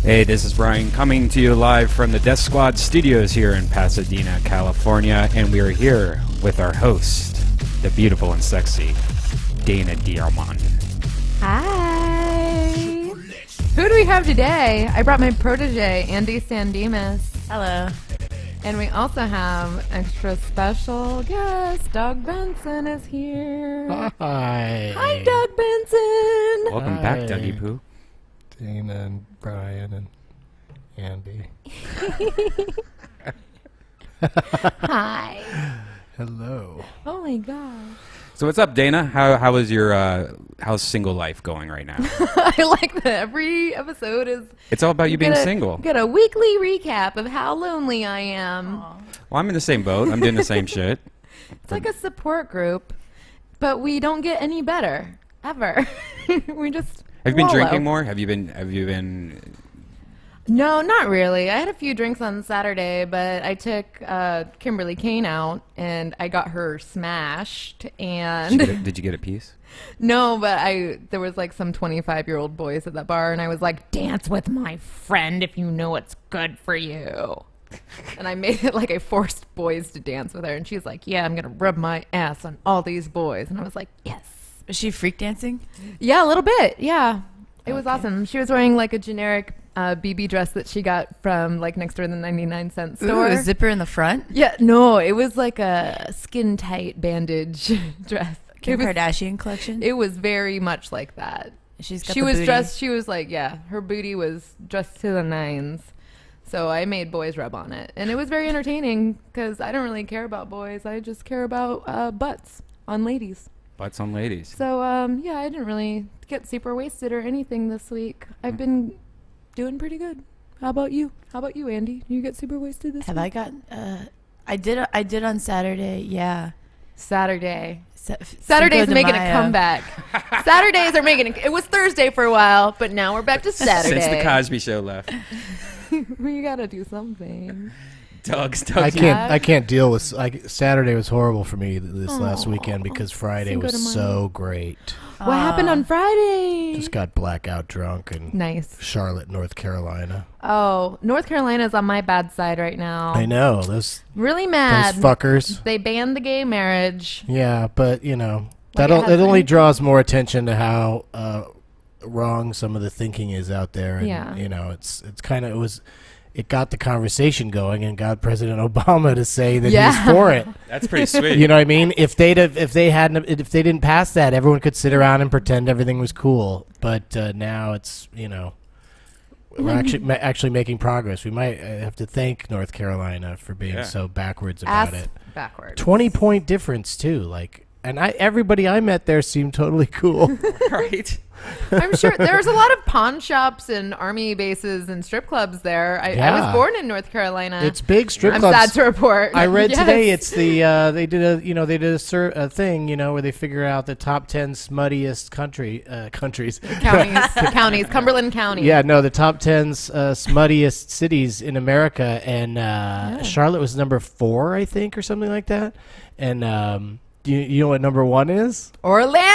Hey, this is Brian coming to you live from the Death Squad studios here in Pasadena, California, and we are here with our host, the beautiful and sexy Dana Diarmond. Hi. Who do we have today? I brought my protege, Andy Sandemus. Hello. And we also have extra special guest, Doug Benson is here. Hi. Hi, Doug Benson. Welcome back, Dougie Poo. Dana and Brian and Andy. Hi. Hello. Oh my God. So what's up, Dana? How is your how's single life going right now? I like that every episode is... It's all about you being single. Get a weekly recap of how lonely I am. Aww. Well, I'm in the same boat. I'm doing the same shit. It's like a support group, but we don't get any better, ever. We just... Have you been wallow. drinking more? Have you been No, not really. I had a few drinks on Saturday, but I took Kimberly Kane out, and I got her smashed. And did you get a piece? no, but there was like some 25-year-old boys at that bar, and I was like, dance with my friend if you know what's good for you. And I made it like I forced boys to dance with her, and she's like, yeah, I'm going to rub my ass on all these boys. And I was like, yes. Was she freak dancing? Yeah, a little bit. Yeah. It was Okay. awesome. She was wearing like a generic BB dress that she got from like next door in the 99-cent store. Ooh, a zipper in the front? Yeah, no, it was like a skin tight bandage dress. Kim it was, Kardashian collection? It was very much like that. She's got She the was booty. dressed, she was like, yeah, her booty was dressed to the nines. So I made boys rub on it. And it was very entertaining because I don't really care about boys. I just care about butts on ladies. Butts on ladies. So, yeah, I didn't really get super wasted or anything this week. I've been doing pretty good. How about you? How about you, Andy? You get super wasted this Have week? I got... I did on Saturday, yeah. Saturday. Saturday's Saturday's making a comeback. Saturdays are making it was Thursday for a while, but now we're back to Saturday. Since the Cosby Show left. We gotta do something. Dogs. I can't deal with. Saturday was horrible for me this last weekend because Friday Cinco de was Mayo. so great. What happened on Friday? Just got blackout drunk in Nice. Charlotte, North Carolina. Oh, North Carolina's on my bad side right now. I know those Really mad. fuckers. They banned the gay marriage. Yeah, but you know Like it only draws more attention to how wrong some of the thinking is out there. And, Yeah. you know, it got the conversation going and got President Obama to say that Yeah. he's for it. That's pretty sweet. You know what I mean? If they didn't pass that, everyone could sit around and pretend everything was cool. But now it's, you know, we're actually making progress. We might have to thank North Carolina for being so backwards about it. Backwards. 20-point difference too. Like, and everybody I met there seemed totally cool. Right? I'm sure there's a lot of pawn shops and army bases and strip clubs there. I was born in North Carolina. It's big strip I'm clubs. sad to report. I read Yes. today it's the they did a thing, you know, where they figure out the top 10 smuttiest countries. counties, Cumberland County. Yeah, no, the top 10 smuttiest cities in America, and Charlotte was number 4, I think, or something like that. And you know what number 1 is? Orlando.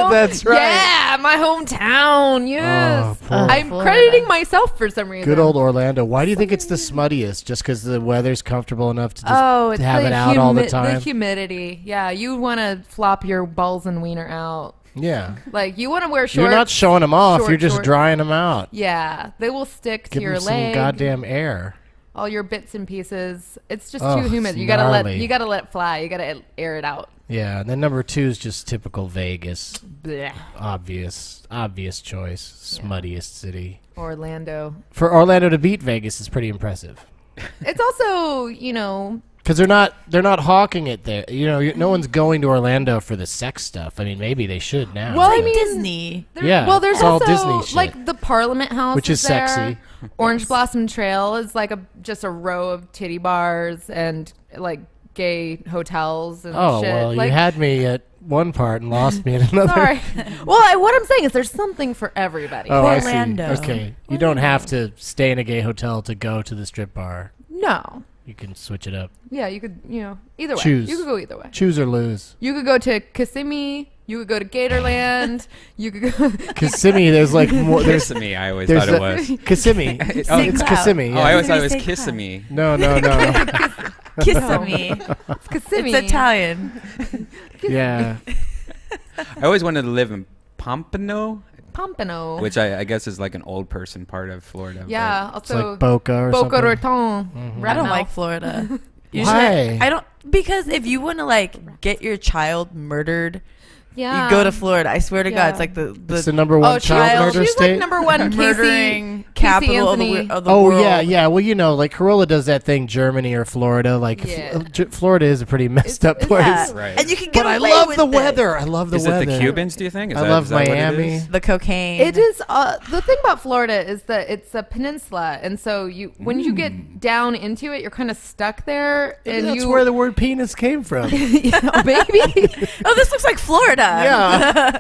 That's right. Yeah, my hometown. Yes. Oh, poor I'm Florida. crediting myself for some reason. Good old Orlando. Why do you think it's the smuttiest? Just because the weather's comfortable enough to just it's have the it out all the time? The humidity. Yeah, you want to flop your balls and wiener out. Yeah. Like you want to wear shorts. You're not showing them off. short You're just shorts. drying them out. Yeah, they will stick to Give your them some leg. goddamn air. All your bits and pieces. It's just Oh, too humid. it's You gotta gnarly. let it fly. You gotta air it out. Yeah, and then number 2 is just typical Vegas. Blech. Obvious choice. Smuttiest city. Orlando. For Orlando to beat Vegas is pretty impressive. It's also, you know, Because they're not hawking it there. You know, no one's going to Orlando for the sex stuff. I mean, maybe they should now. Well, I but- mean, Disney. Yeah, Well, there's it's all also Disney shit. like the Parliament House, Which is there. sexy. Orange Blossom Trail is like just a row of titty bars and like gay hotels and oh shit. well, like, you had me at one part and lost me at another. Sorry. Well, what I'm saying is there's something for everybody. Oh, Orlando. I see. Okay, you don't have to stay in a gay hotel to go to the strip bar. No. You can switch it up. Yeah, you could, either way. Choose. You could go either way. Choose or lose. You could go to Kissimmee. You could go to Gatorland. You could go. Kissimmee, there's like more. There's Kissimmee, I always there's thought it was. Kissimmee. Oh, It's Kissimmee. Oh, I Yeah. always thought it was Say Kissimmee. No. Kissimmee. It's Kissimmee. It's Italian. Yeah. I always wanted to live in Pompano, Pompano. which I guess is like an old person part of Florida. Yeah. It's Also, like Boca or Boca something. Raton. I don't like Florida. Why? I don't, because if you want to like get your child murdered, Yeah. you go to Florida. I swear to God, Yeah. it's like It's the number one child murder she's state. like number one murdering Casey capital of Anthony. the Oh world. yeah. Well, like Corolla does that thing, Germany or Florida. Like Yeah. Florida is a pretty messed up place. Yeah. Right. And you can get But I away love with the it. weather. I love the Is weather. it the Cubans, do you think? I love Miami. The cocaine. It is the thing about Florida is that it's a peninsula, and so when you get down into it, you're kind of stuck there, and That's where the word penis came from. baby. Oh, this looks like Florida. Yeah.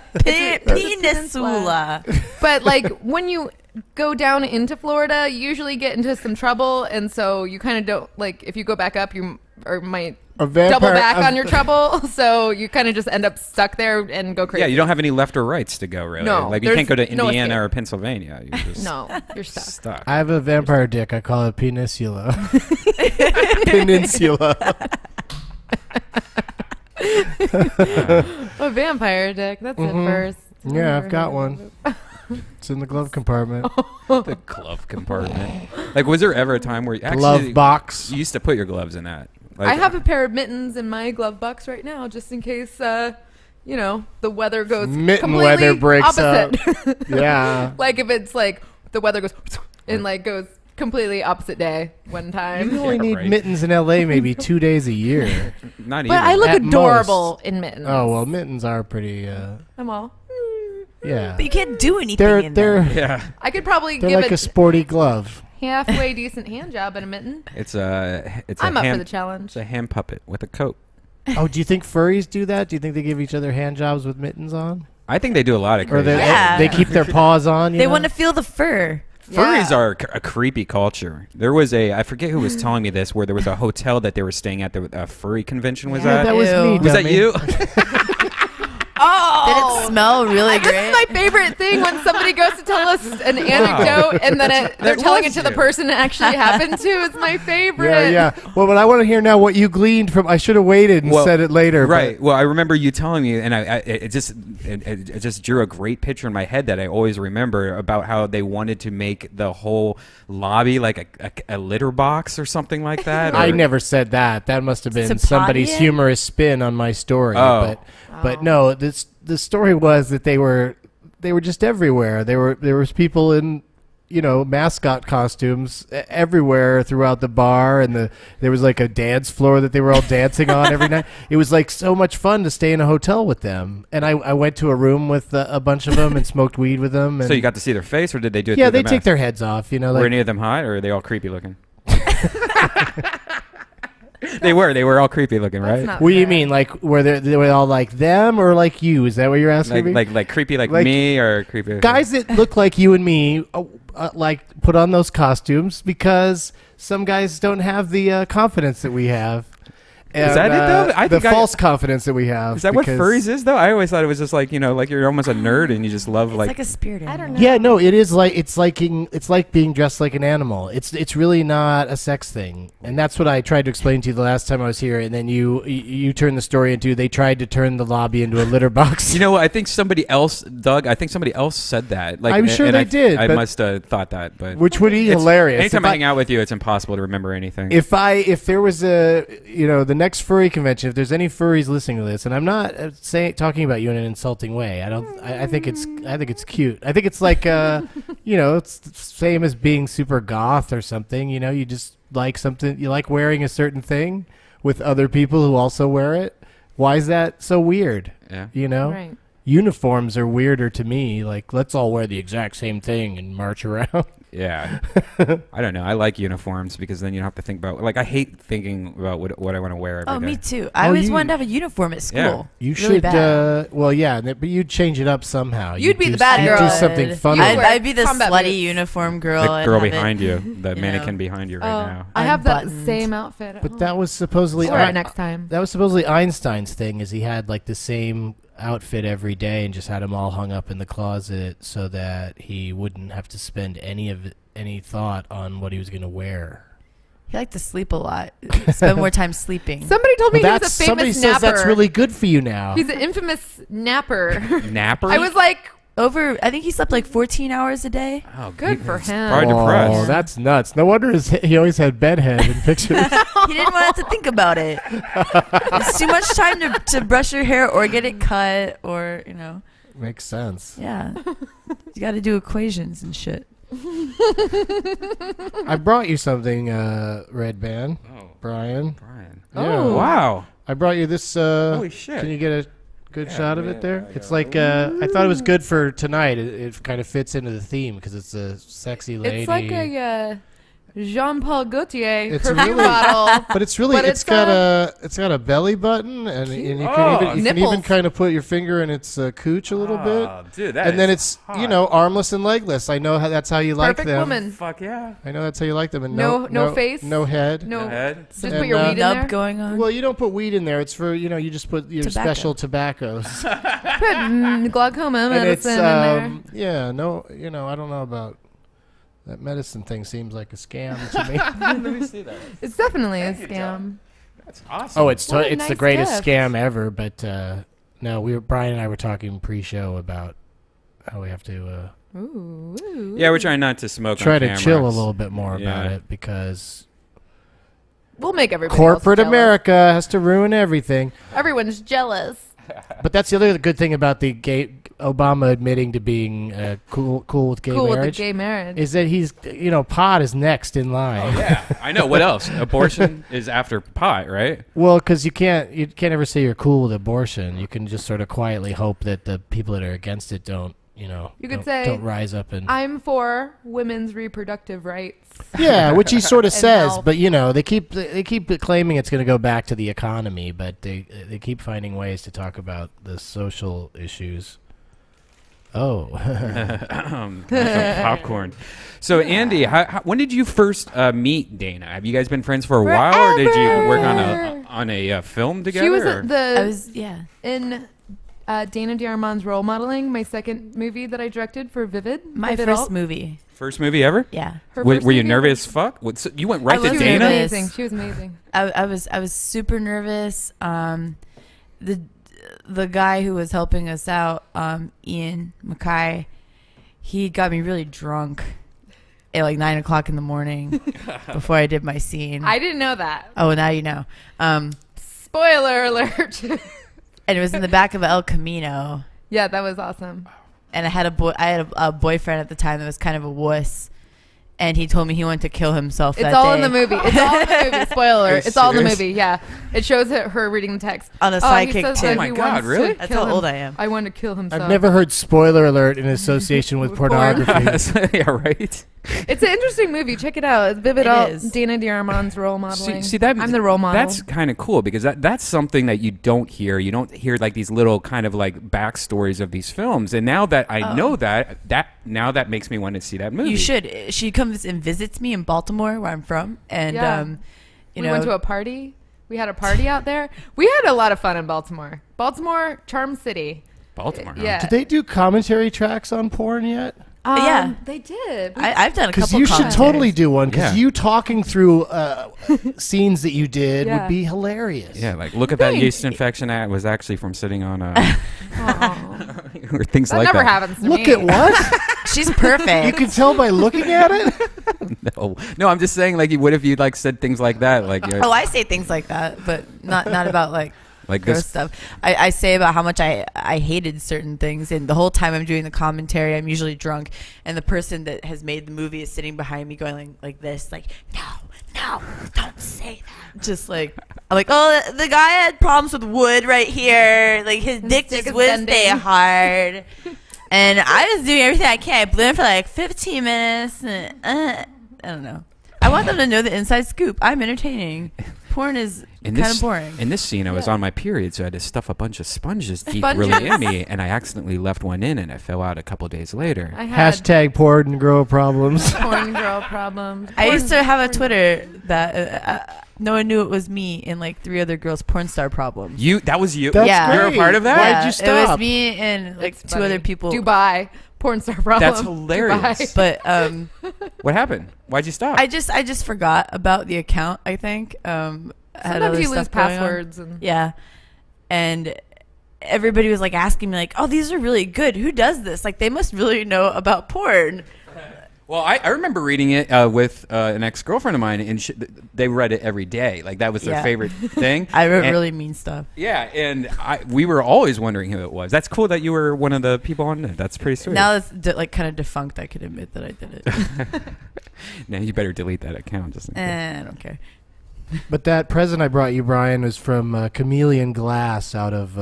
Peninsula. But like when you go down into Florida, you usually get into some trouble, and so you kind of don't like if you go back up, you might A vampire- double back a- on your trouble. So you kind of just end up stuck there and go crazy. Yeah, you don't have any left or rights to go, really. No, Like, you there's can't go to no Indiana escape. or Pennsylvania. You're just No, you're stuck. stuck. I have a vampire dick. I call it peninsula. Peninsula. A vampire dick. That's it first. Yeah, I've got one. It's in the glove compartment. The glove compartment. Like, was there ever a time where you actually Glove box. you used to put your gloves in that? Like, I have a pair of mittens in my glove box right now, just in case, the weather goes Mitten completely weather breaks opposite. Yeah. Like if it's like the weather goes and like goes completely opposite day one time. You only Yeah, need right. mittens in LA maybe 2 days a year. not even. But I look At adorable in mittens. Oh, well, mittens are pretty, I'm all. yeah. But you can't do anything They're, in there. yeah. I could probably they're give like a a sporty glove. halfway decent hand job in a mitten. It's a I'm up for hand, the challenge. It's a hand puppet with a coat. Oh, do you think furries do that? Do you think they give each other hand jobs with mittens on? I think they do a lot of Or crazy. Yeah. they keep their paws on? They want to feel the fur. Furries Yeah. are a creepy culture. There was I forget who was telling me this, where there was a hotel that they were staying at. The furry convention was Yeah, at. that was me. Ew. Was that dummy. you? Did it smell really This great? is my favorite thing when somebody goes to tell us an anecdote and then they're That telling it was to the you. person it actually happened to. It's my favorite. Yeah. Well, but I want to hear now what you gleaned from. I should have waited and Well, said it later. Right. Well, I remember you telling me, and it just drew a great picture in my head that I always remember about how they wanted to make the whole lobby like a litter box or something like that. I or- never said that. That must have been Some somebody's potty? humorous spin on my story. Oh. But no, the story was that they were just everywhere. There was people in mascot costumes everywhere throughout the bar, and there was like a dance floor that they were all dancing on every night. It was like so much fun to stay in a hotel with them. And I went to a room with a bunch of them and smoked weed with them. And So you got to see their face, or did they do it? yeah, through they the take mask? their heads off. Were Like, any of them hot, or are they all creepy looking? They were all creepy looking, That's right? not what do you fair. mean? Like, were they were all like them or like you? Is that what you're asking me? Like creepy like Like, me, or creepy Guys that look like you and me, like put on those costumes because some guys don't have the confidence that we have. Is that it, though? I the think false confidence that we have. Is that what because- furries is though? I always thought it was just like like you're almost a nerd and you just love It's like like a spirit animal. I don't know. Yeah, no, it is like it's like being dressed like an animal. It's really not a sex thing, and that's what I tried to explain to you the last time I was here. And then you turned the story into they tried to turn the lobby into a litter box. You know what? I think somebody else, Doug. I think somebody else said that. Like, I'm sure and they I, did, I but- must have thought that, but which would be it's- hilarious. Anytime If I I- hang out with you, it's impossible to remember anything. If there was the next furry convention, if there's any furries listening to this, and I'm not talking about you in an insulting way. I think it's cute. I think it's like it's the same as being super goth or something. You just like something. You like wearing a certain thing with other people who also wear it. Why is that so weird? yeah. Right. Uniforms are weirder to me. Like, let's all wear the exact same thing and march around. Yeah. I don't know. I like uniforms because then you don't have to think about I hate thinking about what I want to wear every day. Oh, me too. I always wanted to have a uniform at school. Yeah. You Really should. bad. Well, yeah, but you'd change it up somehow. You'd be do the bad you'd girl. Do something funny. You'd wear I'd be the combat slutty boots. uniform girl. The and girl have it- behind you, the you mannequin know. behind you right now. I have that Unbuttoned. same outfit. At But home. that was supposedly We'll wear it next time. that was supposedly Einstein's thing. Is he had like the same outfit every day and just had them all hung up in the closet so that he wouldn't have to spend any thought on what he was going to wear. He liked to sleep a lot. Spend more time sleeping. Somebody told me he was a somebody famous says napper. that's really good for you now. He's an infamous napper. Napper? I was like, I think he slept like 14 hours a day. Oh, good for him. Probably depressed. Oh, that's nuts. No wonder he always had bedhead in pictures. He didn't want to think about it. It's too much time to brush your hair or get it cut or, Makes sense. Yeah. You got to do equations and shit. I brought you something, Red Band. Oh, Brian. Oh, Yeah. wow. I brought you this. Holy shit. Can you get a good shot of it there? I It's got like, I thought it was good for tonight. It kind of fits into the theme because it's a sexy lady. It's like a Jean-Paul Gaultier It's perfume really- bottle. But it's really, But it's got a belly button, and you can even Nipples. kind of put your finger in its cooch a little bit, Dude, that and then is it's hot. Armless and legless. I know that's how you like Perfect them. woman. Fuck yeah. I know that's how you like them. And No face? no head. No, Head. just And, put your weed in Nub there. going on. Well, you don't put weed in there. It's for you just put your Tobacco. special tobaccos. Put glaucoma And it's medicine in there. I don't know about that medicine thing. Seems like a scam to me. Let me see that. It's definitely a Thank you, scam. John. That's awesome. Oh, it's What a it's the nice greatest gift. scam ever. But no, Brian and I were talking pre-show about how we have to Ooh. Yeah, we're trying not to smoke try on to camera. chill a little bit more Yeah. about it because We'll make everybody corporate else jealous. America has to ruin everything. Everyone's jealous. But that's the other good thing about the Obama admitting to being cool with gay Cool with the marriage gay marriage. is that he's pot is next in line. Oh, yeah. I know. What else? Abortion is after pot, right? Well, because you can't ever say you're cool with abortion. You can just sort of quietly hope that the people that are against it don't don't rise up and I'm for women's reproductive rights. yeah, which he sort of And says, health. but they keep claiming it's going to go back to the economy, but they keep finding ways to talk about the social issues. Oh, Some popcorn. So, Andy, when did you first meet Dana? Have you guys been friends for a while, or did you work on a film together? She was Yeah. in Dana DiArmond's role modeling, my second movie that I directed for Vivid. My Vivid first Alt. movie. First movie ever? Yeah. Her Were first you movie nervous? Fuck. So you went right I to was She was Dana? nervous. amazing. She was amazing. I was super nervous. The guy who was helping us out, Ian Mackay, he got me really drunk at like 9 o'clock in the morning before I did my scene. I didn't know that. Oh, now you know. Spoiler alert. And it was in the back of El Camino. Yeah, that was awesome. And I had a boyfriend at the time that was kind of a wuss. And he told me he wanted to kill himself It's that all day. in the movie. It's all in the movie. Spoiler alert. It's all in the serious? movie. Yeah. It shows her reading the text. On a he sidekick says too. that Oh my he God, wants to really? That's kill how old him. I am. I want to kill himself. I've never heard spoiler alert in association with pornography. Yeah, right. It's an interesting movie. Check it out. It's Vivid It Alt. is. Dana DiArmond's role modeling. See that I'm the role model. That's kind of cool because that's something that you don't hear. You don't hear like these little kind of like backstories of these films. And now that I know that makes me want to see that movie. You should. She comes and visits me in Baltimore, where I'm from, and Yeah. you we know, went to a party. We had a party out there. We had a lot of fun in Baltimore. Baltimore, Charm City. Baltimore. Huh? Yeah. Did they do commentary tracks on porn yet? Yeah. They did. I've done a Because couple. you should commentaries. totally do one. Because Yeah. you talking through scenes that you did Yeah. would be hilarious. Yeah, like look at that Thanks. yeast infection. I was actually from sitting on Aw. or things That like never that. happens to Look me. at what? She's perfect. You can tell by looking at it. No, I'm just saying. Like, what if you like said things like that? Like, Oh, I say things like that, but not about like gross this. stuff. I say about how much I hated certain things, and the whole time I'm doing the commentary, I'm usually drunk, and the person that has made the movie is sitting behind me going like this, like, no, don't say that. Just like, I'm like, oh, the guy had problems with wood right here, like his dick dick just is wouldn't stay bending. hard. And I was doing everything I can. I blew him for like 15 minutes. And, I don't know. I I want them to know the inside scoop. I'm entertaining. Porn is kind of boring. In this scene, I was on my period, so I had to stuff a bunch of sponges deep Sponges? really in me, and I accidentally left one in, and it fell out a couple days later. I had Hashtag porn girl problems. porn girl problems. I used to have a Twitter that no one knew it was me and like 3 other girls porn star problems. That was you? That's Yeah. You're a great. part of that? Why'd you It was stop? me and like That's 2 funny. other people. Dubai porn star problem. That's hilarious. Dubai. But What happened? Why'd you stop? I just forgot about the account, I think. Had Sometimes other you lose stuff going on. passwords. And Yeah. And everybody was like asking me like, "Oh, these are really good. Who does this? Like they must really know about porn." Well, I remember reading it with an ex-girlfriend of mine, and they read it every day. Like, that was their Yeah. favorite thing. I wrote And- really mean stuff. Yeah, and we were always wondering who it was. That's cool that you were one of the people on it. That's pretty sweet. Now it's like kind of defunct. I could admit that I did it. Now you better delete that account. Just in case. I don't care. But that present I brought you, Brian, was from Chameleon Glass out of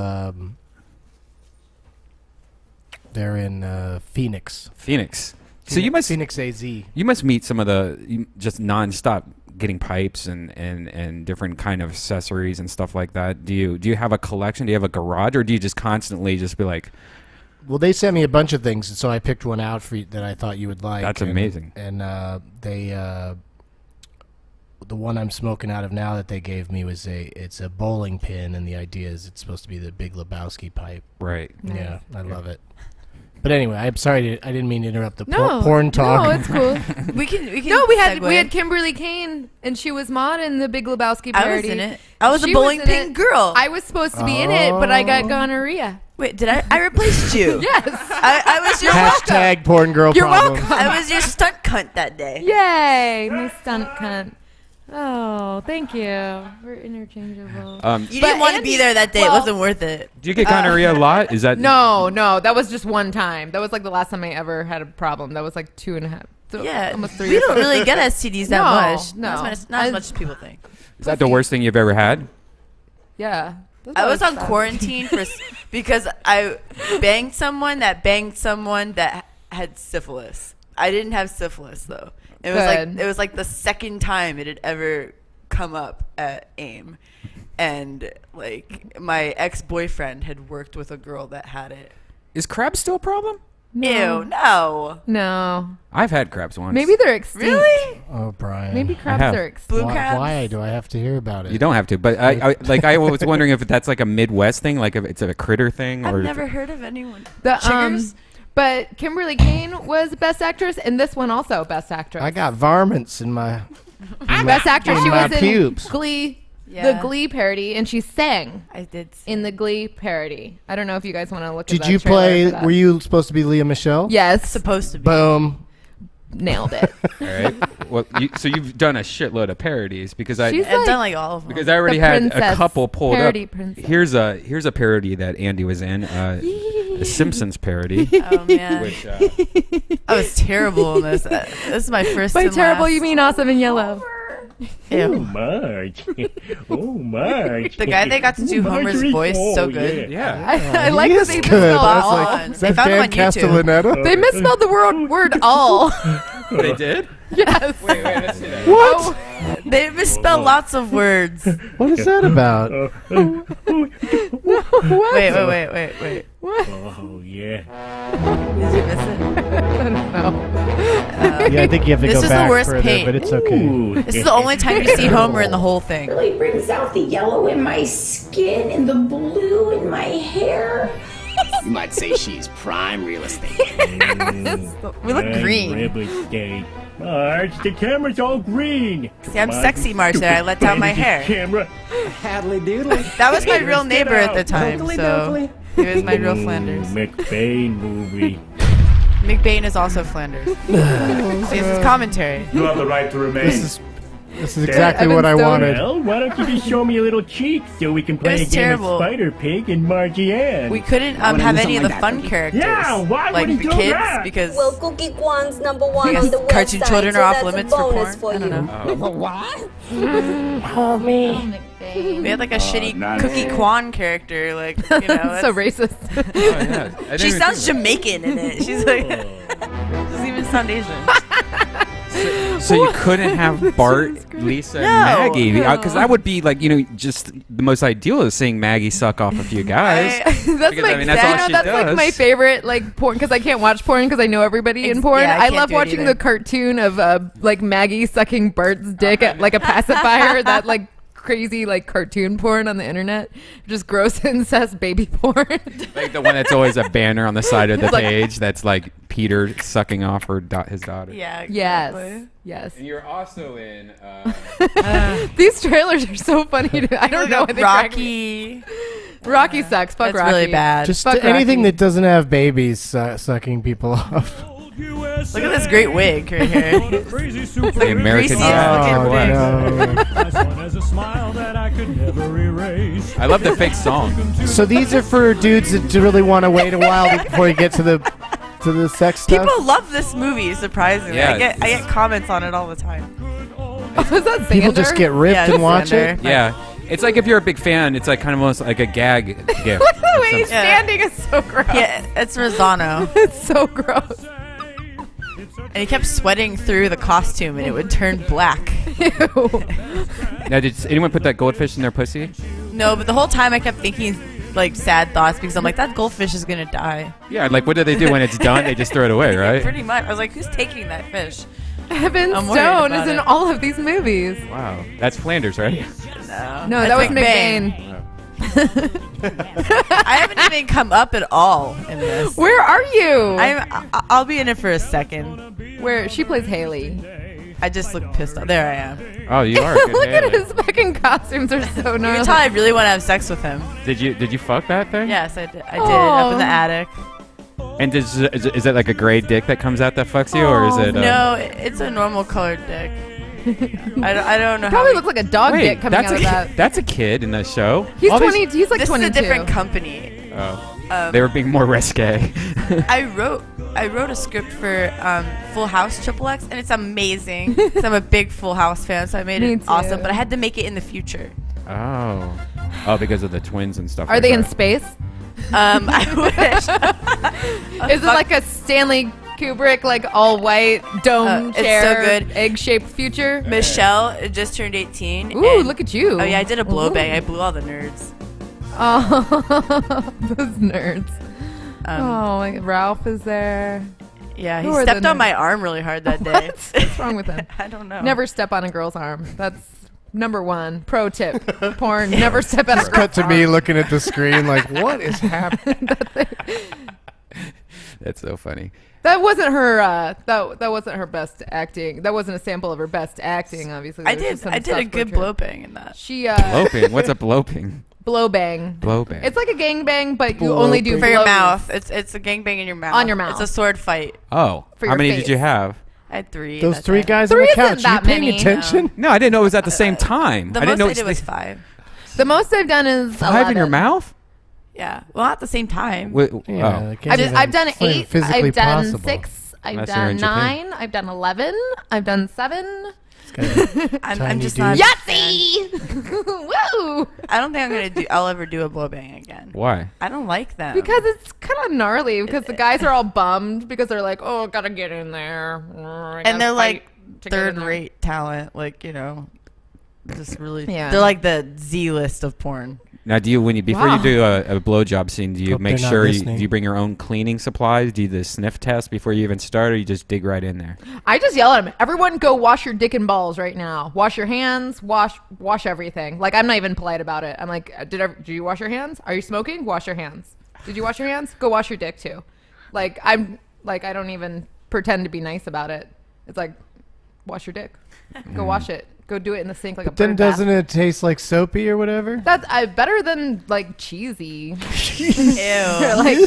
they're in Phoenix. Phoenix. So you must Phoenix AZ. you must meet some of the just nonstop getting pipes and different kind of accessories and stuff like that. Do you have a collection? Do you have a garage, or do you just constantly just be like, Well, they sent me a bunch of things, so I picked one out for you that I thought you would like. That's and- amazing. And the one I'm smoking out of now that they gave me it's a bowling pin, and the idea is it's supposed to be the Big Lebowski pipe. right? Yeah, I love it. But anyway, I'm sorry, I didn't mean to interrupt the no, porn talk. No, it's cool. We can. No, we had segue. Kimberly Kane, and she was Maud in the Big Lebowski I parody. was in it. I was She a bowling in pin it. girl. I was supposed to be in it, but I got Oh. gonorrhea. Wait, did I replaced you? Yes. I was your Hashtag porn girl You're problems. welcome. I was your stunt cunt that day. Yay, my stunt cunt. Oh, thank you. We're interchangeable. You But didn't want to be Andy- there that day. well- it wasn't worth it. Do you get gonorrhea a lot? Is that No, that was just one time. That was like the last time I ever had a problem. That was like 2.5. So Yeah, almost 3 we years don't ago. really get STDs that No, much. no. Not as much as people think. Is that the worst thing you've ever had? Yeah. That's I what was on sad. quarantine because I banged someone that had syphilis. I didn't have syphilis though. It Good. was like the second time it had ever come up at AIM, and like my ex-boyfriend had worked with a girl that had it. Is crabs still a problem? No. Ew, no. No. I've had crabs once. Maybe they're extinct. Really? Oh, Brian. Maybe crabs have. are extinct. Blue why, crabs? why do I have to hear about it? You don't have to, but I was wondering if that's like a Midwest thing, like if it's a critter thing, or I've if- never heard of anyone. The, Chiggers? but Kimberly Kane was Best Actress, and this one also Best Actress. I got varmints in my Best Actress. in She my was in pubes. Glee, Yeah. the Glee parody, and she sang I did. in the Glee parody. I don't know if you guys want to look at Did that you trailer play? for that. Were you supposed to be Leah Michelle? Yes. Supposed to be. Boom. Nailed it. All right. Well, so you've done a shitload of parodies because She's I've like done like all of them. because I already the had a princess, couple pulled parody up. princess. Here's a parody that Andy was in, a Simpsons parody. Oh man, Which, I was terrible in this. This is my first. By and terrible, last. you mean awesome and yellow. Ew. Marge. Oh, Marge. The guy that got to do Homer's Marjorie. voice Oh, so good. yeah. I like He that is they good. misspelled That's all. like, is They that found him Dan on YouTube. Castellaneta? They misspelled the word all. They did? Yes. Wait, let's see that. What? They misspell lots of words. What is that about? What? Wait. Oh, yeah. Did you miss it? I don't know. Yeah, I think you have to This go is the back worst further, paint. but it's okay. Ooh. This is the only time you see Homer in the whole thing. Really brings out the yellow in my skin and the blue in my hair. You might say she's prime real estate. We look green. Real estate. Marge, the camera's all green. See, I'm sexy, Marge. There, I let down my hair. Camera. Hadley doodly. That was my real neighbor at the time, Doodly so doodly. he was my real Flanders. McBain movie. McBain is also Flanders. See, this is commentary. You have the right to remain. This is exactly what I Evan Stone. wanted. Well, why don't you just show me a little cheek so we can play It a was game terrible. of Spider Pig and Margie Ann? We couldn't wanna have do any of the something like fun that, Cookie. characters. Yeah, why like would the you do kids, that? because Well, Cookie Kwan's number one Because on the cartoon website, children so are off that's limits a for bonus porn. I you. don't know. What? We had like a shitty nice. Cookie Kwan character, like you know. So that's- racist. Oh, yeah. I didn't She even sounds think Jamaican in it. She's like, doesn't even sound Asian. So you couldn't have Bart, Lisa, and Maggie, because that would be like, just the most ideal is seeing Maggie suck off a few guys. That's That's like my favorite like porn, because I can't watch porn because I know everybody in porn. Yeah, I I can't love do it watching either. the cartoon of like Maggie sucking Bart's dick at like a pacifier. That like crazy like cartoon porn on the internet, just gross incest baby porn. Like the one that's always a banner on the side of the It's like- page that's like Peter sucking off his daughter. Yeah. Yes. And you're also in. These trailers are so funny. I don't know. Rocky. Rocky sucks. Fuck That's Rocky. really bad. Just Fuck anything Rocky. that doesn't have babies sucking people off. Look at this great wig right here. The American greasy Dad. looking I love the fake song. So these are for dudes that really want to wait a while before you get to the sex stuff. People love this movie, surprisingly. Yeah, I get comments on it all the time. Was that Sander? People just get ripped Yeah, and watch Sander. it. Yeah. It's like if you're a big fan, it's like kind of almost like a gag gift. The way he's Yeah. standing is so gross. Yeah, it's Rosano. It's so gross. And he kept sweating through the costume and it would turn black. Ew. Now, did anyone put that goldfish in their pussy? No, but the whole time I kept thinking like sad thoughts because I'm like, that goldfish is going to die. Yeah, like what do they do when it's done? They just throw it away, right? Pretty much. I was like, who's taking that fish? Evan I'm worried Stone about is in it. all of these movies. Wow. That's Flanders, right? No, that was McBain. I haven't even come up at all in this. Where are you? I'll be in it for a second. Where she plays Haley. I just look pissed off. There I am. Oh, you are. Good Look at Haley. his fucking costumes are so You nice. can tell I really want to have sex with him. Did you fuck that thing? Yes, I did. I did up in the attic. And is it like a gray dick that comes out that fucks you, or is it? No, it's a normal colored dick. I don't know Probably how. looks like a dog Wait, dick coming that's out of that. That's a kid in the show. He's All these- 20. He's like This 22. is a different company. Oh, they were being more risque. I wrote a script for Full House XXX, and it's amazing. 'Cause I'm a big Full House fan, so I made Me it awesome. too. But I had to make it in the future. Oh, because of the twins and stuff. Are like they in that. space? I wish. Is it like a Stanley Kubrick, like all white dome It's so chair, good. egg-shaped future? Michelle just turned 18. Ooh, and- look at you. Oh yeah, I did a blow Ooh. bang. I blew all the nerds. Oh, those nerds. Oh, my, Ralph is there. Yeah, he Who are the stepped on nerds? my arm really hard that day. What's wrong with him? I don't know. Never step on a girl's arm. That's number one. Pro tip. Porn. Never step on a girl's Cut to me arm. looking at the screen like, what is happening? That's so funny. That wasn't her. That wasn't her best acting. That wasn't a sample of her best acting. Obviously, I There was just some did a stuff good butchered. blow bang in that. She Blowping. What's a blowping? blow bang. Blow bang. It's like a gang bang, but you only do Blow For your blows. mouth. It's a gangbang in your mouth. On your mouth. It's a sword fight. Oh, For how your many face. did you have? I had 3. Those that 3 day. guys 3 on the isn't couch. You that paying many. attention? No, I didn't know it was at the same time. The I didn't most know I did was it's 5. The most I've done is 5 in your 11. mouth. Yeah. Well, not at the same time. Yeah, Oh. they can't even- I've done it's not even 8. physically I've done possible. 6. I've Unless you're done in Japan. 9. I've done 11. I've done 7. I'm Tiny just dude. not. Yahtzee! Woo! I don't think I'll ever do a blow bang again. Why? I don't like them. Because it's kind of gnarly. Because the guys are all bummed because they're like, "Oh, gotta get in there," and they're like to get in there. third-rate talent, like just really. Yeah. They're like the Z list of porn. Now, do you before Wow. you do a blowjob scene, do you Hope make they're not sure do listening. you bring your own cleaning supplies? Do you do the sniff test before you even start, or you just dig right in there? I just yell at them. Everyone, go wash your dick and balls right now. Wash your hands. Wash everything. Like, I'm not even polite about it. I'm like, did you wash your hands? Are you smoking? Wash your hands. Did you wash your hands? Go wash your dick too. Like, I don't even pretend to be nice about it. It's like, wash your dick. Go wash it. Go do it in the sink like a Then bird bath. doesn't it taste like soapy or whatever? That's better than like cheesy. Ew. Like,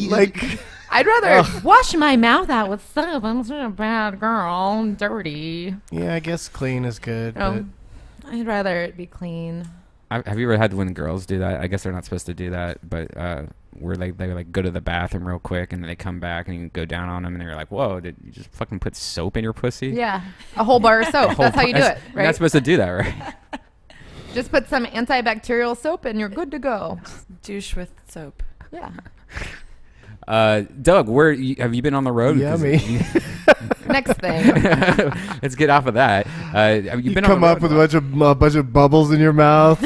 Like, I'd rather wash my mouth out with soap. I'm such a bad girl. I'm dirty. yeah, I guess clean is good. I'd rather it be clean. Have you ever had when girls do that? I guess they're not supposed to do that, but where they like go to the bathroom real quick and then they come back and you go down on them and they're like, "Whoa, did you just fucking put soap in your pussy?" Yeah, a whole bar of soap. That's how you do it, You're not right? supposed to do that, right? Just put some antibacterial soap and you're good to go. Douche with soap. Yeah. Doug, have you been on the road? 'Cause Yummy. Next thing. Let's get off of that. You've You been come on up with a bunch of bubbles in your mouth.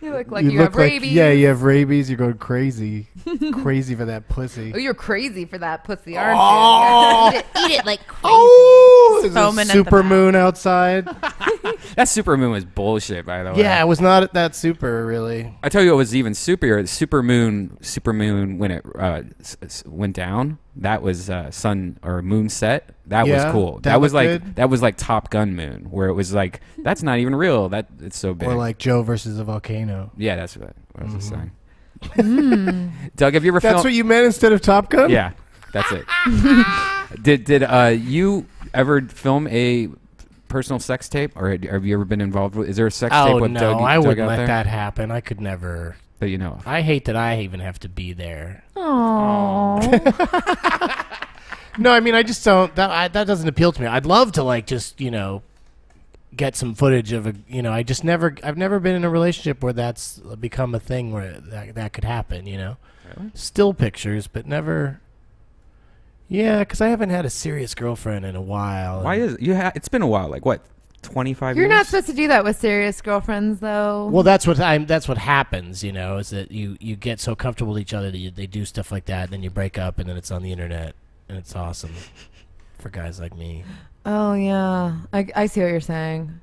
You look like you have rabies. Yeah, you have rabies. You're going crazy. Crazy for that pussy. Oh, you're crazy for that pussy, aren't Oh. you? Eat it like crazy. Oh, there's Foaming a at the super mouth. moon outside. That super moon was bullshit, by the way. Yeah, it was not that super, really. I tell you what was even superior. The super moon when it went down. That was sun or moon set. That was Yeah, cool. that Was looked like good. that was like Top Gun moon, where it was like that's not even real. That it's so big. Or like Joe versus a volcano. Yeah, that's what I was just saying. Doug, have you ever That's filmed? what you meant instead of Top Gun? Yeah, that's it. Did you ever film a personal sex tape, or have you ever been involved with? Is there a sex tape Oh with no, Doug? I Doug wouldn't out let there that happen. I could never. that you know of? I hate that I even have to be there. Aww. No, I mean I just don't. That doesn't appeal to me. I'd love to like just get some footage of a. I've never been in a relationship where that's become a thing where that could happen. Really? Still pictures, but never. Yeah, because I haven't had a serious girlfriend in a while. Why is it's been a while? Like what? 25 You're years? not supposed to do that with serious girlfriends, though. Well, that's what happens. Is that you get so comfortable with each other that they do stuff like that, and then you break up, and then it's on the internet, and it's awesome for guys like me. Oh yeah, I see what you're saying.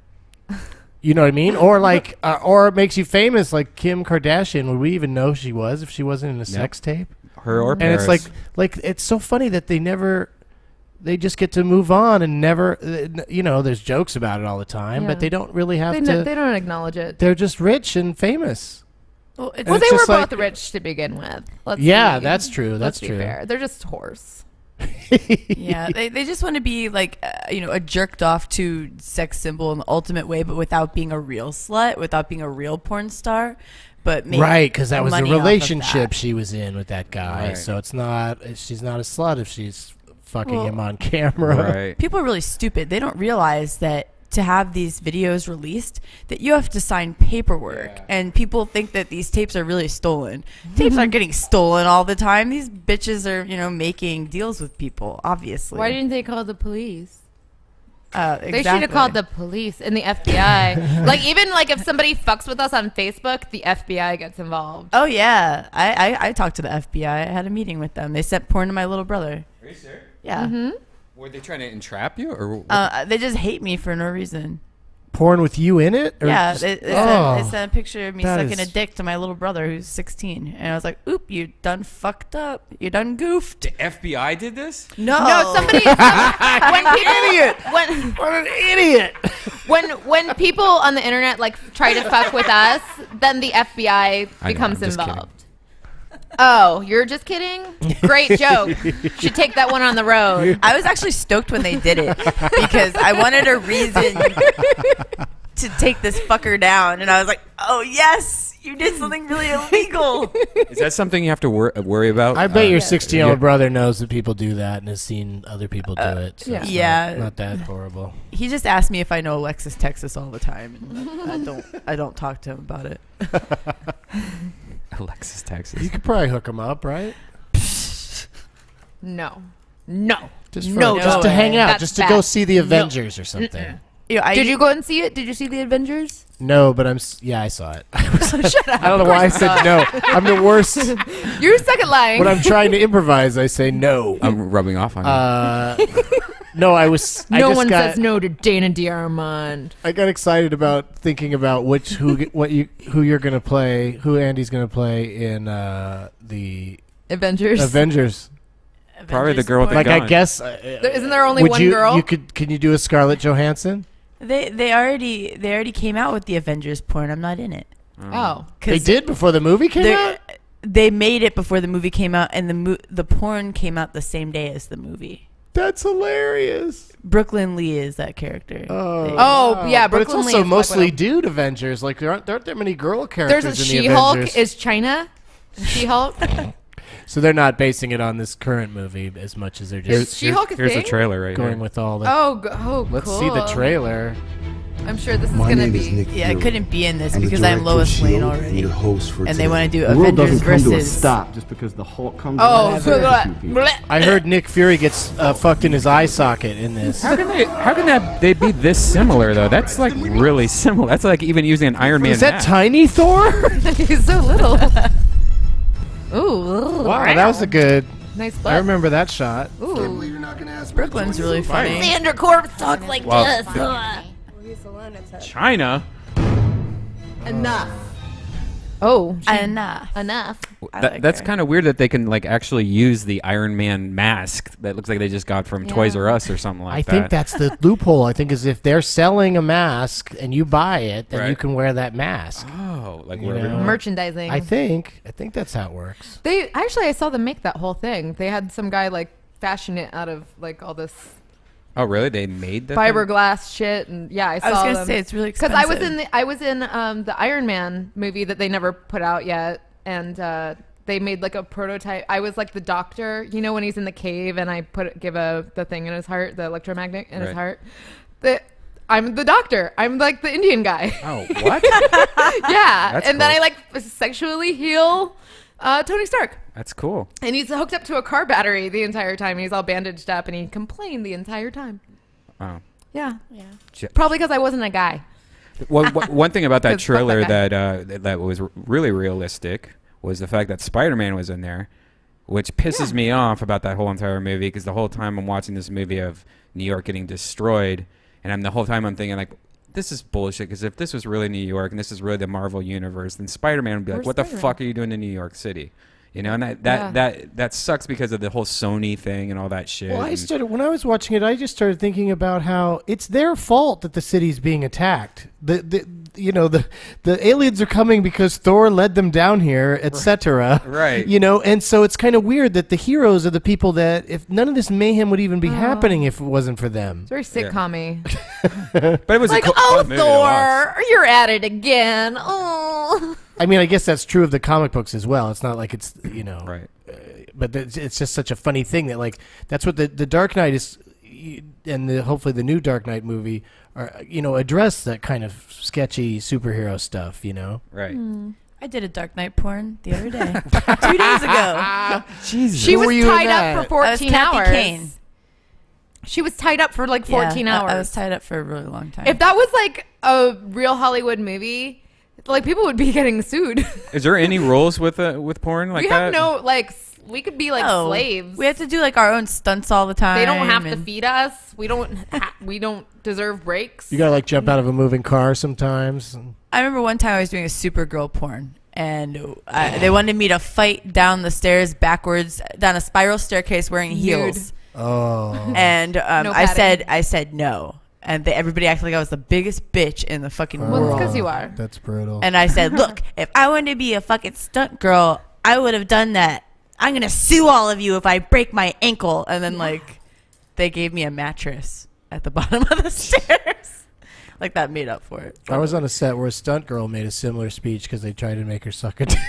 You know what I mean? Or like, or it makes you famous, like Kim Kardashian. Would we even know who she was if she wasn't in a sex tape? Her or And Paris. it's like it's so funny that they just get to move on and never. There's jokes about it all the time, Yeah. but they don't really have They to. they don't acknowledge it. They're just rich and famous. Well, it's, Well, it's they were just like- both rich to begin with. Yeah, be- that's true. Let's That's be true. fair. They're just horse. yeah, they just want to be like a jerked off to sex symbol in the ultimate way, but without being a real slut, without being a real porn star. But make Right, because that was the money off of relationship that. she was in with that guy. Right. So she's not a slut if she's fucking Well, him on camera. right. People are really stupid. They don't realize that to have these videos released, that you have to sign paperwork, and people think that these tapes are really stolen. Tapes aren't getting stolen all the time. These bitches are, making deals with people. Obviously, Why didn't they call the police? exactly. They should have called the police and the FBI. Like even like if somebody fucks with us on Facebook, the FBI gets involved. Oh yeah, I talked to the FBI. I had a meeting with them. They sent porn to my little brother. Are you serious? Yeah. Were they trying to entrap you, or They just hate me for no reason. Porn with you in it? Or Yeah, just- they sent a picture of me That sucking a is- dick to my little brother who's 16. And I was like, oop, you done fucked up. You done goofed. the FBI did this? No. No, somebody. When people, Idiot! When What an idiot! when people on the internet like try to fuck with us, then the FBI know, becomes I'm just kidding. involved. Oh, you're just kidding? Great joke. Should take that one on the road. I was actually stoked when they did it because I wanted a reason to take this fucker down. And I was like, oh, yes, you did something really illegal. Is that something you have to worry about? I bet your 16-year-old yeah. brother knows that people do that and has seen other people do it. So it's yeah. not that horrible. He just asked me if I know Alexis, Texas all the time. And I don't talk to him about it. Alexis, Texas. You could probably hook him up, right? No. Just No just to way. hang out, That's just to go bad. see the Avengers or something. Did you go and see it? Did you see the Avengers? No, but I saw it. I don't know why I said no. I'm the worst. You're second lying. When I'm trying to improvise, I say no. I'm rubbing off on you. No, I was. no I just one got, says no to Dana DiArmond. I got excited about thinking about who you're gonna play, who Andy's gonna play in the Avengers. Avengers. Probably the girl with the Like gun. I guess. Isn't there only would one you, girl? Can you do a Scarlett Johansson? They already came out with the Avengers porn. I'm not in it. Oh. They did before the movie came out. They made it before the movie came out, and the porn came out the same day as the movie. That's hilarious. Brooklyn Lee is that character. Oh, yeah, but it's Brooklyn Lee also is mostly Black dude Avengers. Like there aren't that many girl There's characters a in the She-Hulk. Avengers. Is China She-Hulk? So they're not basing it on this current movie as much as they're Is just She-Hulk a Here's thing? the trailer right going here. with all the. Oh, Let's cool. see the trailer. I'm sure this is My gonna name is be. Nick Yeah, I Fury. couldn't be in this I'm the because I'm director of Lois Lane S.H.I.E.L.D. and already. your host for And they today. want to do The world Avengers doesn't come to a versus. stop just because the Hulk comes Oh, around. so I heard Nick Fury gets fucked in his eye socket in this. How can they be this similar though? That's like really similar. That's like even using an Iron Man. Is that mask. Tiny Thor? He's so little. Ooh. Wow, that was a good. Nice butt. I remember that shot. Ooh. Brooklyn's really funny. Xander Corp talks like Well, this. China. Enough. Oh. Enough. Enough. That's kind of weird that they can like actually use the Iron Man mask that looks like they just got from Toys R Us or something like I that. think that's the loophole. I think is if they're selling a mask and you buy it, then you Right. can wear that mask. Oh, like You wherever. know? Merchandising. I think that's how it works. They actually, I saw them make that whole thing. They had some guy like fashion it out of like all this Oh, really? They made the fiberglass shit, and yeah, I saw. I was gonna them. say it's really because expensive. I was in the Iron Man movie that they never put out yet, and they made like a prototype. I was like the doctor, you know, when he's in the cave, and I give the thing in his heart, the electromagnet in his Right. heart. I'm the doctor. I'm like the Indian guy. Oh, what? Yeah, That's and then cool. I like sexually heal Tony Stark. That's cool. And he's hooked up to a car battery the entire time. And he's all bandaged up, and he complained the entire time. Oh. Yeah. J- Probably because I wasn't a guy. One thing about that 'Cause fuck trailer that guy. that was really realistic was the fact that Spider-Man was in there, which pisses me off about that whole entire movie because the whole time I'm watching this movie of New York getting destroyed, and the whole time I'm thinking like, this is bullshit because if this was really New York and this is really the Marvel universe, then Spider-Man would be like, Where's what the Spider-Man? fuck are you doing in New York City? You know, and that sucks because of the whole Sony thing and all that shit. Well, and- when I was watching it, I just started thinking about how it's their fault that the city's being attacked. The aliens are coming because Thor led them down here, etc. Right. You know, and so it's kind of weird that the heroes are the people that, if none of this mayhem would even be happening if it wasn't for them. It's very sitcom-y. but it was Like, a cool, oh, fun movie to watch. Thor, you're at it again. Oh. I mean, I guess that's true of the comic books as well. It's not like it's, you know. Right. But it's just such a funny thing that, like, that's what the Dark Knight is, and hopefully the new Dark Knight movie are, you know, address that kind of sketchy superhero stuff, you know. Right. I did a Dark Knight porn the other day. 2 days ago. Jesus. She Who was were you in tied that? up for I was 14 Kathy hours. Kane. She was tied up for like 14 Yeah, hours. I was tied up for a really long time. If that was like a real Hollywood movie, like people would be getting sued. Is there any rules with porn like we that? have no like. We could be like No. slaves. We have to do like our own stunts all the time. They don't have to and- feed us. We don't. We don't deserve breaks. You gotta like jump out of a moving car sometimes. I remember one time I was doing a Supergirl porn, and they wanted me to fight down the stairs backwards, down a spiral staircase wearing heels. Oh. And No I padding. said no, and everybody acted like I was the biggest bitch in the fucking Well, it's world. because you are. That's brutal. And I said, look, if I wanted to be a fucking stunt girl, I would have done that. I'm gonna sue all of you if I break my ankle. And then like, they gave me a mattress at the bottom of the stairs. Like that made up for it. I was on a set where a stunt girl made a similar speech because they tried to make her suck a dick.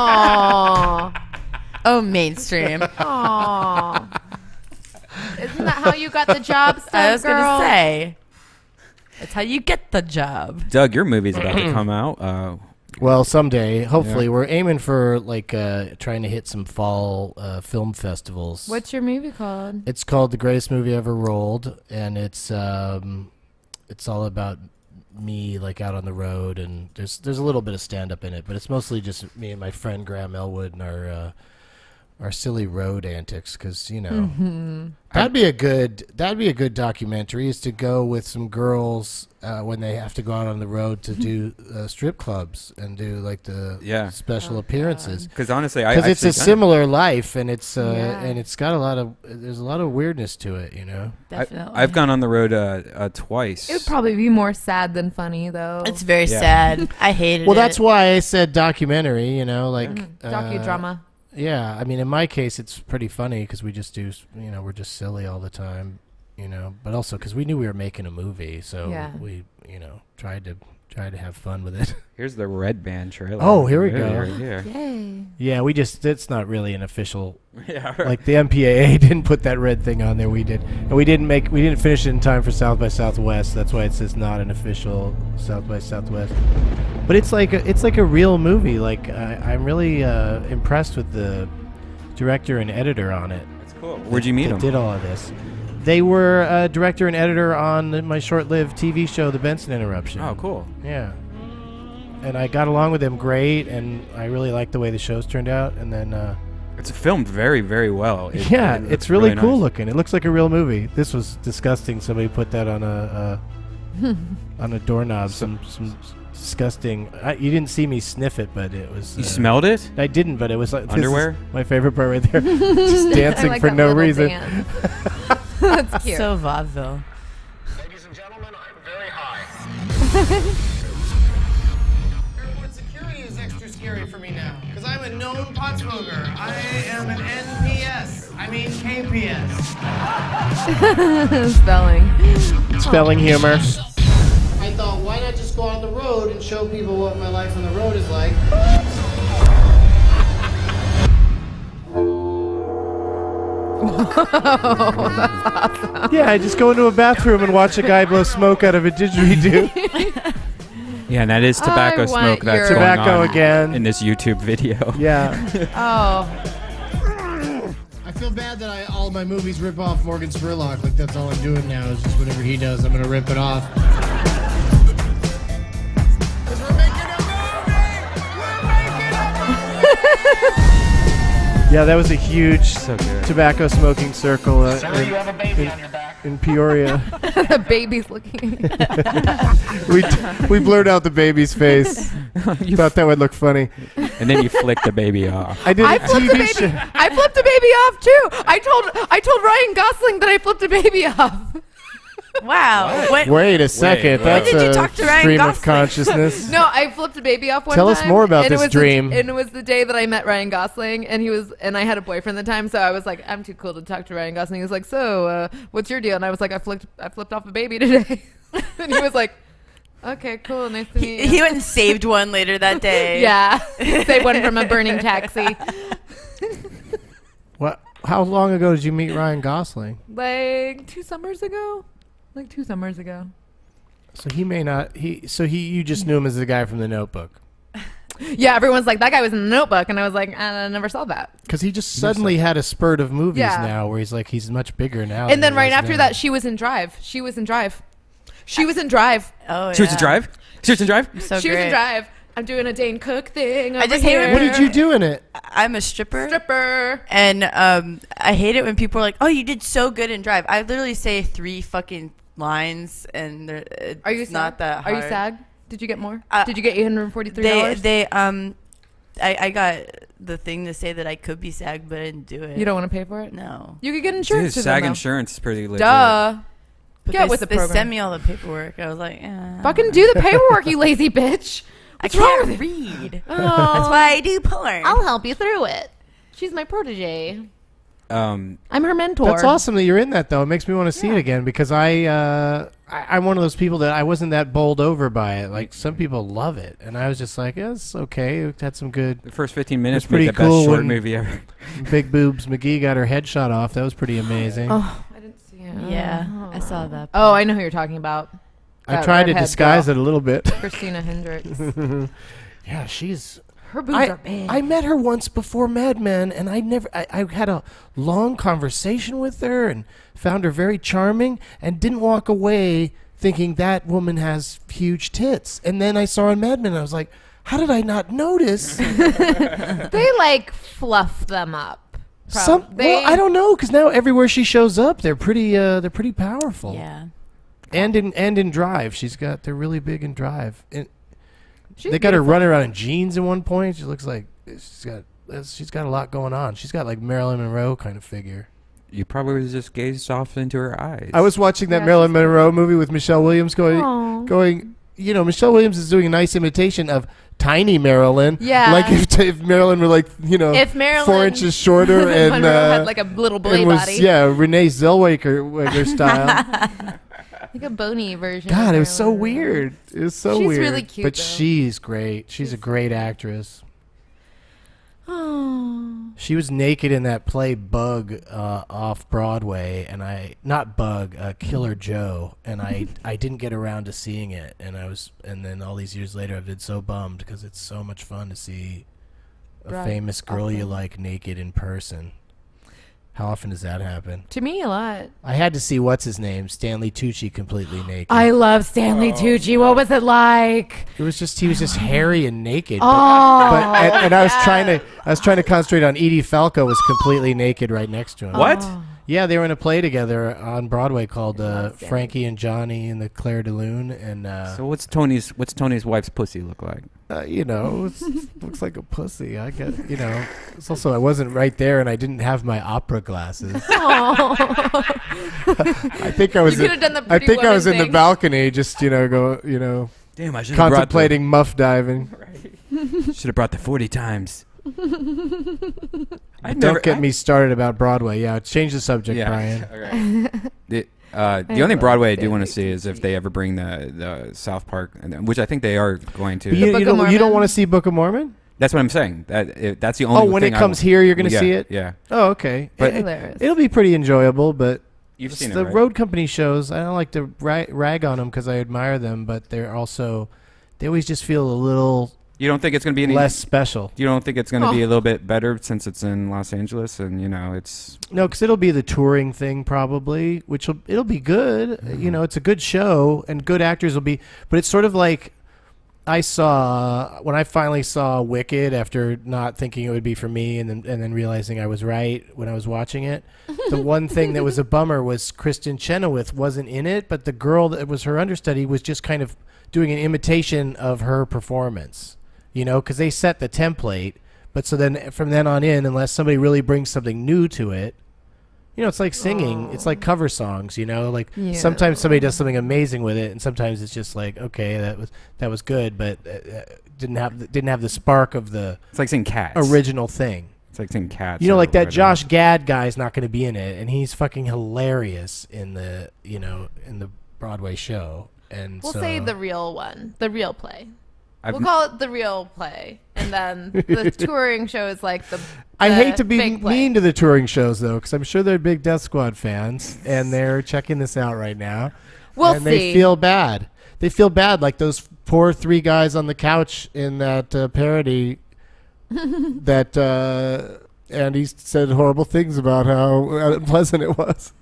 Aww. Oh, mainstream. Aww. Isn't that how you got the job, stunt I was girl? gonna say, that's how you get the job. Doug, your movie's about to come out. Well, someday, hopefully, we're aiming for like trying to hit some fall film festivals. What's your movie called? It's called The Greatest Movie Ever Rolled, and it's all about me like out on the road, and there's a little bit of stand up in it, but it's mostly just me and my friend Graham Elwood and our silly road antics, because you know that'd be a good documentary, is to go with some girls when they have to go out on the road to do strip clubs and do like the special appearances. Because honestly, because it's a actually similar life, and it's Yeah. and it's got there's a lot of weirdness to it, you know. Definitely. I've gone on the road twice. It would probably be more sad than funny, though. It's very Yeah. sad. I hated it. Well, that's why I said documentary, you know, like docudrama. Yeah, I mean, in my case, it's pretty funny because we just do, you know, we're just silly all the time, you know. But also because we knew we were making a movie, so Yeah. we, you know, tried try to have fun with it. Here's the Red Band trailer. Oh, here we go. Right here. Yay. Yeah, it's not really an official. Yeah. Like the MPAA didn't put that red thing on there. We did, and we didn't finish it in time for South by Southwest. That's why it says not an official South by Southwest. But it's like a real movie. Like I'm really impressed with the director and editor on it. That's cool. Where'd you meet them? Did all of this. They were director and editor on my short-lived TV show, The Benson Interruption. Oh, cool. Yeah. And I got along with them great, and I really liked the way the shows turned out. And then it's filmed very, very well. It's really cool nice. looking. It looks like a real movie. This was disgusting. Somebody put that on a doorknob. Some disgusting. You didn't see me sniff it, but it was. You smelled it? I didn't, but it was like underwear. My favorite part right there. Just dancing like for that no little reason. dance. That's cute. So vaudeville. Ladies and gentlemen, I'm very high. Airport security is extra scary for me now, because I'm a known pot smoker. I am an NPS. I mean KPS. Spelling humor. I thought, why not just go on the road and show people what my life on the road is like? Yeah, I just go into a bathroom and watch a guy blow smoke out of a didgeridoo. Yeah, and that is tobacco I want smoke that's your- going Tobacco on again. in this YouTube video. Yeah. Oh. I feel bad that all my movies rip off Morgan Spurlock. Like, that's all I'm doing now is just whatever he does, I'm going to rip it off. Because we're making a movie! Yeah, that was a huge So good. tobacco smoking circle Sir, you have a baby on your back. in Peoria. The baby's looking. we blurred out the baby's face. You thought that would look funny. And then you flick the baby off. I did a I flipped the TV baby. show. I flipped a baby off too. I told Ryan Gosling that I flipped a baby off. Wow. Wait a second. Wait, That's When did you a talk to Ryan stream of Gosling? consciousness. No, I flipped a baby off one Tell time. us more about and it this was dream. and it was the day that I met Ryan Gosling, and I had a boyfriend at the time, so I was like, I'm too cool to talk to Ryan Gosling. He was like, so, what's your deal? And I was like, I flipped off a baby today. And he was like, okay, cool, nice to meet you. He went and saved one later that day. Yeah, save one from a burning taxi. What? How long ago did you meet Ryan Gosling? Like 2 summers ago. So he may not. You just knew him as the guy from The Notebook. Yeah, everyone's like, that guy was in The Notebook, and I was like, I never saw that. Because he just suddenly had a spurt of movies Yeah. now where he's like, he's much bigger now. And then than he right was after then. that, she was in Drive. She was in Drive. Oh, She was in Drive? So She was great. in Drive. I'm doing a Dane Cook thing. I just over hate here. it. What did you do in it? I'm a stripper. And I hate it when people are like, "Oh, you did so good in Drive." I literally say 3 fucking lines, and are you it's not SAG? that hard. Are you SAG? Did you get more? Uh, Did you get $843? I got the thing to say that I could be SAG, but I didn't do it. You don't want to pay for it? No. You could get insurance. Dude, to them, SAG though. insurance is pretty legit. Duh. But Get they, with the they program. sent me all the paperwork. I was like, Fucking do the paperwork, you lazy bitch. I What's wrong can't with you? read. Oh. That's why I do porn. I'll help you through it. She's my protege. I'm her mentor. That's awesome that you're in that, though. It makes me want to see it again because I'm one of those people that I wasn't that bowled over by it. Like, some people love it. And I was just like, yeah, it's okay. It had some good... The first 15 minutes It's pretty made the cool best short when movie ever. Big Boobs McGee got her head shot off. That was pretty amazing. Oh, I didn't see it. Yeah, I saw that. Oh, I know who you're talking about. I That tried to redhead disguise girl. it a little bit. Christina Hendricks. Yeah, she's... Her boobs are big. I met her once before Mad Men, and I had a long conversation with her and found her very charming and didn't walk away thinking that woman has huge tits. And then I saw her in Mad Men, and I was like, how did I not notice? They like fluff them up. Well, I don't know, because now everywhere she shows up, they're pretty powerful. Yeah. And in Drive, they're really big in Drive. And She's they got her beautiful. running around in jeans at one point. She looks like she's got a lot going on. She's got like Marilyn Monroe kind of figure. You probably just gazed off into her eyes. I was watching that Yeah, Marilyn Monroe movie with Michelle Williams Aw. going. You know, Michelle Williams is doing a nice imitation of tiny Marilyn. Yeah. Like if Marilyn were like, If Marilyn 4 inches shorter and Monroe had like a little boy and was body. Renee Zellweger style. Like a bony version. God, of it her was so or whatever. weird. It was so She's weird. really cute, But though. she's great. She's a great actress. Oh. She was naked in that play Bug off Broadway, and not Bug, Killer Joe, and I didn't get around to seeing it, and then all these years later I've been so bummed because it's so much fun to see a famous girl you like naked in person. How often does that happen? To me, a lot. I had to see what's his name, Stanley Tucci, completely naked. I love Stanley Tucci. What was it like? It was just he was just hairy and naked. Oh. And I was trying to concentrate on Edie Falco was completely naked right next to him. What? Oh. Yeah, they were in a play together on Broadway called Frankie and Johnny and the Claire de Lune. And So what's Tony's wife's pussy look like? Looks like a pussy. I get, It's also I wasn't right there and I didn't have my opera glasses. I think I was. You could've done the I Pretty think I Woman was in the thing. balcony, just Damn, I should have contemplating muff diving. Should have brought the 40 times. Don't get me started about Broadway. Yeah, change the subject, Brian. Okay. The only Broadway I do want to see is if they ever bring the South Park, which I think they are going to. But you don't want to see Book of Mormon? That's what I'm saying. That's the only. Oh, when it comes here, you're going to see it? Yeah. Oh, okay. But it'll be pretty enjoyable, but you've seen the it, right? road company shows. I don't like to rag on them because I admire them, but they always just feel a little. You don't think it's going to be any less special? You don't think it's going to be a little bit better since it's in Los Angeles and it's no, because it'll be the touring thing probably, which it'll be good. It's a good show and good actors will be, but it's sort of like when I finally saw Wicked after not thinking it would be for me and then realizing I was right when I was watching it. The one thing that was a bummer was Kristen Chenoweth wasn't in it, but the girl that was her understudy was just kind of doing an imitation of her performance. Because they set the template, but so then from then on in, unless somebody really brings something new to it, it's like singing. It's like cover songs, sometimes somebody does something amazing with it, and sometimes it's just like, okay, that was good, but didn't have the spark of the. It's like singing Cats. Original thing. It's like singing Cats. Like that Josh Gad guy's not going to be in it, and he's fucking hilarious in the in the Broadway show. And We'll so, say the real one, the real play. We'll call it the real play, and then the touring show is like the. I hate to be fake play. mean to the touring shows though, because I'm sure they're big Death Squad fans, and they're checking this out right now. We'll and see. They feel bad. They feel bad, like those poor three guys on the couch in that parody. That Andy said horrible things about how unpleasant it was.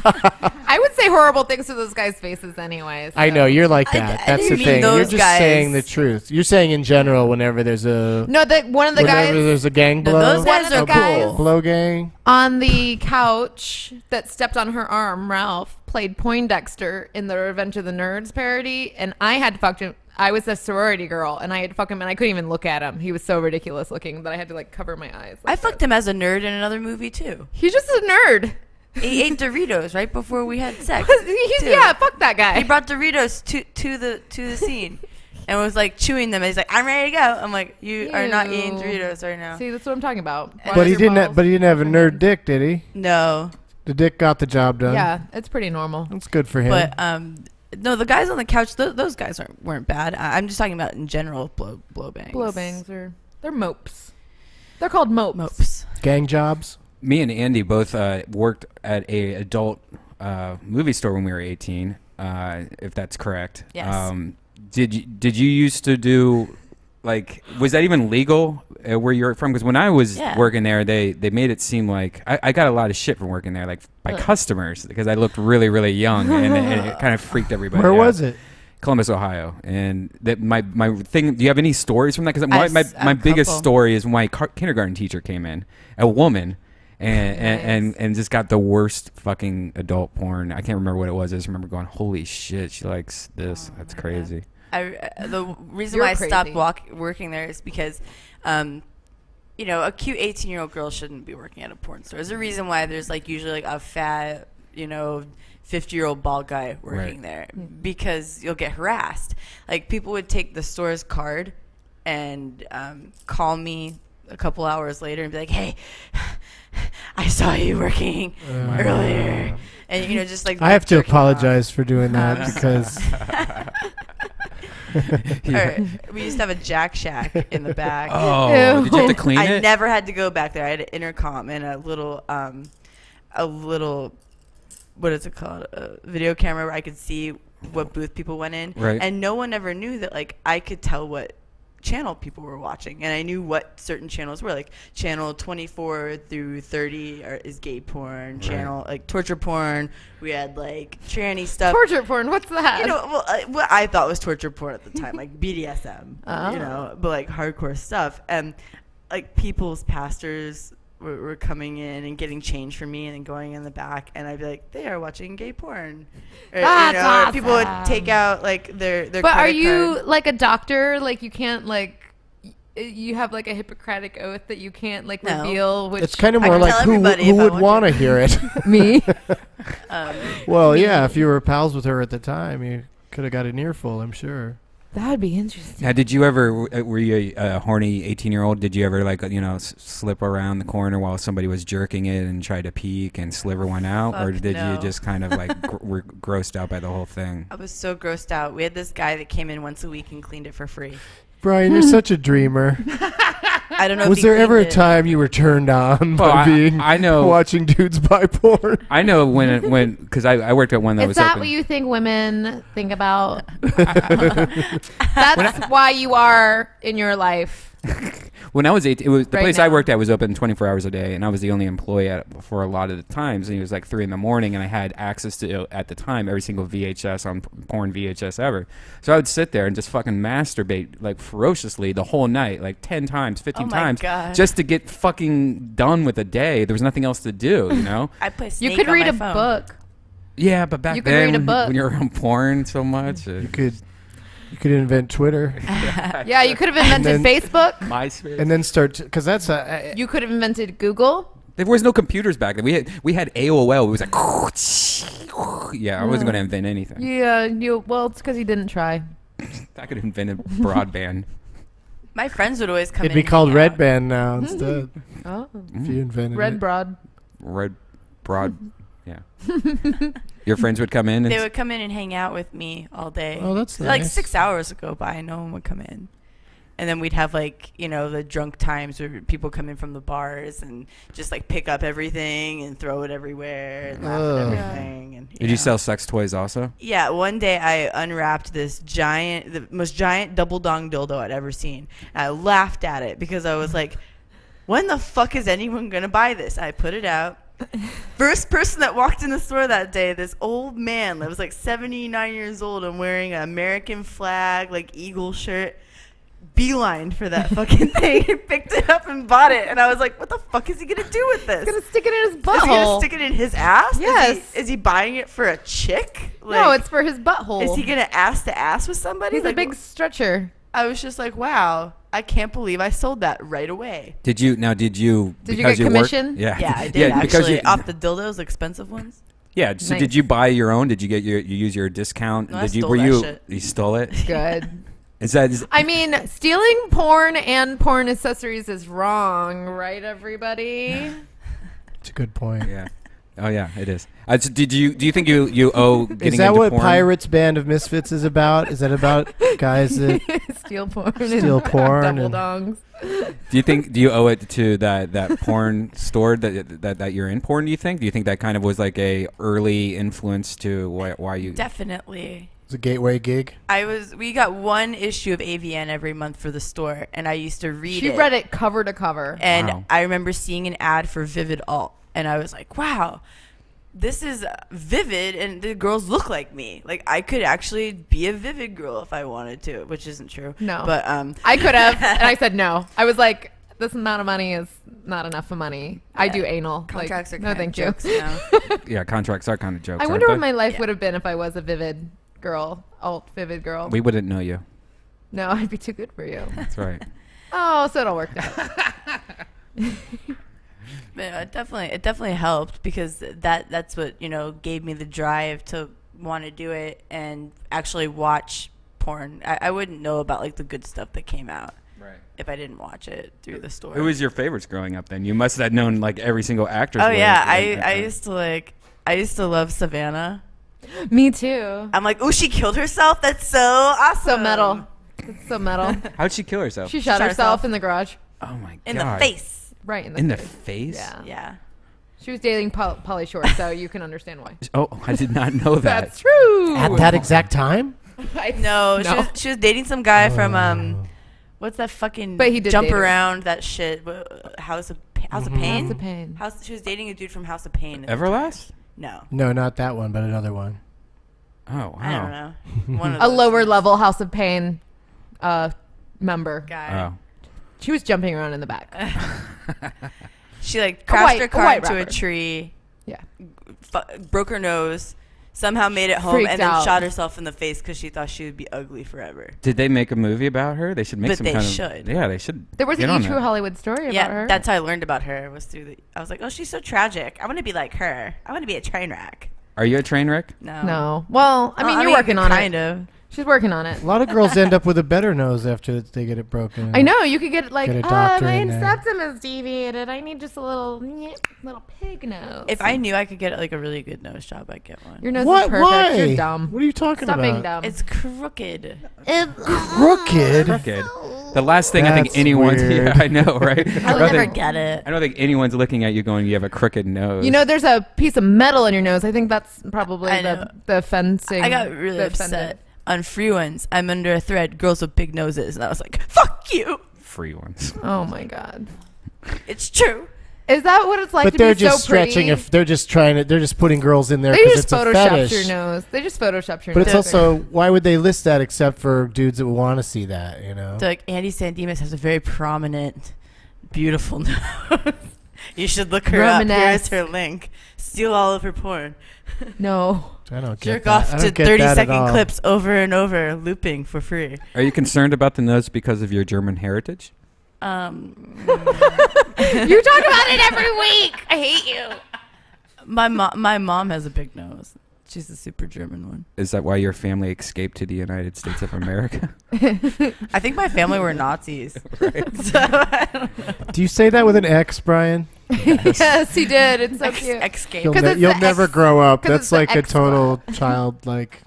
I would say horrible things to those guys' faces anyways. I know you're like that. That's the thing. You're just saying the truth. You're saying in general whenever there's a one of the guys. Whenever there's a gang blow. Those guys are cool. Blow gang. On the couch that stepped on her arm, Ralph played Poindexter in the Revenge of the Nerds parody, and I had to fuck him. I was a sorority girl, and I had to fuck him, and I couldn't even look at him. He was so ridiculous looking that I had to cover my eyes. I fucked him as a nerd in another movie too. He's just a nerd. He ate Doritos right before we had sex. Yeah, fuck that guy. He brought Doritos to the scene, and was like chewing them. And he's like, "I'm ready to go." I'm like, "You are not eating Doritos right now." See, that's what I'm talking about. But he didn't. But he didn't have a nerd dick, did he? No. The dick got the job done. Yeah, it's pretty normal. That's good for him. But no, the guys on the couch, those guys weren't bad. I'm just talking about in general blow bangs. Blow bangs they're mopes. They're called mopes. Gang jobs. Me and Andy both worked at a adult movie store when we were 18, if that's correct. Yes. Did you used to do, was that even legal where you're from? Because when I was working there, they made it seem like I got a lot of shit from working there, by customers, because I looked really, really young, and it kind of freaked everybody Where out. was it? Columbus, Ohio. And that my thing. Do you have any stories from that? Because my biggest couple. story is when my kindergarten teacher came in, a woman. And just got the worst fucking adult porn. I can't remember what it was. I just remember going, holy shit, she likes this. That's crazy. The reason You're why crazy. I stopped working there is because, a cute 18-year-old girl shouldn't be working at a porn store. There's a reason why there's usually a fat, 50-year-old bald guy working there, because you'll get harassed. People would take the store's card and call me a couple hours later and be like, "Hey, I saw you working earlier. And, you know, just like... I have to jerking off. apologize for doing that because... Or, we used to have a Jack Shack in the back. Oh, did you have to clean I it? never had to go back there. I had an intercom and a little, what is it called? A video camera where I could see what booth people went in. Right. And no one ever knew that, like, I could tell what channel people were watching, and I knew what certain channels were, like channel 24 through 30 is gay porn, channel like torture porn. We had like tranny stuff. Torture porn, what's that? You know, what I thought was torture porn at the time, like BDSM, you know, but like hardcore stuff. And like people's pastors were coming in and getting change for me and then going in the back, and I'd be like, they are watching gay porn. Or, That's awesome. People would take out like their But credit are you card. like a doctor? Like you can't like you have like a Hippocratic oath that you can't like No. reveal which It's kind of I more can like tell who everybody if I would want want to. to hear it. me. Well, yeah, if you were pals with her at the time, you could have got an earful, I'm sure. That would be interesting. Now, did you ever, were you a horny 18-year-old? Did you ever, like, you know, slip around the corner while somebody was jerking it and try to peek and sliver one out? Or Fuck did you no. just kind of, like, were grossed out by the whole thing? I was so grossed out. We had this guy that came in once a week and cleaned it for free. Brian, you're such a dreamer. I don't know. Was if he there ever a cleaned it. time you were turned on Well, by being I know. watching dudes buy porn? I know when because I worked at one that Is was that open. what you think women think about? That's why you are in your life. When I was 18, it was the Right place I now. worked at was open 24 hours a day, and I was the only employee at it for a lot of the times. And it was like 3 a.m, and I had access to at the time every single VHS on porn VHS ever. So I would sit there and just fucking masturbate like ferociously the whole night, like 10 times, 15 Oh my times, God. just to get fucking done with a day. There was nothing else to do, you know. I play You Snake could on read my a phone. book. Yeah, but back You could then read a book. when you're on porn so much, You could invent Twitter Yeah, you could have invented then- Facebook. MySpace. and then start because that's a You could have invented Google. There was no computers back then. We had AOL. It was like, yeah, I wasn't going to invent anything. Yeah, well, it's because you didn't try. I could have invented broadband. My friends would always come it'd in. be and called hang Red out. Band now instead. Oh, If you invented Red it. Broad. Red broad, yeah. Your friends would come in and They would come in and hang out with me all day. Oh, that's Like nice. 6 hours would go by, no one would come in. And then we'd have like, you know, the drunk times where people come in from the bars and just like pick up everything and throw it everywhere and laugh Oh. at everything. And, did you know. sell sex toys also? Yeah, one day I unwrapped this the most giant double dong dildo I'd ever seen. And I laughed at it because I was like, when the fuck is anyone going to buy this? I put it out. First person that walked in the store that day, this old man that was like 79 years old and wearing an American flag, like eagle shirt, beelined for that fucking thing and picked it up and bought it. And I was like, what the fuck is he going to do with this? He's gonna stick it in his Is he going to butthole. stick it in his ass? Yes. Is he buying it for a chick? No, Like, it's for his butthole. is he going to ass to ass with somebody? He's a Like, big stretcher. I was just like, wow, I can't believe I sold that right away. Did you Did you because get worked- commission? Yeah, Yeah, I did because actually. you- Off the dildos, expensive ones. yeah. So Nice. did you buy your own? Did you get you use your discount? No, I did you stole were that you shit. you stole it? Good. Is I mean, stealing porn and porn accessories is wrong, right, everybody? It's a good point. yeah. Oh yeah, it is. So do you think you owe getting Is that into what porn? Pirates Band of Misfits is about? Is that about guys that Steal porn. Steal and porn double and- dongs. Do you owe it to that porn store that you're in porn? Do you think that kind of was like a early influence to why you? Definitely. it's a gateway gig? We got one issue of AVN every month for the store, and I used to read She it. read it cover to cover. And Wow. I remember seeing an ad for Vivid Alt, and I was like, wow, this is Vivid, and the girls look like me. Like, I could actually be a Vivid girl if I wanted to, which isn't true. No. But, I could have, and I said no. I was like, this amount of money is not enough of money. I do anal. contracts like, are no, kind thank of you. jokes now. Yeah, contracts are kind of jokes. I aren't wonder they? what my life Yeah. would have been if I was a Vivid girl, alt Vivid girl. We wouldn't know you. No, I'd be too good for you. That's right. Oh, so it all worked out. But it definitely helped because that's what, you know, gave me the drive to want to do it and actually watch porn. I wouldn't know about like the good stuff that came out. if I didn't watch it through the store. Who was your favorites growing up? Then you must have known like every single actress. Oh yeah, I used to love Savannah. Me too. I'm like, oh, she killed herself. That's so awesome. So metal. It's so metal. How'd she kill herself? She shot herself in the garage. Oh my god. In the face. Right in the face. Yeah. Yeah. She was dating Pauly Shore, so you can understand why. Oh, I did not know that. That's true. At that exact time? No. She was dating some guy from what's that fucking But he did jump date her. around that shit? House of Pain. House of Pain. She was dating a dude from House of Pain. Everlast? No. No, not that one, but another one. Oh wow. I don't know. One of A those lower things. level House of Pain member. Guy. Oh. She was jumping around in the back. She like crashed her car into a rapper. tree. Yeah. Broke her nose. Somehow made it home Freaked and then out. shot herself in the face because she thought she would be ugly forever. Did they make a movie about her? They should make But some they kind should. of. Yeah, they should. There was get a on True that. Hollywood story Yeah, about her. that's how I learned about her. Was through I was like, oh, she's so tragic. I want to be like her. I want to be a train wreck. Are you a train wreck? No. Well, I mean, you're working on kind it. of. She's working on it. A lot of girls end up with a better nose after they get it broken. I know. You could get like, Get a doctor my in there. septum is deviated. I need just a little pig nose. If I knew I could get like a really good nose job, I'd get one. Your nose What? is perfect. Why? You're dumb. What are you talking Stop about? being dumb. It's crooked. Crooked. Crooked. The last thing I think That's anyone's. weird. Yeah, I know, right? I'll don't never think- get it. I don't think anyone's looking at you going, "You have a crooked nose." You know, there's a piece of metal in your nose. I think that's probably I know. the fencing. I got really the upset. offended. On Free Ones, I'm under a thread. Girls with big noses, and I was like, "Fuck you!" free ones. Oh my god. It's true. Is that what it's like But to they're be just so pretty? stretching. If they're just trying to, they're just putting girls in there They because just it's a photoshopped fetish. your nose. They just photoshopped your But nose. it's also, why would they list that except for dudes that would want to see that? You know. So like Andy Sandemus has a very prominent, beautiful nose. You should look her up. Romanesque. Here's her link. Steal all of her porn. No. I don't get Jerk that. off I to don't get 30-second that at all. clips over and over, looping for free. Are you concerned about the nose because of your German heritage? You talk about it every week. I hate you. My mom has a big nose. She's a super German one. Is that why your family escaped to the United States of America? I think my family were Nazis. So, I don't know. Do you say that with an X, Brian? Yes, he did. It's so cute. Escape. You'll, 'Cause it's you'll the never X- grow up. 'cause That's it's the like a X total child. Like,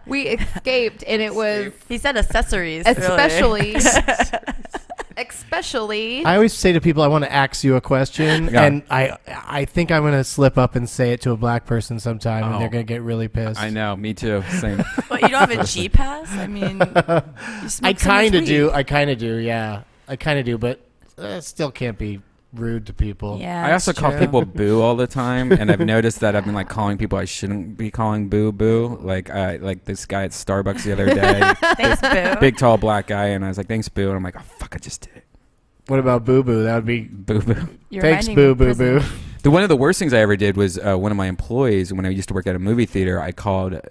We escaped, and it was He said accessories. earlier. especially. I always say to people, I want to ask you a question, Yeah. and I think I'm gonna slip up and say it to a black person sometime, and they're Oh. gonna get really pissed. I know, me too. Same. What, you don't have a G pass? I mean, you I smoke so kind much of do. weed. I kind of do. Yeah, I kind of do, but still can't be rude to people. Yeah, I also that's call true. people boo all the time, and I've noticed that I've been like calling people I shouldn't be calling boo boo. Like this guy at Starbucks the other day, Thanks, Boo. big tall black guy, and I was like, "Thanks, boo," and I'm like, "Oh fuck, I just did it, What about boo boo? That would be boo boo." You're thanks, reminding me boo of boo prison. boo. One of the worst things I ever did was one of my employees when I used to work at a movie theater. I called,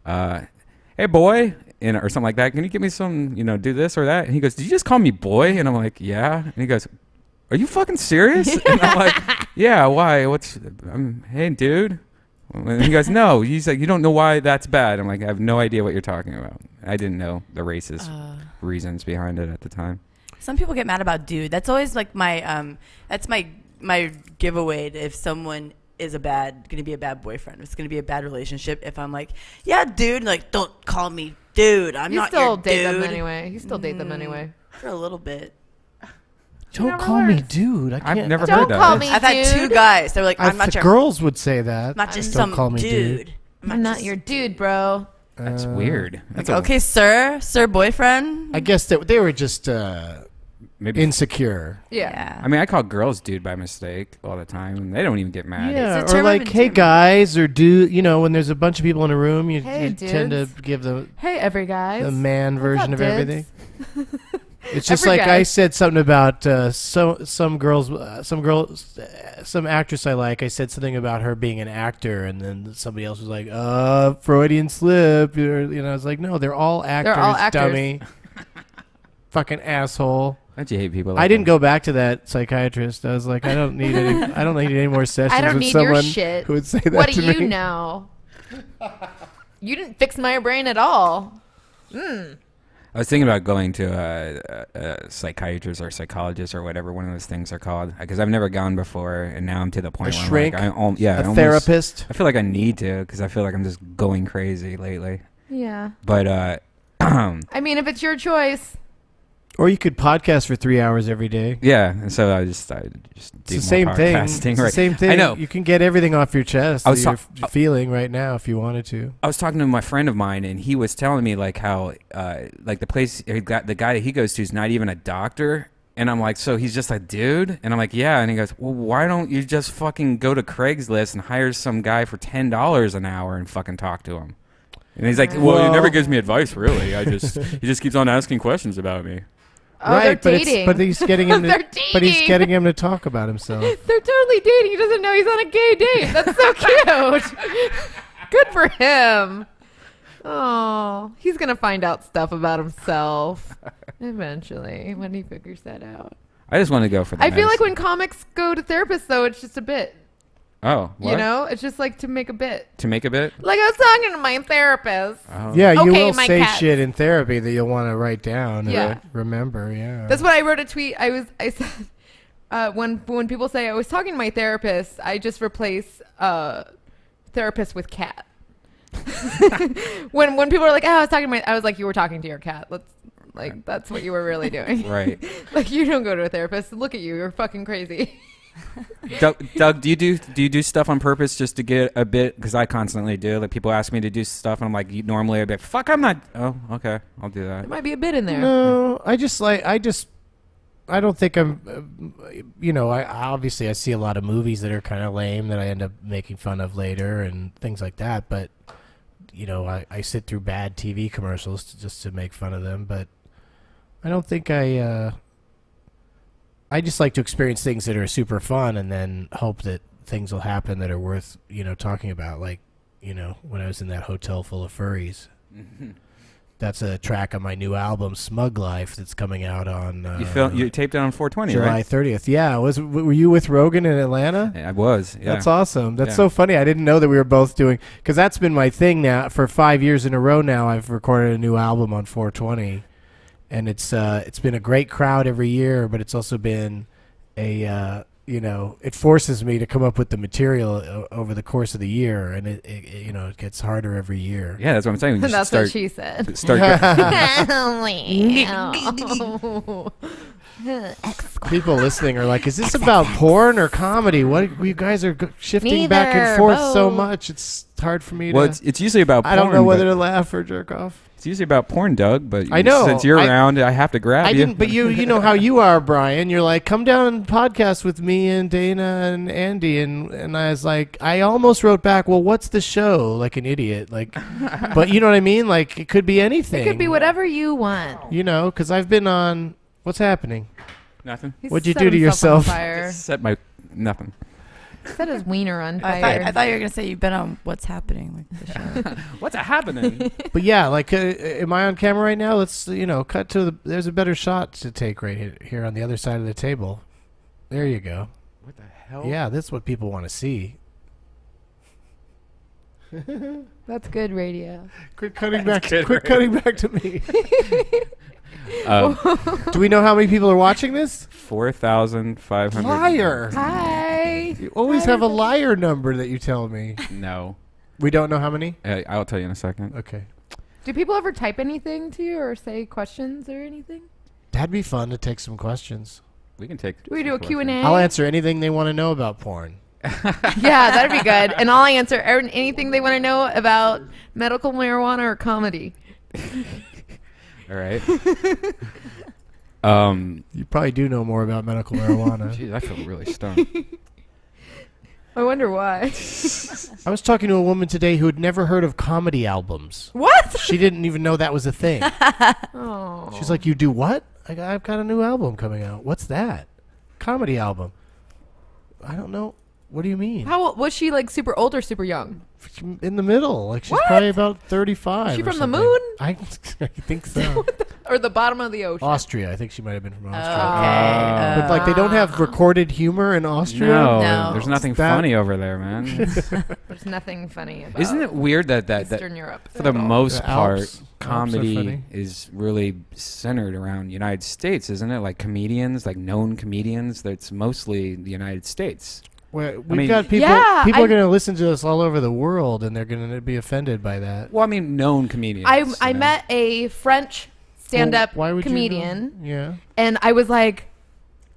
"Hey boy," or something like that. Can you give me some, do this or that? And he goes, "Did you just call me boy?" And I'm like, "Yeah." And he goes, "Are you fucking serious?" And I'm like, "Yeah, why? Hey, dude." And he goes, "No." He's like, "You don't know why that's bad." I'm like, "I have no idea what you're talking about." I didn't know the racist reasons behind it at the time. Some people get mad about dude. That's always like my that's my giveaway if someone is gonna be a bad boyfriend. It's gonna be a bad relationship if I'm like, yeah, dude, like don't call me dude. I'm You not still your date them dude. anyway. You still date them anyway. For a little bit. Don't never call me learned. dude. I I've can't. never Don't heard that. call me I've had two dude. guys. They're like, I'm not the your girls would say that. not just Don't some call me dude. I'm not your dude, bro. That's weird. That's Okay, sir boyfriend. I guess that they were just maybe. insecure. Yeah. I mean, I call girls dude by mistake all the time, and they don't even get mad. Yeah, It's a or term like, of hey endearment. guys, or do when there's a bunch of people in a room, you, Hey, you tend to dudes. give the Hey, every guys. man version up, of dudes? everything. It's just Every like guy. I said something about some actress I like. I said something about her being an actor, and then somebody else was like, Freudian slip. Or, I was like, no, they're all actors, all actors. dummy. Fucking asshole. Don't you hate people like I didn't that? go back to that psychiatrist. I was like, I don't need any more sessions I don't with need someone your shit. who would say that What to do me. you know? You didn't fix my brain at all. I was thinking about going to a psychiatrist or psychologist or whatever one of those things are called, because I've never gone before, and now I'm to the point A where shrink? I'm like, A therapist? I feel like I need to, because I feel like I'm just going crazy lately. Yeah. But I mean, if it's your choice. Or you could podcast for 3 hours every day. Yeah, and so I just do It's the more same thing. podcasting, It's right? the same thing. I know. You can get everything off your chest I that was you're feeling right now if you wanted to. I was talking to my friend of mine, and he was telling me like how like the guy that he goes to is not even a doctor, and I'm like, so he's just a dude, and I'm like, yeah, and he goes, well, why don't you just fucking go to Craigslist and hire some guy for $10 an hour and fucking talk to him? And he's like, well, he never gives me advice, really. He just keeps on asking questions about me. Oh, right, they're dating. but he's getting him. But he's getting him to talk about himself. They're totally dating. He doesn't know he's on a gay date. That's so cute. Good for him. Oh, he's gonna find out stuff about himself eventually when he figures that out. I just want to go for the I feel like medicine. when comics go to therapists, though, it's just a bit. Oh, what? You know, it's just like to make a bit. To make a bit? Like I was talking to my therapist. Oh. Yeah, you Okay, will my say cat. shit in therapy that you'll want to write down. Yeah. Or remember. Yeah. That's what I wrote a tweet. I said when people say I was talking to my therapist, I just replace therapist with cat. when people are like, oh, I was like, you were talking to your cat. That's what you were really doing. Right. Like, you don't go to a therapist. Look at you. You're fucking crazy. Doug, do you do stuff on purpose just to get a bit? Because I constantly do. Like, people ask me to do stuff, and I'm like, normally I'd be like, fuck, I'm not. Oh, okay, I'll do that. There might be a bit in there. No, I don't think I'm. I obviously I see a lot of movies that are kind of lame that I end up making fun of later and things like that. But I sit through bad TV commercials just to make fun of them. But I don't think I just like to experience things that are super fun and then hope that things will happen that are worth, talking about. Like, when I was in that hotel full of furries. That's a track on my new album, Smug Life, that's coming out on... you taped it on 420, July right? 30th. Yeah. Were you with Rogan in Atlanta? I was, yeah. That's awesome. That's Yeah. so funny. I didn't know that we were both doing... Because that's been my thing now. For 5 years in a row now, I've recorded a new album on 420. And it's been a great crowd every year, but it's also been it forces me to come up with the material over the course of the year, and it gets harder every year. Yeah, that's what I'm saying. That's what she said. People listening are like, is this about porn or comedy? What you guys are shifting back and forth so much. It's hard for me to... Well, it's usually about porn. I don't know whether to laugh or jerk off. It's usually about porn, Doug, but I know. since you're around, I have to grab you. But you know how you are, Brian. You're like, come down and podcast with me and Dana and Andy, and I was like, I almost wrote back, well, what's the show? Like an idiot, like, but you know what I mean? Like, it could be anything. It could be whatever you want. Because I've been on. What's happening? Nothing. What'd you do to yourself? Set my nothing. Set his wiener on fire. I thought you were gonna say you've been on What's Happening, like the show. What's happening? But yeah, like, am I on camera right now? Let's cut to there's a better shot to take right here on the other side of the table. There you go. What the hell? Yeah, that's what people want to see. That's good radio. Quit cutting back to me. Do we know how many people are watching this? 4,500. Liar. Hi. You always have a liar number that you tell me. No. We don't know how many? I'll tell you in a second. Okay. Do people ever type anything to you or say questions or anything? That'd be fun to take some questions. We can take. Do we do a Q&A? I'll answer anything they want to know about porn. Yeah, that'd be good. And I'll answer anything they want to know about medical marijuana or comedy. All right. You probably do know more about medical marijuana. Jeez, I feel really stoned. I wonder why. I was talking to a woman today who had never heard of comedy albums. What? She didn't even know that was a thing. Oh. She's like, you do what? I've got a new album coming out. What's that? Comedy album. I don't know. What do you mean? How old, was she, like, super old or super young? In the middle. Like, she's What? probably about 35. Is she or from the something. moon? I think so. Or the bottom of the ocean? Austria. I think she might have been from Austria. Okay. But, like, they don't have recorded humor in Austria? No. There's nothing That- funny over there, man. There's nothing funny about Isn't it weird that Eastern Europe. for the at all. most The part, Alps. comedy funny. is really centered around United States, isn't it? Like comedians, like known comedians. That's mostly the United States. Well, I mean, got people. Yeah, People are going to listen to us all over the world, and they're going to be offended by that. Well, I mean, known comedians. I met a French stand-up Well, why would you comedian, know? Yeah. and I was like,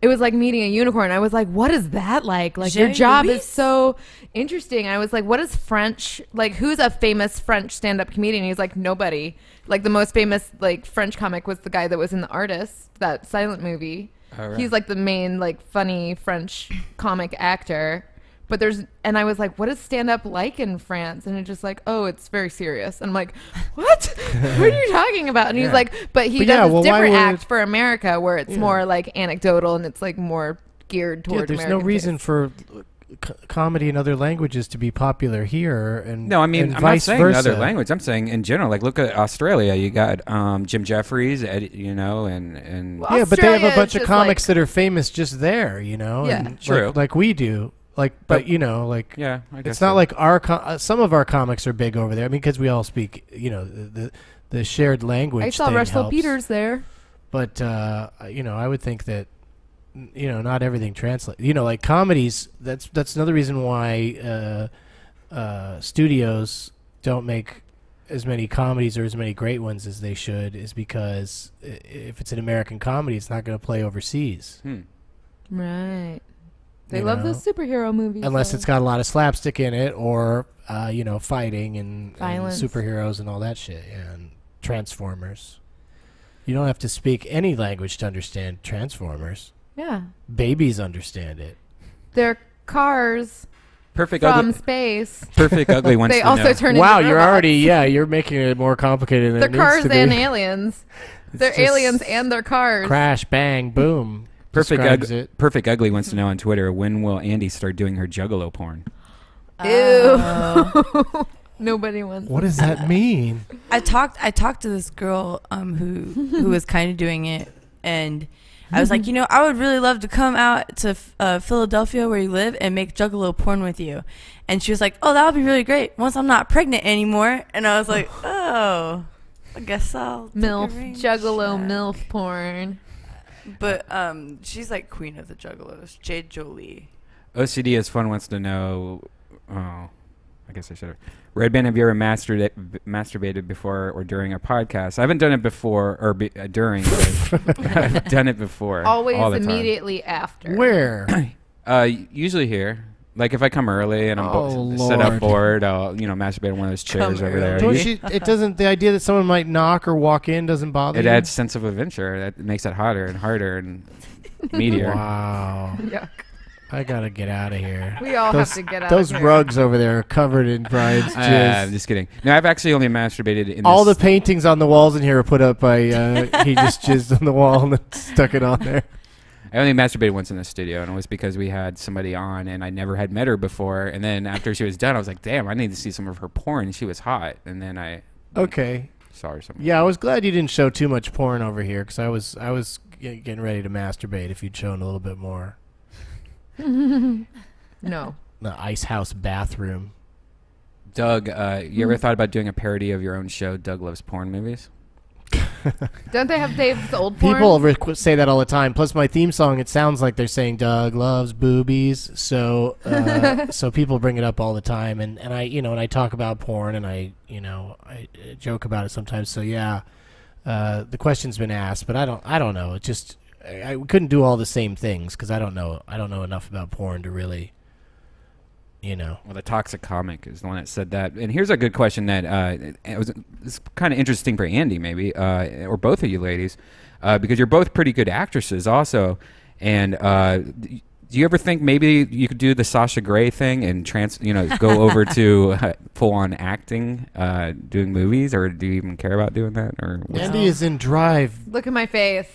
it was like meeting a unicorn. I was like, what is that like? Like, your job is so interesting. I was like, what is French? Like, who's a famous French stand-up comedian? He's like, nobody. Like, the most famous, like, French comic was the guy that was in The Artist, that silent movie. Oh, right. He's like the main, like, funny French comic actor. But and I was like, what is stand-up like in France? And it's just like, oh, it's very serious. And I'm like, what? What are you talking about? And he's like, but he does this different act for America where it's more like anecdotal and it's like more geared toward there's American no reason taste. for comedy in other languages to be popular here. And No, I mean, and I'm not vice saying versa. other language. I'm saying in general. Like, look at Australia. You got Jim Jeffries, you know, and Well, yeah, but they have Australia a bunch is of just comics like- that are famous just there, you know. Yeah. and True. Like we do. Like, but you know, like yeah, I guess it's not so. like our some of our comics are big over there. I mean, because we all speak, you know, the shared language. I saw thing Russell helps. Peters there. But you know, I would think that you know, not everything translates. You know, like comedies. That's another reason why studios don't make as many comedies or as many great ones as they should. Is because if it's an American comedy, it's not going to play overseas. Right. They You love know? those superhero movies. Unless though. it's got a lot of slapstick in it, or you know, fighting and Violence. superheroes and all that shit, and Transformers. You don't have to speak any language to understand Transformers. Yeah. Babies understand it. They're cars Perfect from ugly. space. Perfect ugly wants They to also know. turn Wow, into you're robots. already you're making it more complicated than They're it needs cars to be. and aliens. They're just aliens and they're cars. Crash, bang, boom. Perfect describes it. Perfect ugly wants to know on Twitter, when will Andy start doing her juggalo porn? Ew. Nobody wants. What does that mean? I talked to this girl who was kind of doing it, and I was like, you know, I would really love to come out to Philadelphia where you live and make juggalo porn with you. And she was like, oh, that would be really great once I'm not pregnant anymore. And I was like, oh, I guess I'll take a MILF, range juggalo, shot. MILF porn. But she's like queen of the juggalos, Jade Jolie. OCD is fun wants to know. Oh, I guess I should have. Red Band, have you ever masturbated before or during a podcast? I haven't done it before or during. But I've done it before. Always all the time. immediately after. Where? Usually here. Like if I come early and I'm Oh, set up Lord. bored, I'll massturbate on one of those chairs Come over there. Don't it doesn't. The idea that someone might knock or walk in doesn't bother It you. adds sense of adventure. That makes it hotter and harder and meatier. Wow. Yuck. I gotta get out of here. We all have to get out Those of here. rugs over there are covered in Brian's jizz. I'm just kidding. No, I've actually only masturbated in All the this. paintings on the walls in here are put up by he just jizzed on the wall and then stuck it on there. I only masturbated once in the studio, and it was because we had somebody on, and I never had met her before. And then after she was done, I was like, "Damn, I need to see some of her porn." She was hot, and then I Okay. saw her some. Yeah, I was glad you didn't show too much porn over here because I was getting ready to masturbate if you'd shown a little bit more. No. The ice house bathroom. Doug, you ever thought about doing a parody of your own show? Doug Loves Porn Movies. Don't they have Dave's old porn? People say that all the time. Plus, my theme song, it sounds like they're saying Doug loves boobies. So, so people bring it up all the time, and I, and I talk about porn, and I joke about it sometimes. So yeah, the question's been asked, but I don't know. It just I couldn't do all the same things because I don't know enough about porn to really, Well, the Toxic Comic is the one that said that. And here's a good question that it's kind of interesting for Andy, maybe, or both of you ladies, because you're both pretty good actresses also. And do you ever think maybe you could do the Sasha Grey thing and go over to full-on acting, doing movies, or do you even care about doing that? Or Andy is in Drive. Look at my face.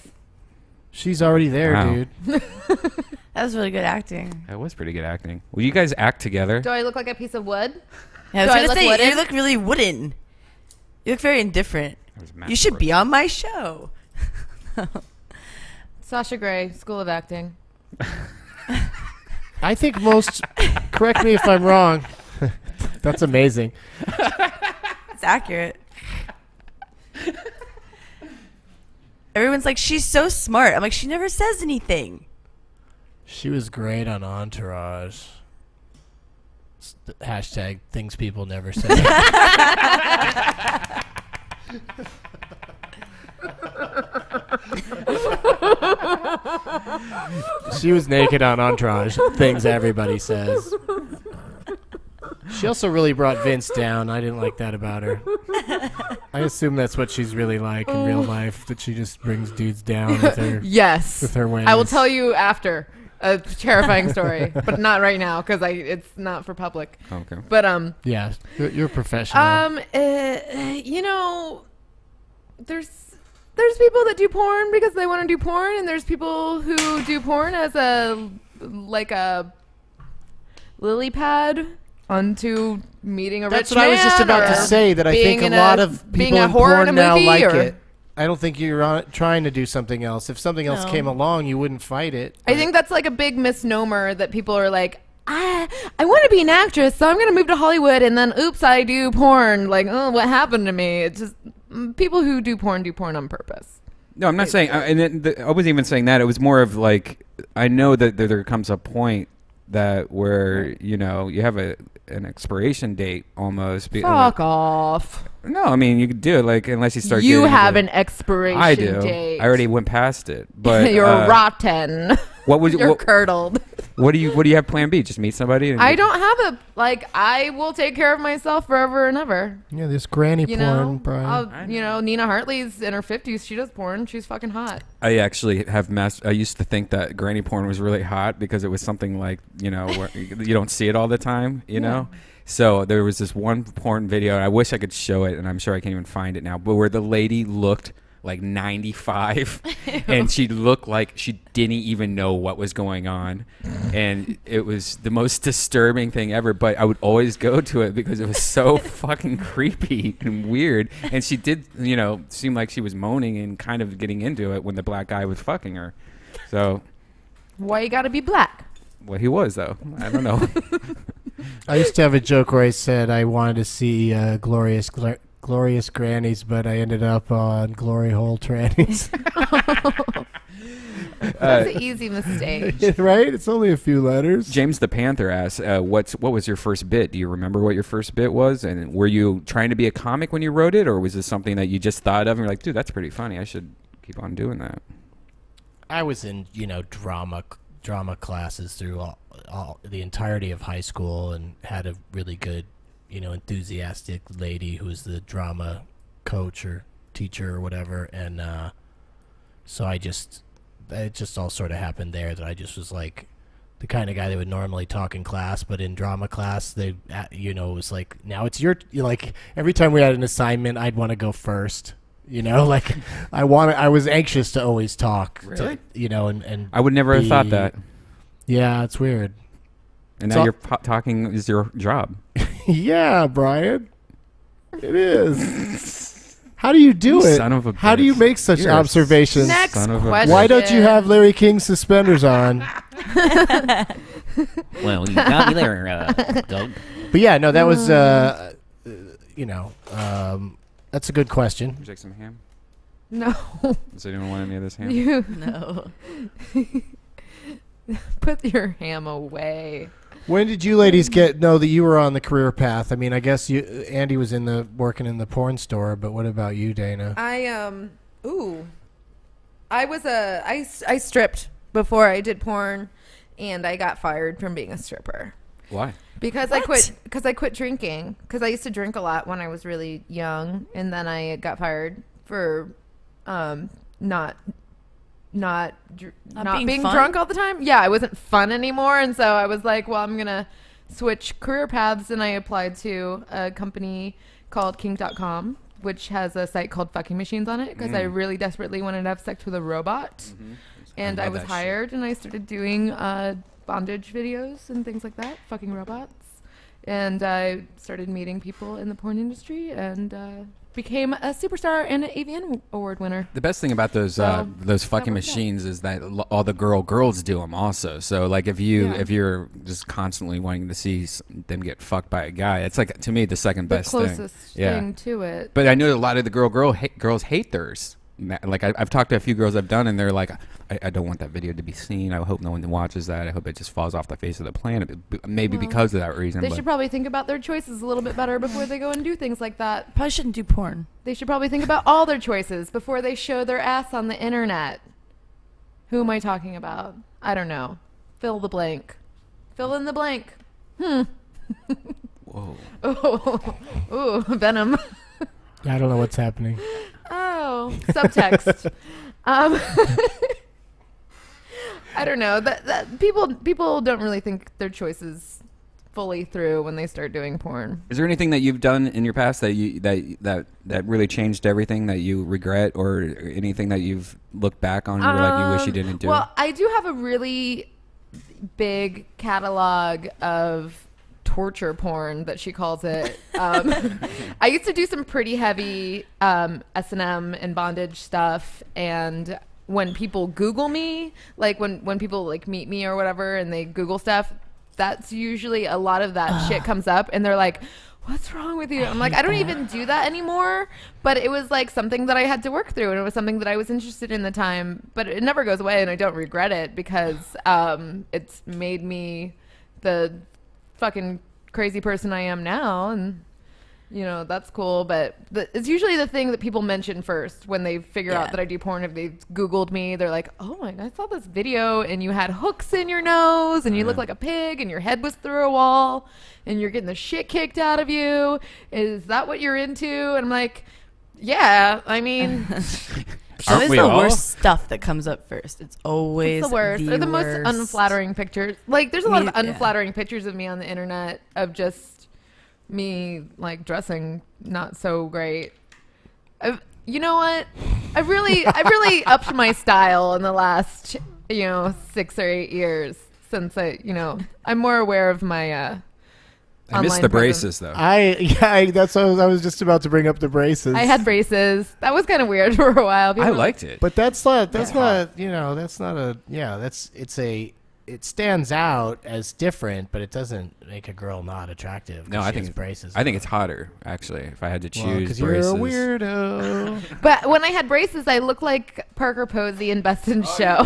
She's already there, Wow. dude. That was really good acting. That was pretty good acting. Will you guys act together? Do I look like a piece of wood? Yeah, I Do was I gonna look say wooden? you look really wooden. You look very indifferent. Matt You should Brooks. be on my show. Sasha Grey, School of Acting. I think most. Correct me if I'm wrong. That's amazing. It's accurate. Everyone's like, she's so smart. I'm like, she never says anything. She was great on Entourage. Hashtag things people never say. She was naked on Entourage. Things everybody says. She also really brought Vince down. I didn't like that about her. I assume that's what she's really like in real life, that she just brings dudes down with her. Yes. With her ways. I will tell you after a terrifying story, but not right now because it's not for public. Okay. But yeah, you're professional. you know, there's people that do porn because they want to do porn, and there's people who do porn as a lily pad onto meeting a That's rich what man. I was just about to say, that I think a lot of people in porn now like it. I don't think you're trying to do something else. If something else came along, you wouldn't fight it. I think that's like a big misnomer that people are like, I want to be an actress, so I'm going to move to Hollywood, and then, oops, I do porn. Like, oh, what happened to me? It's just people who do porn on purpose. No, I'm not saying, I wasn't even saying that. It was more of like, I know that there comes a point that where, you know, you have an expiration date almost. Fuck off. No, I mean, you could do it, like, unless you start You getting have into, an expiration I do. date. I already went past it. But You're rotten. What would You're curdled. What do you have plan B? Just meet somebody? I don't have I will take care of myself forever and ever. Yeah, this granny porn, Brian. Nina Hartley's in her 50s. She does porn. She's fucking hot. I actually have I used to think that granny porn was really hot because it was something like, you know, where you don't see it all the time, you know? So there was this one porn video, and I wish I could show it, and I'm sure I can't even find it now, but where the lady looked like 95 and she looked like she didn't even know what was going on, and it was the most disturbing thing ever, but I would always go to it because it was so fucking creepy and weird, and she did, you know, seem like she was moaning and kind of getting into it when the black guy was fucking her. So why you gotta be black? Well, he was, though. I don't know. I used to have a joke where I said I wanted to see glorious grannies, but I ended up on glory hole trannies. That's an easy mistake. Right? It's only a few letters. James the Panther asks, what was your first bit? Do you remember what your first bit was? And were you trying to be a comic when you wrote it, or was this something that you just thought of and you're like, dude, that's pretty funny. I should keep on doing that? I was in, drama classes through all the entirety of high school, and had a really good, enthusiastic lady who was the drama coach or teacher or whatever, and so it just all sort of happened there, that I just was like the kind of guy that would normally talk in class, but in drama class it was like, now it's like every time we had an assignment I'd want to go first. Like I was anxious to always talk. Really? And I would never have thought that. Yeah, it's weird. And now talking is your job. Yeah, Brian. It is. How do you do it? Son of a How do you bitch. make such You're observations? Next question. Why don't you have Larry King's suspenders on? Well, you got me there, Doug. But yeah, no, that was, that's a good question. Would you like some ham? No. Does anyone want any of this ham? No. Put your ham away. When did you ladies know that you were on the career path? I mean, I guess Andy was working in the porn store, but what about you, Dana? I stripped before I did porn, and I got fired from being a stripper. Why? Because I quit drinking. Because I used to drink a lot when I was really young, and then I got fired for not being drunk all the time. Yeah, I wasn't fun anymore, and so I was like, well, I'm gonna switch career paths, and I applied to a company called Kink.com, which has a site called Fucking Machines on it, because I really desperately wanted to have sex with a robot. And I was hired, and I started doing bondage videos and things like that, fucking robots. And I started meeting people in the porn industry and became a superstar and an AVN award winner. The best thing about those fucking machines is that all the girls do them also. So like if you're just constantly wanting to see them get fucked by a guy, it's like to me the second best thing. The closest thing to it. But I know a lot of the girls hate theirs. Like I've talked to a few girls I've done, and they're like, I don't want that video to be seen. I hope no one watches that. I hope it just falls off the face of the planet. Maybe because of that reason. They should probably think about their choices a little bit better before they go and do things like that. Probably shouldn't do porn. They should probably think about all their choices before they show their ass on the internet. Who am I talking about? I don't know. Fill the blank. Fill in the blank. Whoa. Ooh, venom. I don't know what's happening. Oh, subtext. I don't know. That people don't really think their choices fully through when they start doing porn. Is there anything that you've done in your past that really changed everything that you regret, or anything that you've looked back on and you're like you wish you didn't do? Well, I do have a really big catalog of torture porn that she calls it. I used to do some pretty heavy S&M and bondage stuff, and when people Google me, like when people like meet me or whatever and they Google stuff, that's usually a lot of that shit comes up, and they're like, what's wrong with you? I'm like, I don't even do that anymore, but it was like something that I had to work through, and it was something that I was interested in the time, but it never goes away, and I don't regret it because it's made me the fucking crazy person I am now, and you know, that's cool. But it's usually the thing that people mention first when they figure out that I do porn. If they've Googled me, they're like, oh my God, I saw this video and you had hooks in your nose and you look like a pig and your head was through a wall and you're getting the shit kicked out of you. Is that what you're into? And I'm like, yeah, I mean... It's always the worst stuff that comes up first. It's always the worst. Or the most worst. unflattering pictures. Like, there's a lot of unflattering pictures of me on the internet of just me, like, dressing not so great. You know what? I really upped my style in the last, 6 or 8 years since I'm more aware of my I missed the braces though. That's what I was just about to bring up, the braces. I had braces. That was kind of weird for a while. I liked it, but it stands out as different, but it doesn't make a girl not attractive. No, I think braces. I think it's hotter actually. If I had to choose, because you're a weirdo. But when I had braces, I looked like Parker Posey in Best in Show.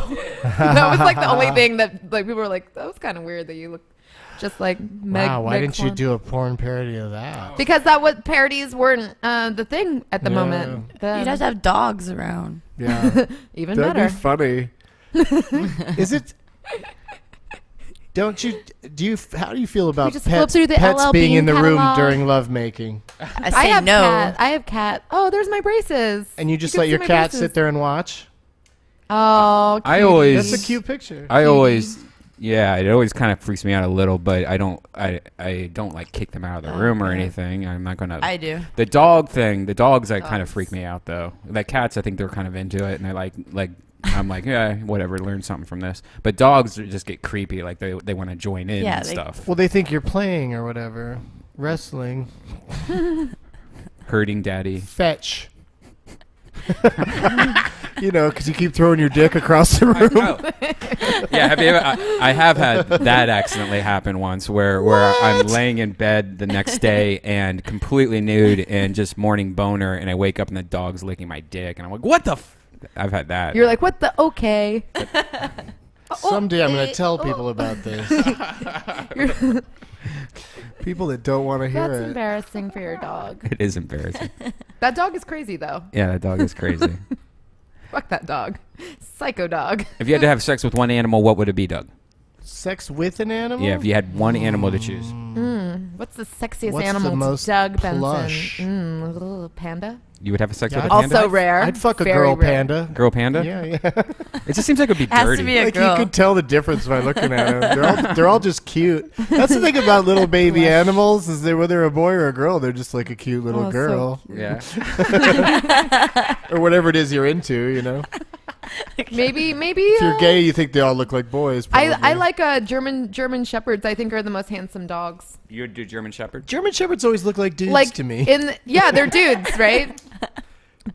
That was like the only thing that like people were like, that was kind of weird that you look just like Meg. Wow, why didn't you do a porn parody of that? Because parodies weren't the thing at the moment. You'd have to have dogs around. Yeah. Even That'd better. Be funny. Is it? How do you feel about pets being in the room during lovemaking? I have no. I have cat. Oh, there's my braces. And you just let your cat sit there and watch? Oh, cute. That's a cute picture. It always kind of freaks me out a little, but I don't like kick them out of the room or anything. I'm not gonna. I do. The dogs kind of freak me out though. Like cats, I think they're kind of into it, and I like. I'm like, yeah, whatever. Learn something from this. But dogs just get creepy. Like they want to join in and stuff. Well, they think you're playing or whatever, wrestling, hurting daddy, fetch. Because you keep throwing your dick across the room. Yeah, have you ever? I have had that accidentally happen once, where I'm laying in bed the next day and completely nude and just morning boner, and I wake up and the dog's licking my dick, and I'm like, what the? I've had that. You're like, what the? Okay. Someday I'm going to tell people about this. People that don't want to hear it. That's embarrassing for your dog. It is embarrassing. That dog is crazy, though. Yeah, that dog is crazy. Fuck that dog. Psycho dog. If you had to have sex with one animal, what would it be, Doug? Sex with an animal? Yeah, if you had one animal to choose. What's the sexiest animal? The most Doug plush? Benson. Little panda? You would have a sex with a panda? Also rare. I'd fuck a girl panda. Girl panda? Yeah. It just seems like it would be Has dirty. to be a Like girl. you could tell the difference by looking at them. They're all just cute. That's the thing about little baby animals is whether they're a boy or a girl, they're just like a cute little girl. So cute. Yeah. Or whatever it is you're into, Maybe. If you're gay, you think they all look like boys. Probably. I like German shepherds. I think are the most handsome dogs. You would do German Shepherd? German shepherds always look like dudes to me. They're dudes, right?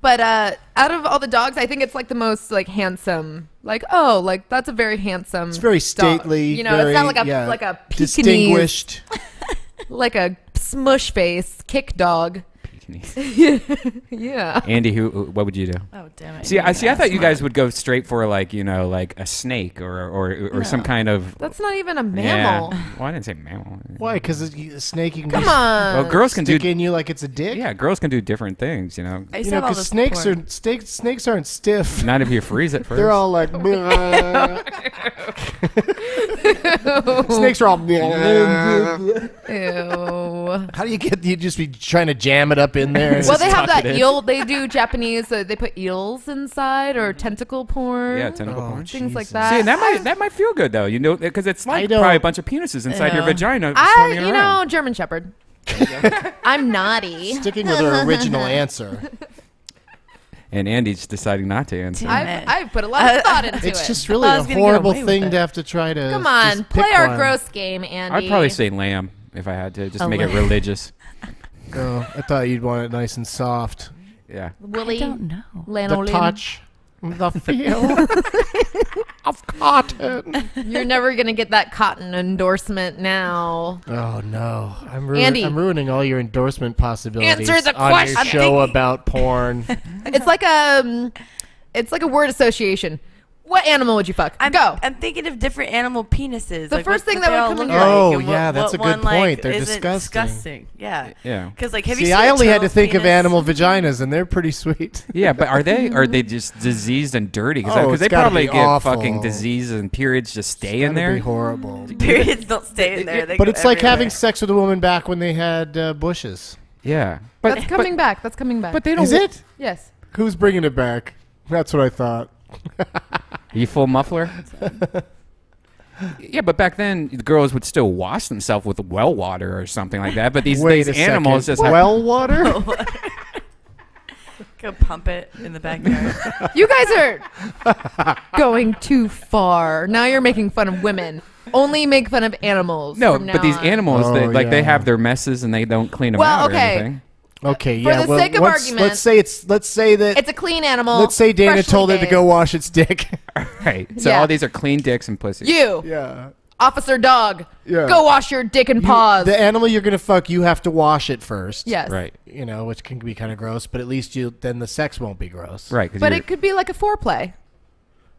But out of all the dogs, I think it's like the most like handsome. Like, oh, like that's a very handsome. It's very stately. Dog. You know, very, it's not like a Pekingese, distinguished, like a smush face kick dog. Yeah. Andy, what would you do? Oh damn it! See, I thought you guys would go straight for like like a snake or some kind of. That's not even a mammal. Yeah. Well, I didn't say mammal. Why? Because a snake you can. Come on. Well, girls can stick in you like it's a dick. Yeah, girls can do different things. Because snakes aren't stiff. Not if you freeze it first. They're all like. Snakes are all. Ew. How do you just be trying to jam it up in there? Well, they have that eel. They do Japanese. They put eels inside or tentacle porn. Yeah, tentacle porn. Things like See, that. and that might feel good though. Because it's like probably a bunch of penises inside your vagina. German Shepherd. I'm naughty. Sticking with her original answer. And Andy's deciding not to answer. I've put a lot of thought into it. It's just really a horrible thing to have to try to. Come on, play our gross game, Andy. I'd probably say lamb if I had to, just to make it religious. Oh, I thought you'd want it nice and soft. Yeah. Willie, I don't know. Lanolin. The touch, the feel of cotton. You're never gonna get that cotton endorsement now. Oh no, I'm ruining all your endorsement possibilities. Answer the on question. your show about porn. It's like a word association. What animal would you fuck? Go. I'm thinking of different animal penises. The first thing that would come in. Oh yeah, that's a good point. They're disgusting. Yeah. Yeah. Because have you See, seen I only had to think penis? of animal vaginas, and they're pretty sweet. Yeah, but are they just diseased and dirty? Because they probably get fucking disease and periods just stay in there. Be horrible. Periods don't stay in there. But it's like having sex with a woman back when they had bushes. Yeah, that's coming back. That's coming back. But they don't. Is it? Yes. Who's bringing it back? That's what I thought. You full muffler? Yeah, but back then the girls would still wash themselves with well water or something like that. But these animals just well water. Go pump it in the backyard. You guys are going too far. Now you're making fun of women. Only make fun of animals. No, from but now these on. animals, they have their messes and they don't clean them Well, out okay. or anything. Okay, For yeah. the sake of argument, let's say that it's a clean animal. Let's say Dana freshly told it to bathed. go wash its dick. Right. So Yeah. all these are clean dicks and pussies. Yeah. Officer Dog. Yeah. Go wash your dick and paws. The animal you're gonna fuck, you have to wash it first. Yes. Right. Which can be kind of gross, but at least then the sex won't be gross. Right. But it could be like a foreplay.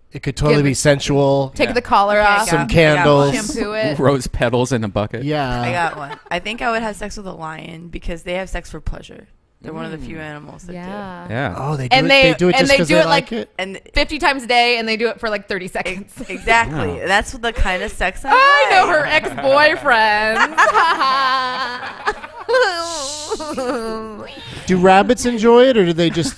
It could totally be sensual. Take the collar off. Some candles. Shampoo it. Rose petals in a bucket. Yeah. I got one. I think I would have sex with a lion because they have sex for pleasure. They're one of the few animals that do. Yeah. Oh, they do it just because they like it? And 50 times a day, and they do it for like 30 seconds. Exactly. That's the kind of sex I I know like. her ex-boyfriend. Do rabbits enjoy it, or are they just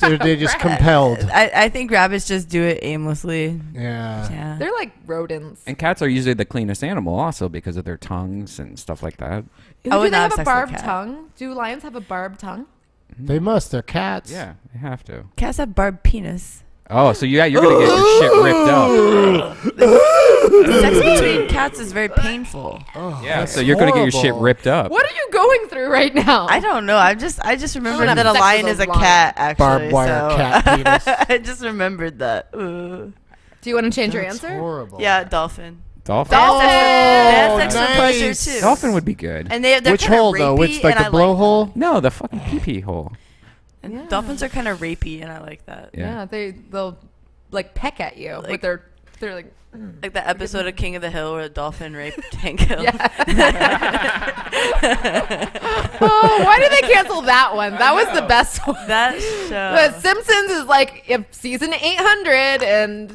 compelled? I think rabbits just do it aimlessly. Yeah. They're like rodents. And cats are usually the cleanest animal also because of their tongues and stuff like that. Do would they not have a have sex with a barbed cat. tongue? Do lions have a barbed tongue? They must. They're cats. Yeah, they have to. Cats have barbed penis. Oh, so you're gonna get your shit ripped up. Sex between cats is very painful. Yeah, so you're gonna get your shit ripped up. What are you going through right now? I don't know. I just remembered have that a sex lion with is a a lion. cat. Actually, Barbed wire so cat penis. I just remembered that. Ooh. Do you want to change your That's answer? horrible. Yeah, dolphin. Dolphin. They have sex for nice. pleasure too. Dolphin would be good. And they're Which kinda hole though? rapey, Which like and the I like blowhole? No, the fucking pee-pee hole. that. And dolphins are kind of rapey, and I like that. Yeah. They'll like peck at you with they're like. Like the episode of King of the Hill where a dolphin raped Hank Hill. Oh, why did they cancel that one? That was the best one. That The show. Simpsons is like if season 800 and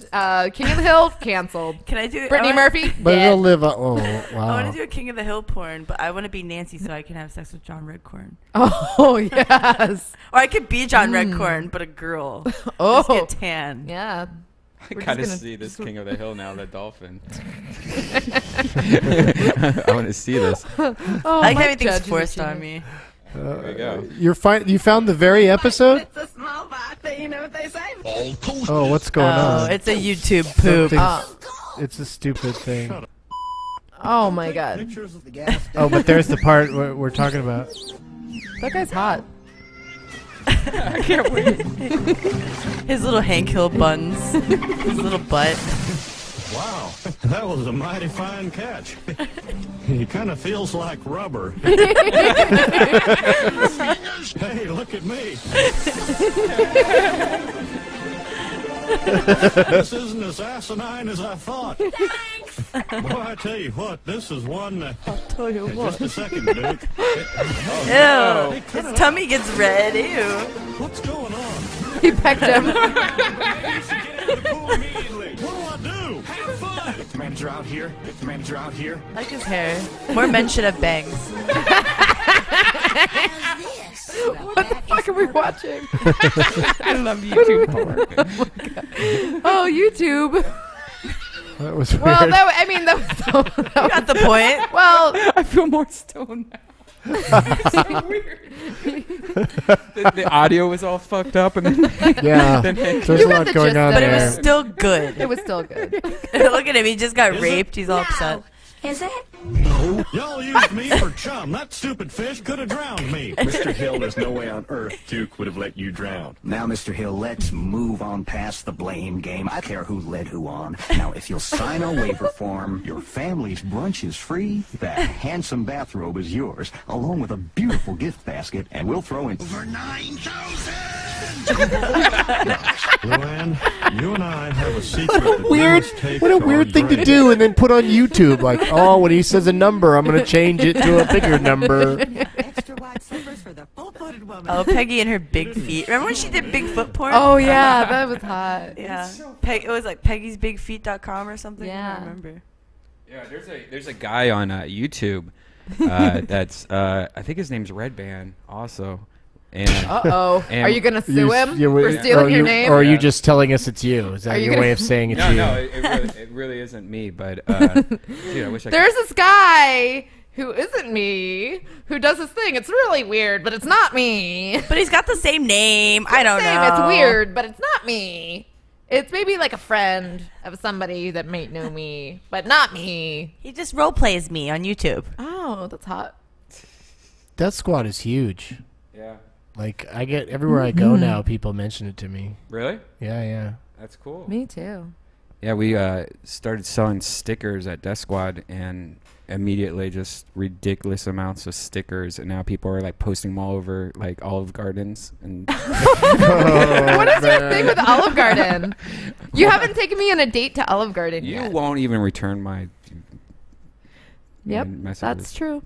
King of the Hill canceled. Can I do Brittany Murphy? But dead. it'll live. Oh I wow. want to do a King of the Hill porn, but I want to be Nancy so I can have sex with John Redcorn. Oh yes. Or I could be John Redcorn, but a girl. Oh. Just get tan. Yeah. I We're gotta just gonna- see this King of the Hill now, the dolphin. I want to see this. Oh, I like my having things judge is a forced on genius. me. There you go. You found the very episode? It's a small box You know what they say? Oh, what's going on? It's a YouTube poop. It's a stupid thing. Oh my god. Oh, but there's the part we're talking about. That guy's hot. I can't wait. His little Hank Hill buns. His little butt. Wow, that was a mighty fine catch. He kind of feels like rubber. Hey, look at me. This isn't as asinine as I thought. Boy, I tell you what, this is one. I'll tell you what. Just a second, Duke. Ew. His tummy gets red. Ew. What's going on? He pecked him. What do I do? Have fun. If the manager out here, I like his hair. More men should have bangs. What the fuck are we watching? I love YouTube porn. Oh, YouTube. That was weird. Well, that was You got the point. well, I feel more stoned now. So weird. The audio was all fucked up, and then Yeah, then there's You a got lot the going gist on of But it it there. was still good. it was still good. Look at him. He just got Is raped. He's all upset. Is it? No. Y'all used me for chum. That stupid fish could have drowned me. Mr. Hill, there's no way on earth Duke would have let you drown. Now, Mr. Hill, let's move on past the blame game. I don't care who led who on. Now, if you'll sign a waiver form, your family's brunch is free, that handsome bathrobe is yours, along with a beautiful gift basket, and we'll throw in over 9,000! Luann, you and I have a secret that we Weird. must take What a to weird our thing to grave. do and then put on YouTube. Like, oh, when he says a number, I'm going to change it to a bigger number. Extra wide slippers for the full-footed woman. Oh, Peggy and her big feet. Remember when she did Bigfoot porn? Oh yeah, that was hot. yeah. It was like Peggy'sBigFeet.com or something. Yeah. I don't remember. Yeah, there's a guy on YouTube that's I think his name's Red Band also, and Uh-oh. And Are you gonna sue him you- for stealing your name? Or are you Yeah. just telling us it's you? Is Are that you your gonna- way of saying it's no, you? no, it really isn't me, but dude, I wish I could. There's this guy who isn't me who does this thing. It's really weird, but it's not me. But he's got the same name. I don't Same, know. It's weird, but it's not me. It's maybe like a friend of somebody that might know me, but not me. He just role plays me on YouTube. Oh, that's hot. Death Squad is huge. Yeah, Like, I get everywhere I go now, people mention it to me. really? Yeah. That's cool. Me too. Yeah, we started selling stickers at Death Squad, and immediately just ridiculous amounts of stickers, and now people are like posting them all over like Olive Gardens and What is your thing with Olive Garden? You haven't taken me on a date to Olive Garden you yet. won't even return my Yep, messages. that's true.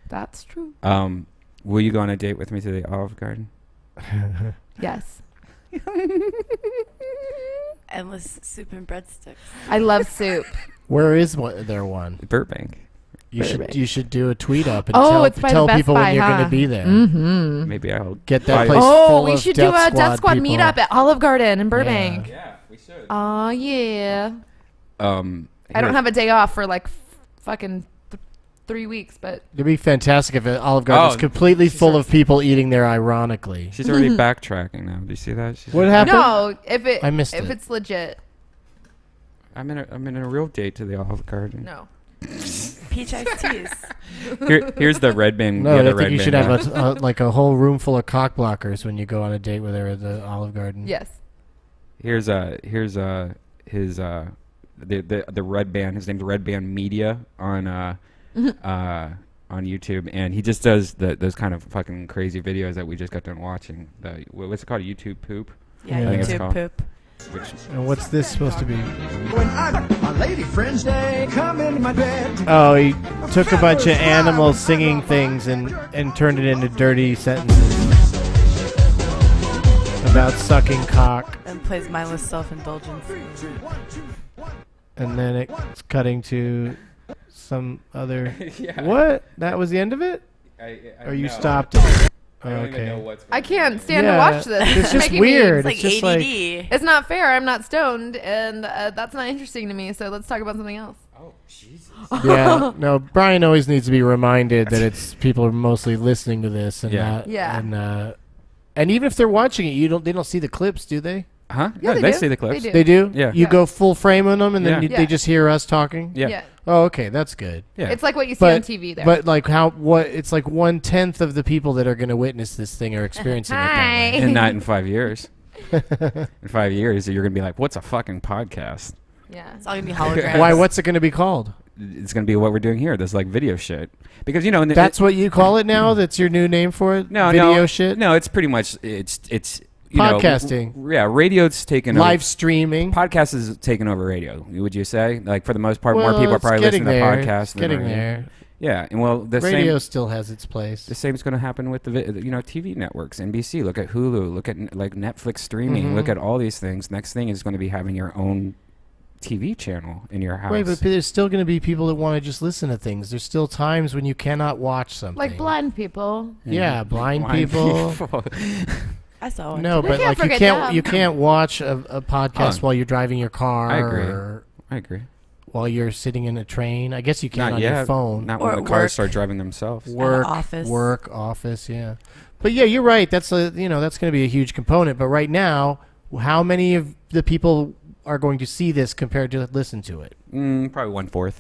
That's true. Will you go on a date with me to the Olive Garden? Yes. Endless soup and breadsticks. I love soup. Where is there one? Burbank. You should do a tweet up and Oh, it's by tell the Best people Buy, when you're going huh? to be there. Mm-hmm. Maybe I'll Get that buy- place Oh, full we of should do Death a Death Squad people. meetup at Olive Garden in Burbank. Yeah, we should. Oh, yeah. I don't here- have a day off for like fucking 3 weeks, but It'd be fantastic if Olive Garden was completely full of people eating there ironically. She's already backtracking now. Do you see that? What happened? no, I missed if it. it's legit. I'm in a real date to the Olive Garden. No. Peach iced teas. Here's the Red Band. No, the I Red think you should Band have guy. like a whole room full of cock blockers when you go on a date with her at the Olive Garden. Yes. Here's his the Red Band. His name's Red Band Media on YouTube, and he just does those kind of fucking crazy videos that we just got done watching. What's it called? YouTube poop. Yeah, I think it's YouTube called. poop. And what's this supposed to be? When I my lady friends they come into my bed. Oh, he took a bunch of animals singing things and turned it into dirty sentences about sucking cock. And plays mindless self-indulgence. And then it's cutting to some other. Yeah. What? That was the end of it? Or you no. stopped it? I don't even know what's I going can't stand to Yeah, watch this. it's just making weird. Me, It's just like- It's not fair. I'm not stoned, and that's not interesting to me. So let's talk about something else. Oh, Jesus. Yeah, no. Brian always needs to be reminded that it's people are mostly listening to this and Yeah. not. Yeah. And And even if they're watching it, they don't see the clips, do they? Huh? Yeah, they they do. see the clips. They do. They do? Yeah. You go full frame on them, and then Yeah. they just hear us talking? Yeah. Yeah. Oh, okay. That's good. Yeah. It's like what you see on TV there. But like it's like 1/10 of the people that are going to witness this thing are experiencing it that way. And not in 5 years. In 5 years, you're going to be like, what's a fucking podcast? Yeah. It's all gonna be holograms. Why? What's it going to be called? It's going to be what we're doing here. This like video shit. Because, That's what you call it now? That's your new name for it? Video shit? No, it's pretty much, it's podcasting. Radio's taken Live over. streaming. Podcast is taking over radio, would you say? Like, for the most part, Well, more people are it's probably getting listening to there. podcasts It's than getting radio. there. Yeah, and well, the Radio same still has its place. the same is going to happen with the TV networks. NBC, look at Hulu, look at like Netflix streaming, look at all these things. Next thing is going to be having your own TV channel in your house. Wait, but there's still going to be people that want to just listen to things. There's still times when you cannot watch something. Like blind people. Yeah, blind people. I saw one. No, We but can't like forget you them. can't watch a podcast while you're driving your car. I agree. While you're sitting in a train. I guess you can Not on yet. your phone. Not Or when the at cars work. start driving themselves. Office. Office, yeah. But yeah, you're right. That's that's going to be a huge component. But right now, how many of the people are going to see this compared to listen to it? Probably 1/4.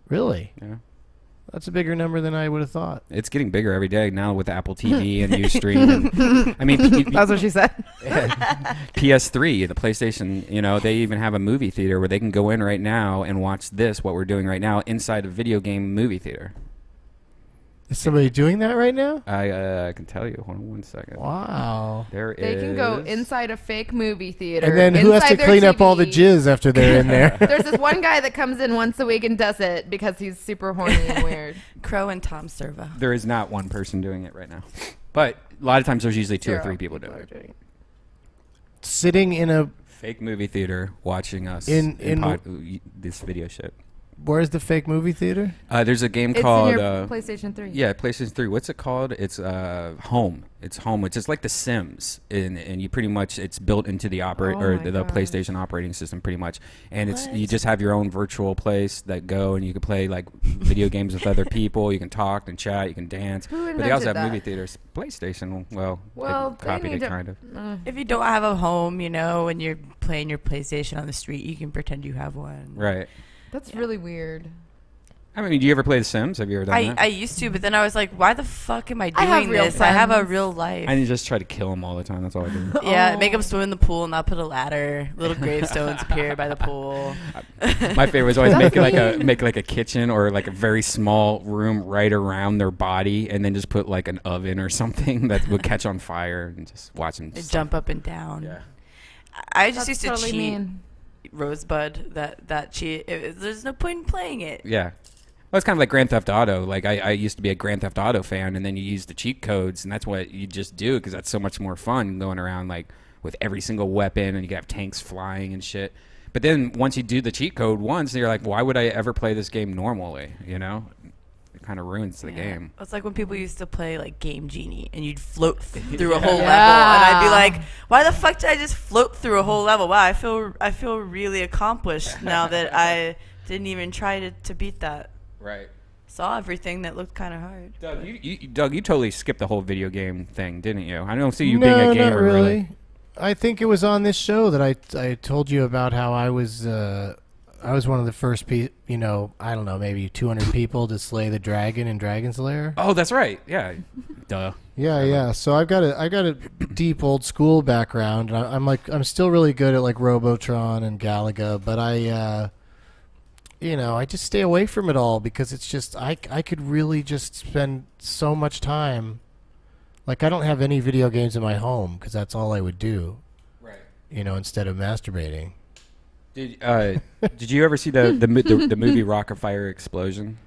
Really? Yeah. That's a bigger number than I would have thought. It's getting bigger every day now with Apple TV and Ustream. And, I mean, That's what she said. PS3, the PlayStation, they even have a movie theater where they can go in right now and watch what we're doing right now, inside a video game movie theater. Is somebody doing that right now? I can tell you. Hold on 1 second. Wow. There They can go inside a fake movie theater. And then who has to inside their clean up all the TV. jizz after they're in there? There's this one guy that comes in once a week and does it because he's super horny and weird. Crow and Tom Serva. There is not one person doing it right now. But a lot of times there's usually 2 or 3 people doing it. Sitting in a Fake movie theater watching us this video shit. Where's the fake movie theater? There's a game It's called in your PlayStation 3. Yeah, PlayStation 3. What's it called? It's Home. It's Home, which is like The Sims, and you pretty much it's built into the my the gosh. PlayStation operating system, pretty much. And you just have your own virtual place that go, and you can play like video games with other people. You can talk and chat. You can dance. Who But they also have invented that? movie theaters. PlayStation. Well, Well, they copied they it need kind of. If you don't have a home, and you're playing your PlayStation on the street, you can pretend you have one. Right. That's really weird. I mean, do you ever play The Sims? Have you ever done that? I used to, but then I was like, why the fuck am I I have doing real this? I have a friends. real life. I just try to kill them all the time. That's all I do. Yeah, make them swim in the pool and not put a ladder. Little gravestones appear by the pool. My favorite was always make like a kitchen or like a very small room right around their body, and then just put like an oven or something that would catch on fire, and just watch them They jump up and down. Yeah. I just That's used to totally cheat. mean. Rosebud, that cheat. There's no point in playing it. Yeah. Well, it's kind of like Grand Theft Auto. Like I used to be a Grand Theft Auto fan, and then you use the cheat codes, and that's what you just do because that's so much more fun going around like with every single weapon, and you can have tanks flying and shit. But then once you do the cheat code once, you're like, why would I ever play this game normally? It kind of ruins the game. It's like when people used to play like Game Genie, and you'd float through a whole level, and I'd be like, why the fuck did I just float through a whole level? Wow, I feel really accomplished now that I didn't even try to beat that. Right. Saw everything that looked kind of hard. Doug, you totally skipped the whole video game thing, didn't you? I don't see you being a gamer. Not really. I think it was on this show that I told you about how I was one of the first I don't know, maybe 200 people to slay the dragon in Dragon's Lair. Oh, that's right. Yeah. Duh. Yeah. So I've got a deep old school background. I'm still really good at like Robotron and Galaga, but I just stay away from it all because it's just I could really just spend so much time. Like I don't have any video games in my home because that's all I would do. Right. Instead of masturbating. Did you ever see the movie Rock-afire Explosion?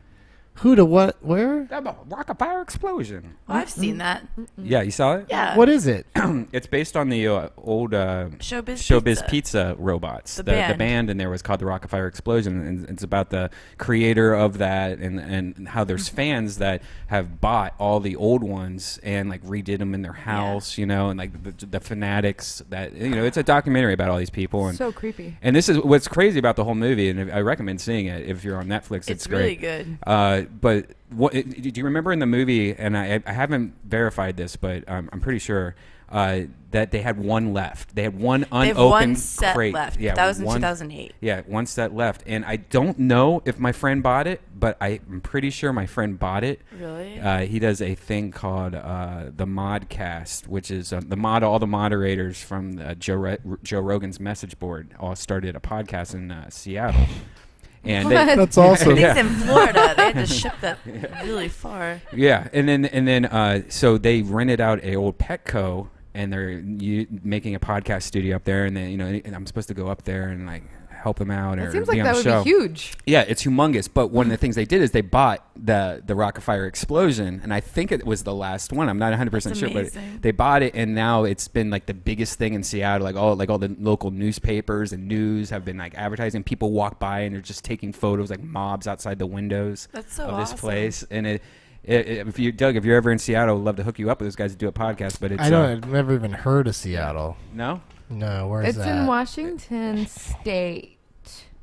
Who to what? Where? Rock-afire Explosion. Well, I've seen that. Yeah, you saw it? Yeah. What is it? It's based on the old Showbiz Pizza robots. The The band in there was called the Rock-afire Explosion, and it's about the creator of that and how there's fans that have bought all the old ones and like redid them in their house, and like the fanatics that it's a documentary about all these people. And So creepy. And this is what's crazy about the whole movie, and I recommend seeing it if you're on Netflix. It's really great. good. But do you remember in the movie? And I haven't verified this, but I'm pretty sure that they had one left. They had one They have unopened one set crate. left. Yeah, That was in one- 2008. Yeah, one set left, and I don't know if my friend bought it, but I'm pretty sure my friend bought it. Really? He does a thing called the Modcast, which is all the moderators from Joe Rogan's message board all started a podcast in Seattle. And That's awesome. Things in Florida. They had to ship that really far. Yeah, and then so they rented out a old Petco, and they're making a podcast studio up there, and then and I'm supposed to go up there and like help them out. It or seems be like on that the would show. be huge. Yeah, it's humongous. But one of the things they did is they bought the Rock-afire Explosion, and I think it was the last one. I'm not 100% sure, but they bought it, and now it's been like the biggest thing in Seattle. Like all the local newspapers and news have been like advertising. People walk by and they're just taking photos, like mobs outside the windows That's so of this awesome. place. And if you're ever in Seattle, I'd love to hook you up with those guys to do a podcast. But it's I've never even heard of Seattle. no. No, where is It's that? in Washington State.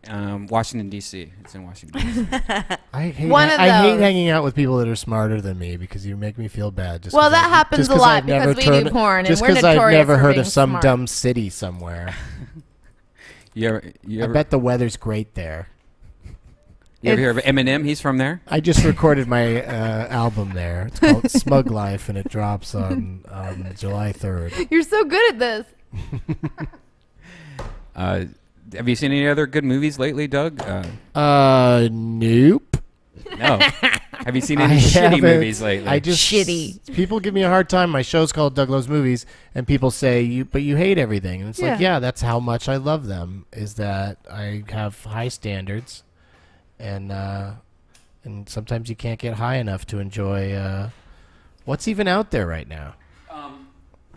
Washington D.C. It's in Washington D.C. I hate those. hanging out with people that are smarter than me because you make me feel bad. Just Well, 'cause that happens just a 'cause lot I've never because we do turned- porn, and just we're 'cause I've notorious never for heard being of some smart. dumb city somewhere. You I ever bet the weather's great there. hear of Eminem? He's from there. I just recorded my album there. It's called Smug Life, and it drops on July 3rd. You're so good at this. Have you seen any other good movies lately, Doug? Nope. No. Have you seen any shitty haven't. movies lately? I just Shitty. People give me a hard time. My show's called Doug Loves Movies, and people say, but you hate everything. And it's like, yeah, that's how much I love them, is that I have high standards, and sometimes you can't get high enough to enjoy what's even out there right now.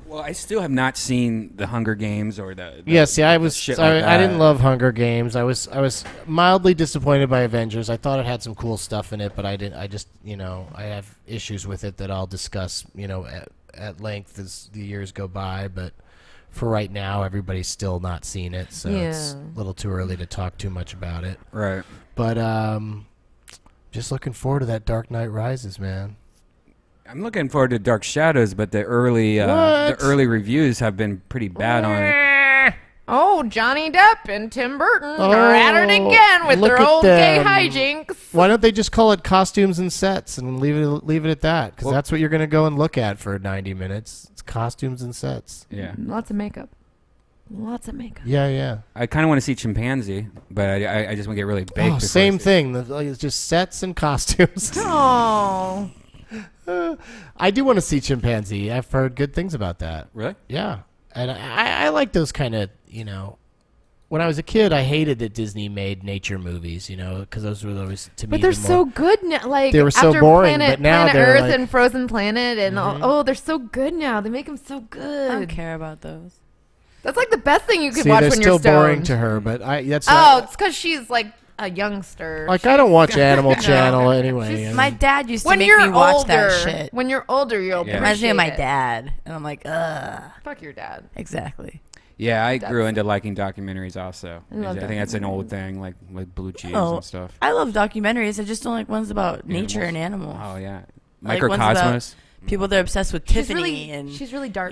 Well, I still have not seen the Hunger Games or the Yeah, see, I was shit sorry, like I didn't that. love Hunger Games. I was mildly disappointed by Avengers. I thought it had some cool stuff in it, but I didn't. I just I have issues with it that I'll discuss at length as the years go by. But for right now, everybody's still not seen it, so it's a little too early to talk too much about it. Right. But just looking forward to that Dark Knight Rises, man. I'm looking forward to Dark Shadows, but the early reviews have been pretty bad on it. Oh, Johnny Depp and Tim Burton are at it again with look their at old gay them. hijinks. Why don't they just call it costumes and sets and leave it at that? Because that's what you're going to go and look at for 90 minutes. It's costumes and sets. Yeah. Lots of makeup. Lots of makeup. Yeah. I kind of want to see Chimpanzee, but I just want to get really baked. Oh, before same I see it. thing. It's just sets and costumes. Oh. I do want to see Chimpanzee. I've heard good things about that. Really? Yeah. And I like those kind of, when I was a kid, I hated that Disney made nature movies, because those were always, to me, But they're the so more, good now. Like, they were so after boring, Planet, but now Planet they're Earth like- and Frozen Planet, and they're so good now. They make them so good. I don't care about those. That's like the best thing you could see, watch they're when still you're stoned. boring to her, but that's it's because she's like a youngster. like, I don't watch Animal Channel anyway. I mean, My dad used to when make you're me watch older, that shit. when you're older, you'll Yeah. Reminds me of my appreciate it. dad, and I'm like, ugh. Fuck your dad. Exactly. Yeah, I grew into liking documentaries also. I love I think that's an old thing, like Blue Cheese Oh, and stuff. I love documentaries. I just don't like ones about nature and animals. Oh yeah, Like ones Microcosmos. about people that are obsessed with She's Tiffany really, and she's really dark.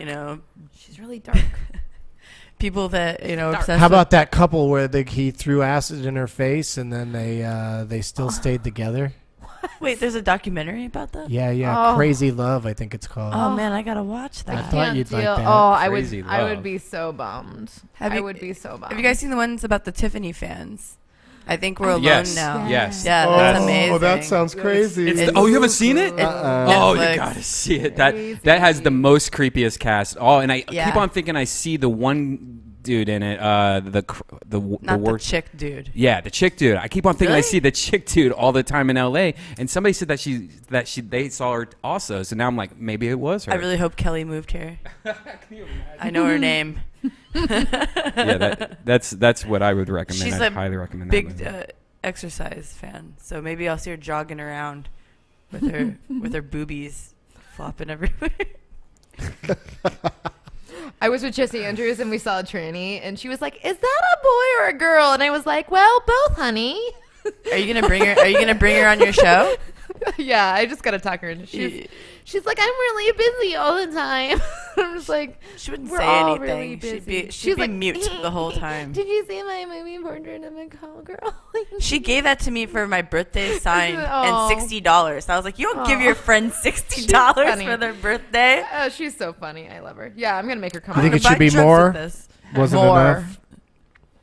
She's really dark. people that obsessed. how with about that couple where he threw acid in her face and then they still stayed together? Wait, there's a documentary about that? Yeah. Crazy Love, I think it's called. Oh man, I gotta watch that. I thought you'd like that. Oh, Crazy I Love. would be so bummed. I would be so bummed. Have you guys seen the ones about the Tiffany fans? I think we're alone Yes. now. Yes. Yeah, that's amazing. Oh, that sounds crazy. Oh, you haven't seen it? Oh, you Netflix. gotta see it. That has the most creepiest cast. Oh, and I Yeah. keep on thinking I see the one dude in it. Not the worst chick dude. Yeah, the chick dude. I keep on thinking I Really? see the chick dude all the time in L.A. And somebody said that they saw her also. So now I'm like, maybe it was her. I really hope Kelly moved here. I know her name. Yeah, that's what I would recommend. She's I'd a highly recommend big that movie. exercise fan, so maybe I'll see her jogging around with her with her boobies flopping everywhere. I was with Jesse Andrews and we saw a tranny and she was like, "Is that a boy or a girl?" And I was like, "Well, both, honey." Are you gonna bring her? Are you gonna bring her on your show? Yeah, I just gotta talk her into. She's like, "I'm really busy all the time." I'm just like, She wouldn't we're say all anything. really busy. She'd be like, mute the whole time. Did you see my movie Portrait of a Call Girl? She gave that to me for my birthday sign Oh. and $60. I was like, you don't give your friend $60 funny. for their birthday. Oh, she's so funny. I love her. Yeah, I'm gonna make her come. You think on. it should be more? Wasn't More enough?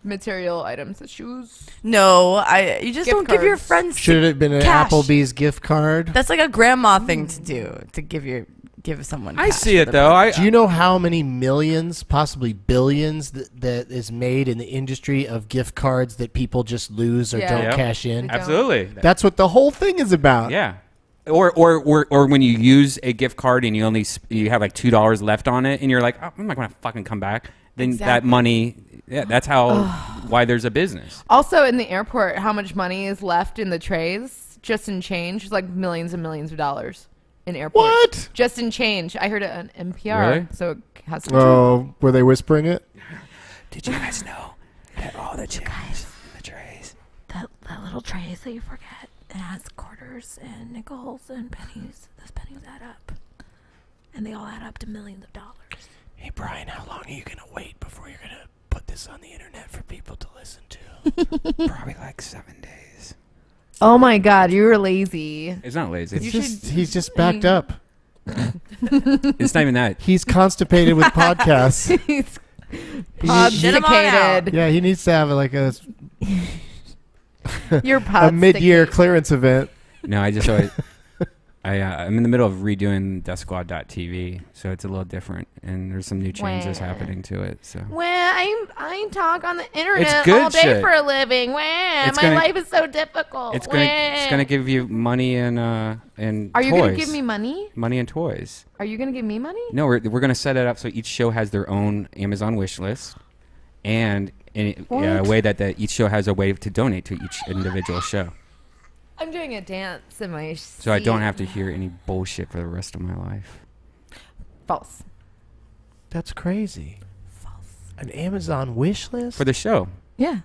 material items, the shoes. No, you just Gift don't give your cards. friends. Should it have been an cash. Applebee's gift card? That's like a grandma thing to do, to give someone. I cash see for it their though. Do you know how many millions, possibly billions, that is made in the industry of gift cards that people just lose or Yeah. don't Yep. cash in? Absolutely. That's what the whole thing is about. Yeah. Or when you use a gift card and you have like $2 left on it and you're like, oh, I'm not gonna fucking come back. Then that Exactly. money, that's how why there's a business. Also, in the airport, how much money is left in the trays, just in change? It's like millions and millions of dollars in airports. What? Just in change. I heard it on NPR, Really? so it has to be true. Oh, were they whispering it? Did you guys know that all the change in the trays? That little trays that you forget, it has quarters and nickels and pennies. Those pennies add up, and they all add up to millions of dollars. Hey, Brian, how long are you going to wait before you're going to put this on the internet for people to listen to? Probably like 7 days. Oh my God, you were lazy. It's not lazy. He's just backed up. It's not even that. He's constipated with podcasts. He's Shit 'em all out. podsticated. Yeah, he needs to have like You're a mid-year podsticated. clearance event. No, I just always. I'm in the middle of redoing DeathSquad.tv, so it's a little different, and there's some new changes Wah. happening to it. So Well, I talk on the internet good all day shit. for a living. Wow, It's my gonna- life is so difficult. it's gonna give you money and Are you toys. gonna give me money? Money and toys? Are you gonna give me money? No, we're gonna set it up so each show has their own Amazon wish list, and in a way that each show has a way to donate to each individual show. I'm doing a dance in my So I don't have to hear any bullshit for the rest of my life. False. That's crazy. False. An Amazon wish list? For the show. Yeah.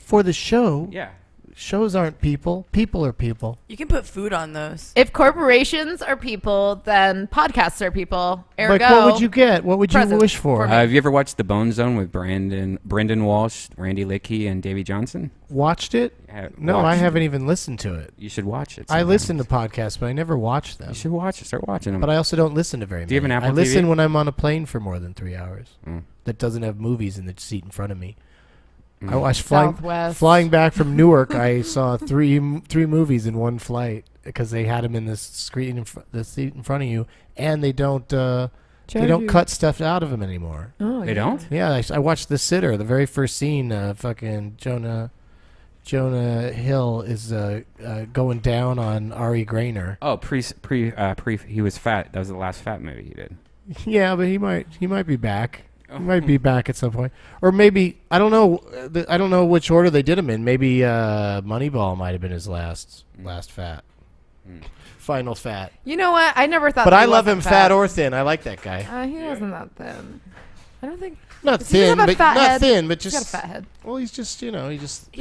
For the show? Yeah. Shows aren't people. People are people. You can put food on those. If corporations are people, then podcasts are people. Ergo, Like, what would you get? What would you presents wish for? me. Have you ever watched The Bone Zone with Brendan Walsh, Randy Lickey, and Davey Johnson? Watched it? No, I Watched haven't even listened to it. You should watch it. I sometimes. listen to podcasts, but I never watch them. You should watch it. Start watching them. But I also don't listen to very many. Do you have an Apple I listen TV? when I'm on a plane for more than 3 hours. Mm. That doesn't have movies in the seat in front of me. Mm. I watched Southwest. flying back from Newark. I saw three movies in one flight because they had them in the screen, the seat in front of you, and they don't cut stuff out of them anymore. Oh, They don't? Yeah, I watched The Sitter. The very first scene, fucking Jonah Hill is going down on Ari Grainer. Oh, he was fat. That was the last fat movie he did. Yeah, but he might be back. He might be back at some point, or maybe I don't know. I don't know which order they did him in. Maybe Moneyball might have been his last fat, final fat. You know what? I never thought. But that I he love wasn't him fat or thin. I like that guy. He wasn't that thin. I don't think. Not Does he just thin, have a but fat not head? thin, but He's just got a fat head. Well, he's just he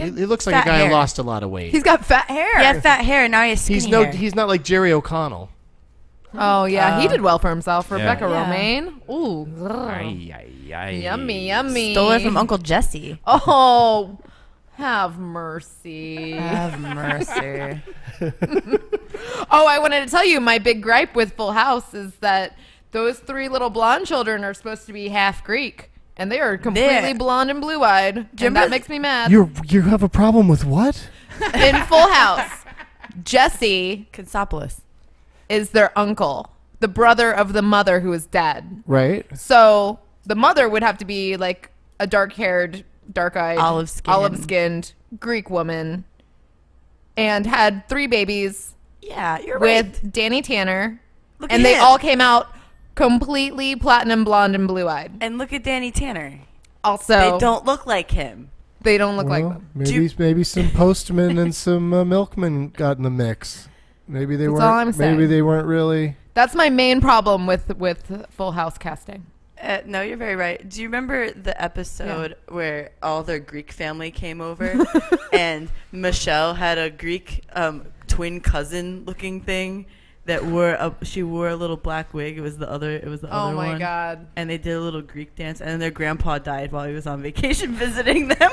had looks like a fat guy hair. who lost a lot of weight. He's got fat hair. He had fat hair, and now he has skinny hair. He's not like Jerry O'Connell. Oh yeah, he did well for himself. Yeah. Rebecca Yeah. Romaine. Ooh. Ay, ay, ay. Yummy, yummy. Stole it from Uncle Jesse. Oh, have mercy. Have mercy. Oh, I wanted to tell you my big gripe with Full House is that those three little blonde children are supposed to be half Greek, and they are completely blonde and blue-eyed, and that makes me mad. You have a problem with what? In Full House, Jesse Katsopoulos is their uncle, the brother of the mother who is dead. Right. So the mother would have to be like a dark-haired, dark-eyed, olive-skinned Greek woman, and had 3 babies. Yeah, you're with right. Danny Tanner, Look and at they him. all came out completely platinum blonde and blue-eyed. And look at Danny Tanner. Also, They don't look like him. They don't look like Well, them. maybe some postmen and some milkmen got in the mix. Maybe they That's all I'm weren't. Maybe saying. they weren't really. That's my main problem with Full House casting. No, you're very right. Do you remember the episode where all their Greek family came over and Michelle had a Greek twin cousin looking thing that she wore a little black wig. It was the other one. Oh my God. And they did a little Greek dance, and then their grandpa died while he was on vacation visiting them.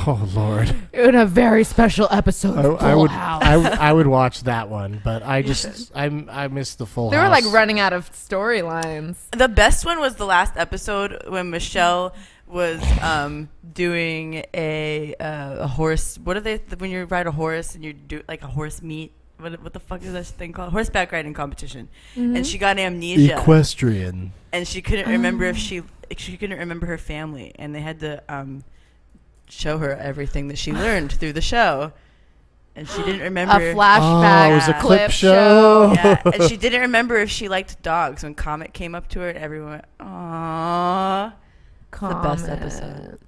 Oh Lord! In a very special episode of Full House. I would watch that one, but I missed the Full They House. were like running out of storylines. The best one was the last episode when Michelle was doing a horse. What are they when you ride a horse and you do like a horse meet? What the fuck is that thing called? Horseback riding competition. And she got amnesia. Equestrian. And she couldn't remember if she couldn't remember her family, and they had to show her everything that she learned through the show. And she didn't remember. A flashback. Oh, it was a clip show. Yeah, and she didn't remember if she liked dogs when Comet came up to her, and everyone went, "Aww." The best episode.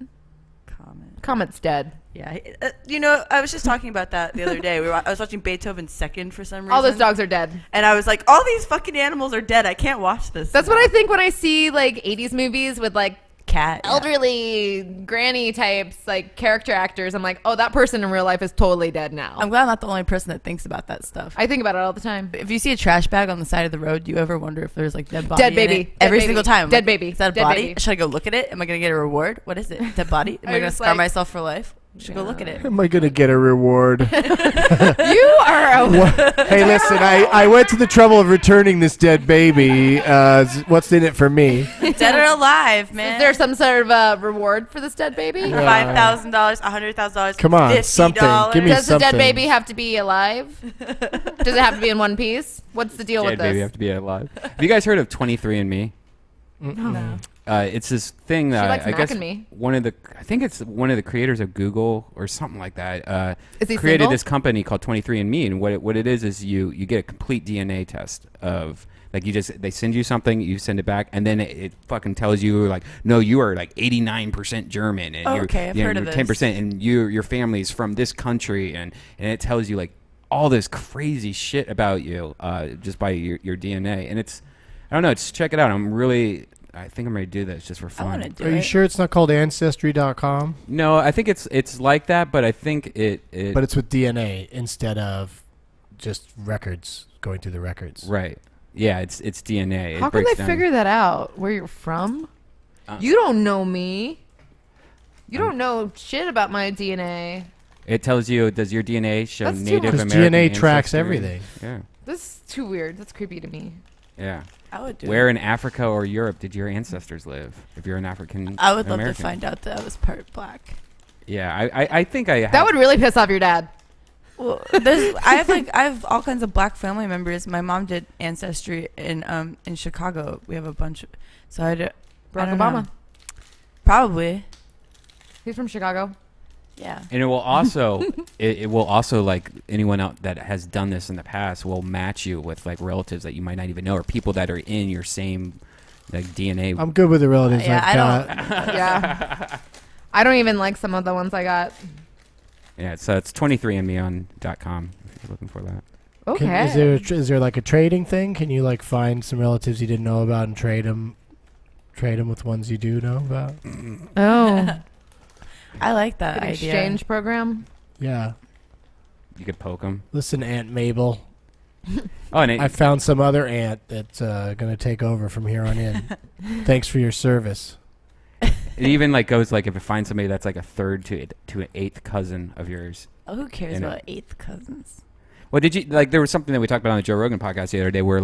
Comet's dead. Yeah, I was just talking about that the other day. I was watching Beethoven Second for some reason. All those dogs are dead. And I was like, all these fucking animals are dead. I can't watch this. That's what I think when I see like 80s movies with like cat elderly granny types, like character actors. I'm like, oh, that person in real life is totally dead now. I'm glad I'm not the only person that thinks about that stuff. I think about it all the time. If you see a trash bag on the side of the road, do you ever wonder if there's like dead body Dead in baby. it? Dead Every baby. single time. Dead baby. Is that a Dead body? baby. Should I go look at it? Am I going to get a reward? What is it? Dead body? Am I going to scar myself for life? Should go look at it. Am I going to get a reward? You are Hey, listen, I went to the trouble of returning this dead baby. What's in it for me? Dead or alive, man. Is there some sort of reward for this dead baby? $5,000, $100,000. Come on, $50. something. Give me Does something. the dead baby have to be alive? Does it have to be in one piece? What's the deal Dead with this? baby have to be alive. Have you guys heard of 23andMe? No. It's this thing that likes I guess me. I think it's one of the creators of Google or something like that. Is he created single? this company called 23andMe, and what it is you get a complete DNA test of like they send you something, you send it back, and then it fucking tells you like, no, you are like 89% German, and I've heard of you're this. 10%, and your family's from this country, and it tells you like all this crazy shit about you just by your DNA, and it's I don't know, just check it out. I think I'm ready to do this just for fun. Are you sure it's not called Ancestry.com? No, I think it's like that, but I think it But it's with DNA instead of just records, going through the records. Right. Yeah, it's DNA. How can they figure that out? Where you're from? You don't know me. You don't know shit about my DNA. It tells you, does your DNA show That's too Native much. American DNA tracks ancestry? everything. Yeah. This is too weird. That's creepy to me. Yeah. I would do Where it. in Africa or Europe did your ancestors live? If you're an African I would love to American? find out that I was part black. Yeah, I think I have. That would really piss off your dad. Well, I have all kinds of black family members. My mom did Ancestry in Chicago. We have a bunch. So I Barack don't Obama. know. Probably. He's from Chicago. Yeah. And it will also, it will also like anyone out that has done this in the past will match you with like relatives that you might not even know or people that are in your same like DNA. I'm good with the relatives Yeah, I've got. Yeah. I don't even like some of the ones I got. Yeah, so it's 23andme.com if you're looking for that. Okay. Is there like a trading thing? Can you like find some relatives you didn't know about and trade them with ones you do know about? Oh. I like that An idea. exchange program. Yeah. You could poke them. Listen, Aunt Mabel. Oh, and I found some other aunt that's going to take over from here on in. Thanks for your service. it even like goes like if it finds somebody that's like a third to an eighth cousin of yours. Oh, who cares And about eighth cousins? Well, did you like? There was something that we talked about on the Joe Rogan podcast the other day, where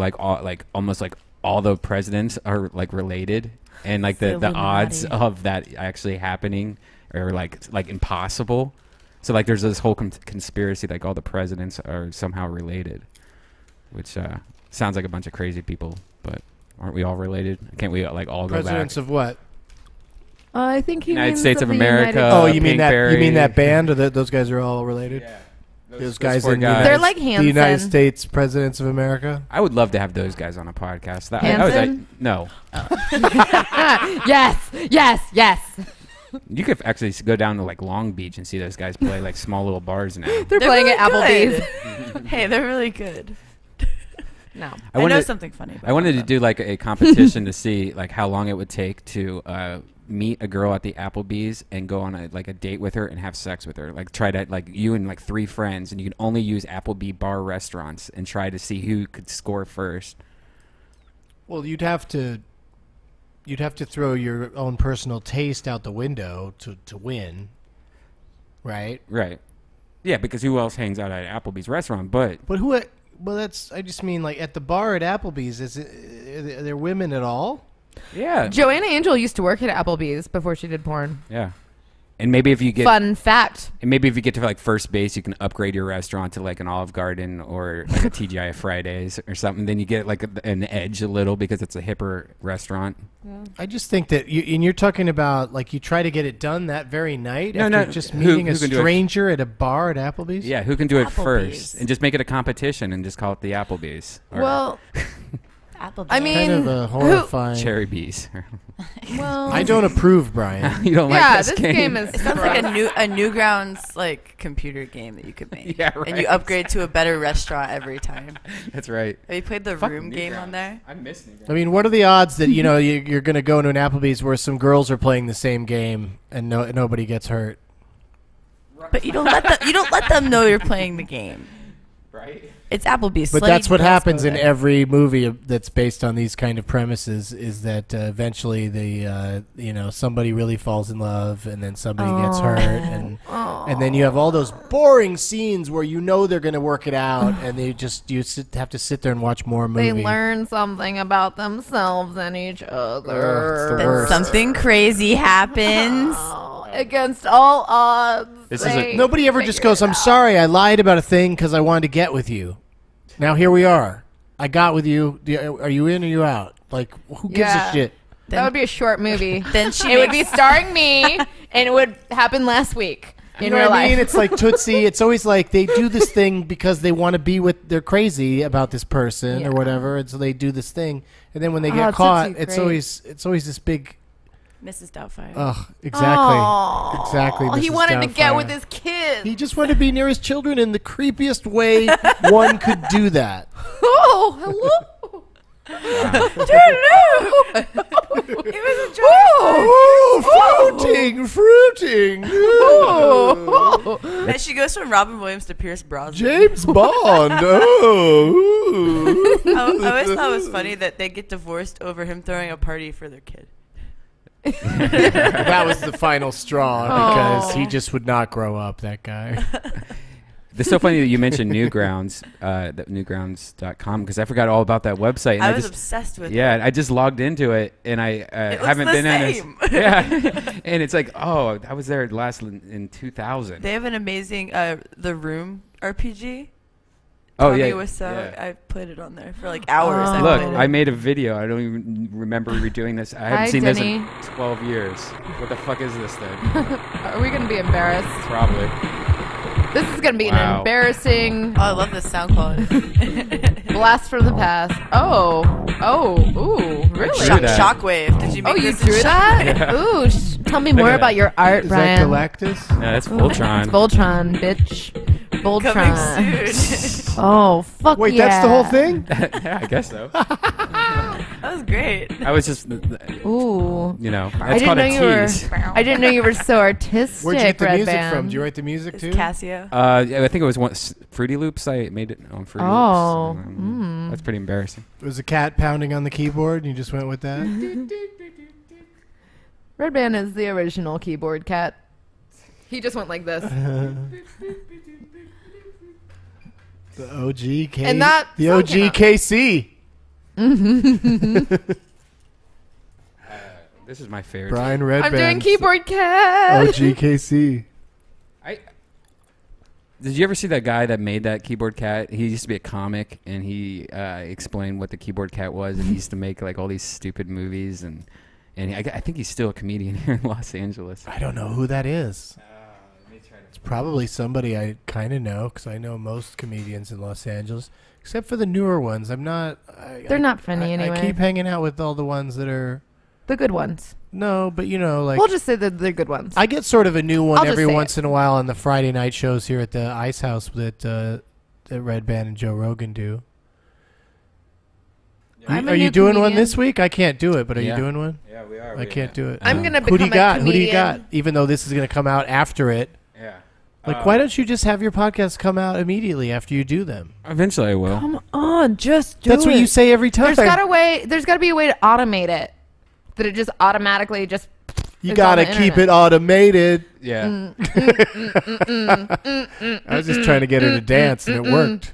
almost all the presidents are like related, and like the odds of that actually happening are like impossible. So like, there's this whole conspiracy like all the presidents are somehow related, which sounds like a bunch of crazy people. But aren't we all related? Can't we like all Presidents go back? of what? I think he United means States of the America. United- Oh, you mean that? You mean Pinkberry. that band? Or those guys are all related? Yeah. Those guys four in guys. They're like the United Hanson. States presidents of America. I would love to have those guys on a podcast. Hanson? No. Yes. You could actually go down to like Long Beach and see those guys play like small little bars now. They're playing really at Applebee's. good. Hey, they're really good. No. I know something funny about I wanted to them. do like a competition to see like how long it would take to meet a girl at the Applebee's and go on a date with her and have sex with her. Like try to you and like 3 friends, and you can only use Applebee bar restaurants and try to see who could score first. Well, you'd have to throw your own personal taste out the window to win, right? Right. Yeah, because who else hangs out at Applebee's restaurant? But who? Well, I just mean like at the bar at Applebee's. Are there women at all? Yeah. Joanna Angel used to work at Applebee's before she did porn. Yeah. And maybe if you get fun fact. And maybe if you get to like first base, you can upgrade your restaurant to like an Olive Garden or like a TGI Fridays or something. Then you get like an edge a little because it's a hipper restaurant. Yeah. I just think that you're talking about like you try to get it done that very night after just who meeting a can do it? stranger at a bar at Applebee's. Yeah, who can do it first and just make it a competition and just call it the Applebee's. Or Well, Applebee's. I mean, kind of a horrifying. Cherry Bees. Well, I don't approve, Brian. You don't yeah, like this game? is It sounds like a Newgrounds like computer game that you could make. Yeah, right. And you upgrade to a better restaurant every time. That's right. Have you played the room game on there? I'm missing it. I mean, what are the odds that you're going to go into an Applebee's where some girls are playing the same game and nobody gets hurt? But you don't let them know you're playing the game. Right. It's Applebee's. But Slutty that's what girls happens go in there. every movie that's based on these kind of premises. Is that eventually somebody really falls in love and then somebody gets hurt and then you have all those boring scenes where they're going to work it out and you have to sit there and watch more movie. They learn something about themselves and each other. Then something crazy happens. Against all odds. Nobody ever just goes, "I'm sorry, I lied about a thing because I wanted to get with you." Now here we are. I got with you. Are you in or you out? Like, who gives a shit? That would be a short movie. Then it would be starring me, and it would happen last week in real what I life. mean? It's like Tootsie. It's always like they do this thing because they want to be with. They're crazy about this person or whatever, and so they do this thing. And then when they get caught, it's always this big. Mrs. Doubtfire. Ugh, exactly. Exactly. He Mrs. wanted to get Doubtfire. with his kids. He just wanted to be near his children in the creepiest way one could do that. Oh, hello. He was a Oh, fruiting. Oh. And she goes from Robin Williams to Pierce Brosnan. James Bond. Oh. I always thought it was funny that they get divorced over him throwing a party for their kid. That was the final straw because he just would not grow up, that guy. It's so funny that you mentioned Newgrounds, newgrounds.com, because I forgot all about that website. And I was obsessed with it. Yeah, I just logged into it, and I haven't been in it. Yeah, and it's like, oh, I was there last in 2000. They have an amazing The Room RPG. Oh, Tommy yeah. was Yeah. I played it on there for like hours. Look, I made a video. I don't even remember redoing this. I haven't seen this in 12 years. What the fuck is this thing? Are we going to be embarrassed? Probably. This is going to be an embarrassing... Oh, I love this sound quality. Blast from the past. Oh, ooh, really? Shockwave. Did you make you this in drew that? Shockwave? Ooh, tell me more about your art, Is Brian. that Galactus? No, that's Voltron. It's Voltron, bitch. Voltron. Coming soon. Oh, fuck Wait, yeah. that's the whole thing? Yeah, I guess so. That was great. I was just, Ooh. that's called a tease. I didn't know you were so artistic, Where'd you get the Red music Band. from? Did you write the music too? Casio. I think it was Fruity Loops. I made it on Fruity Oh. Loops. That's pretty embarrassing. It was a cat pounding on the keyboard and you just went with that? Red Band is the original keyboard cat. He just went like this. The OG K. And that the song OG came out. KC. This is my favorite. Brian Red I'm doing Band. keyboard cat. OG KC. Did you ever see that guy that made that keyboard cat? He used to be a comic, and he explained what the keyboard cat was, and he used to make like all these stupid movies, and I think he's still a comedian here in Los Angeles. I don't know who that is. It's probably somebody I kind of know because I know most comedians in Los Angeles, except for the newer ones. I'm not. They're not funny anyway. I keep hanging out with all the ones that are The good ones. No, but like we'll just say that they're good ones. I get sort of a new one I'll just every say once in a while on the Friday night shows here at the Ice House that Red Band and Joe Rogan do. I'm a Are you new doing one comedian. this week? I can't do it, but are you Yeah. doing one? Yeah, we are. I can't do it. I'm gonna Who do you become a got? Who do you comedian. got? Even though this is going to come out after it. Yeah. Like, why don't you just have your podcast come out immediately after you do them? Eventually, I will. Come on, just do That's it. what you say every time. There's got to be a way to automate it. That it just automatically just. You is got to on the keep internet. it automated. Yeah. I was just trying to get her to dance, and it worked.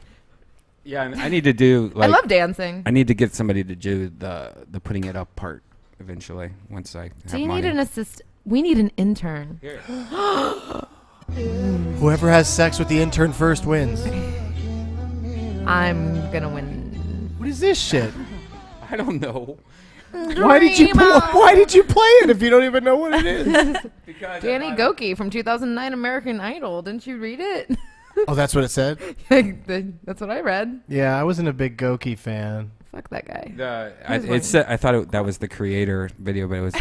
Yeah, and I need to do. Like, I love dancing. I need to get somebody to do the putting it up part eventually. Once I Do have you money. need an assist? We need an intern. Whoever has sex with the intern first wins. I'm gonna win. What is this shit? I don't know. Why did you play it if you don't even know what it is? Because Danny Goki from 2009 American Idol. Didn't you read it? Oh, that's what it said? That's what I read. Yeah, I wasn't a big Goki fan. Fuck that guy. I thought that was the creator video, but it was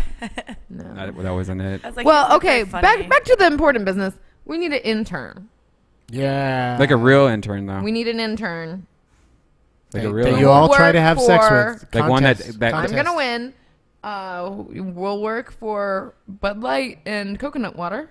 that wasn't it. I was like, Well, he's okay, very back funny. to the important business. We need an intern. Yeah. Like a real intern, though. We need an intern. Like that, a real. that intern. you all try Work to have sex for- with. Like one that- I'm gonna win. We'll work for Bud Light and coconut water.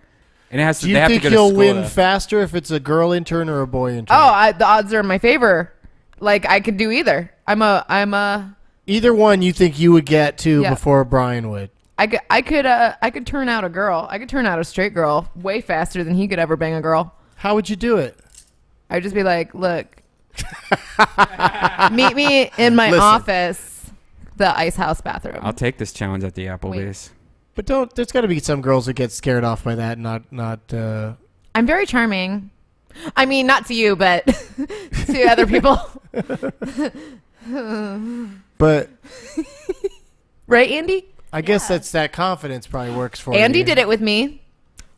And it has to. Do you they have think to go to you'll school win to- faster if it's a girl intern or a boy intern? Oh, the odds are in my favor. Like I could do either. I'm a. Either one you think you would get to Yeah. before Brian would. I could turn out a girl. I could turn out a straight girl way faster than he could ever bang a girl. How would you do it? I'd just be like, look, meet me in my Listen. office, the ice house bathroom. I'll take this challenge at the Applebee's. But there's got to be some girls that get scared off by that. Not. I'm very charming. I mean, not to you, but to other people. But Right, Andy? I guess that's that confidence probably works for you. Andy did it with me.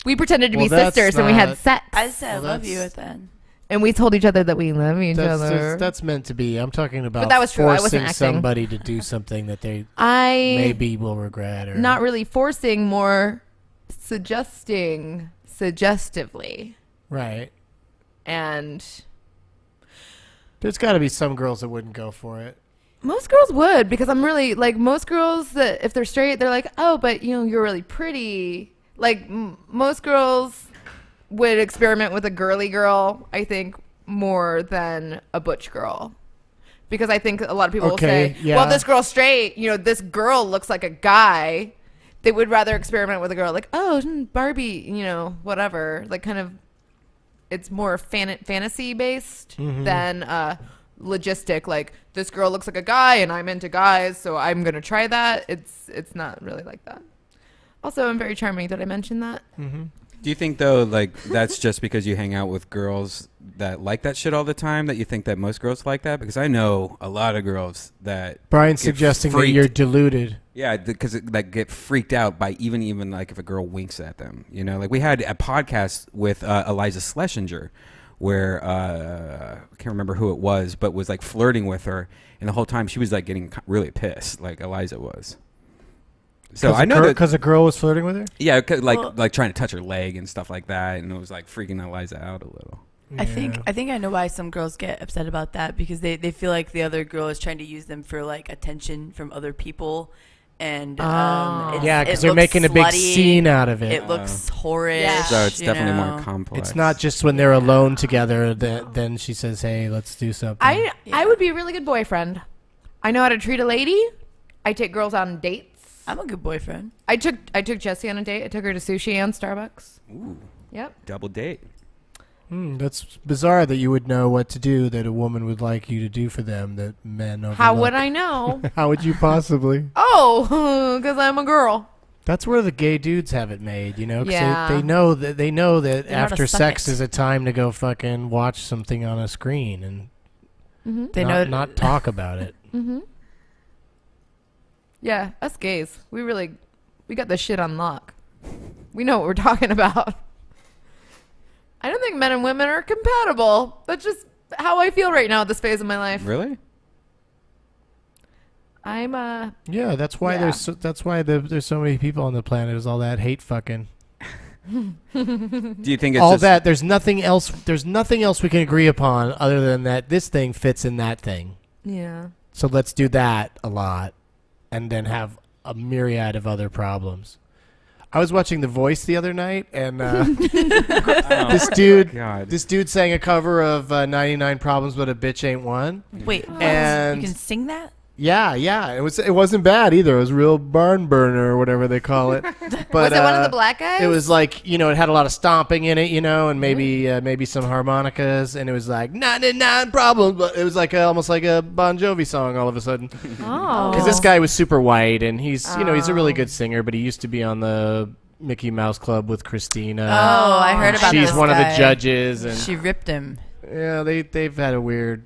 We pretended to Well, be that's sisters and we had not- sex. I said I Well, love you that's- at the end. And we told each other that we love each other. That's meant to be. I'm talking about that was true. I wasn't forcing acting. somebody to do something that they I maybe will regret. Or not really forcing, more suggesting suggestively. Right. And There's got to be some girls that wouldn't go for it. most girls would, because I'm really like, most girls that if they're straight, they're like, oh, but you know, you're really pretty. Like most girls would experiment with a girly girl, I think, more than a butch girl. Because I think a lot of people will say, yeah. well, this girl's straight, you know, this girl looks like a guy. They would rather experiment with a girl like, oh, Barbie, you know, whatever. Like kind of, it's more fantasy based than logistic. Like this girl looks like a guy and I'm into guys, so I'm going to try that. It's not really like that. Also, I'm very charming. Did I mention that? Do you think though, like that's just because you hang out with girls that like that shit all the time, that you think that most girls like that? Because I know a lot of girls that Brian's get suggesting that freaked. you're deluded. Yeah, because like get freaked out by even like if a girl winks at them. You know, like we had a podcast with Eliza Schlesinger, where I can't remember who it was, but was like flirting with her, and the whole time she was like getting really pissed, like Eliza was. So I know that because a girl was flirting with her. yeah, like trying to touch her leg and stuff like that, and it was like freaking Eliza out a little. I think I know why some girls get upset about that, because they feel like the other girl is trying to use them for like attention from other people, and Yeah, because it they're looks making a big slutty. scene out of it. It looks horrid. Yeah. So it's you definitely know. more complex. It's not just when they're alone together that then she says, "Hey, let's do something." I would be a really good boyfriend. I know how to treat a lady. I take girls on dates. I'm a good boyfriend. I took Jessie on a date. I took her to sushi and Starbucks. Ooh, Yep. double date. That's bizarre that you would know what to do that a woman would like you to do for them that men overlook. How would I know? How would you possibly? Oh, because I'm a girl. That's where the gay dudes have it made, you know? 'Cause Yeah. they know that They know how to after suck sex it. is a time to go fucking watch something on a screen and They know not talk about it. Yeah, us gays. We got this shit on lock. We know what we're talking about. I don't think men and women are compatible. That's just how I feel right now at this phase of my life. Really? I'm Yeah, that's why Yeah. there's so many people on the planet. There's all that hate fucking. Do you think it's all just, that? There's nothing else we can agree upon other than that this thing fits in that thing. yeah. So let's do that a lot, and then have a myriad of other problems. I was watching The Voice the other night, and this dude sang a cover of 99 Problems But a Bitch Ain't One. Wait, and you can sing that? Yeah. It wasn't bad either. It was real barn burner or whatever they call it. But was it one of the black guys? It was like, it had a lot of stomping in it, and maybe some harmonicas, and it was like 99 problems, but it was like almost like a Bon Jovi song all of a sudden. Oh. Because this guy was super white, and he's a really good singer, but he used to be on the Mickey Mouse Club with Christina. Oh, I heard about this She's one of guy. the judges, and She ripped him. yeah, they've had a weird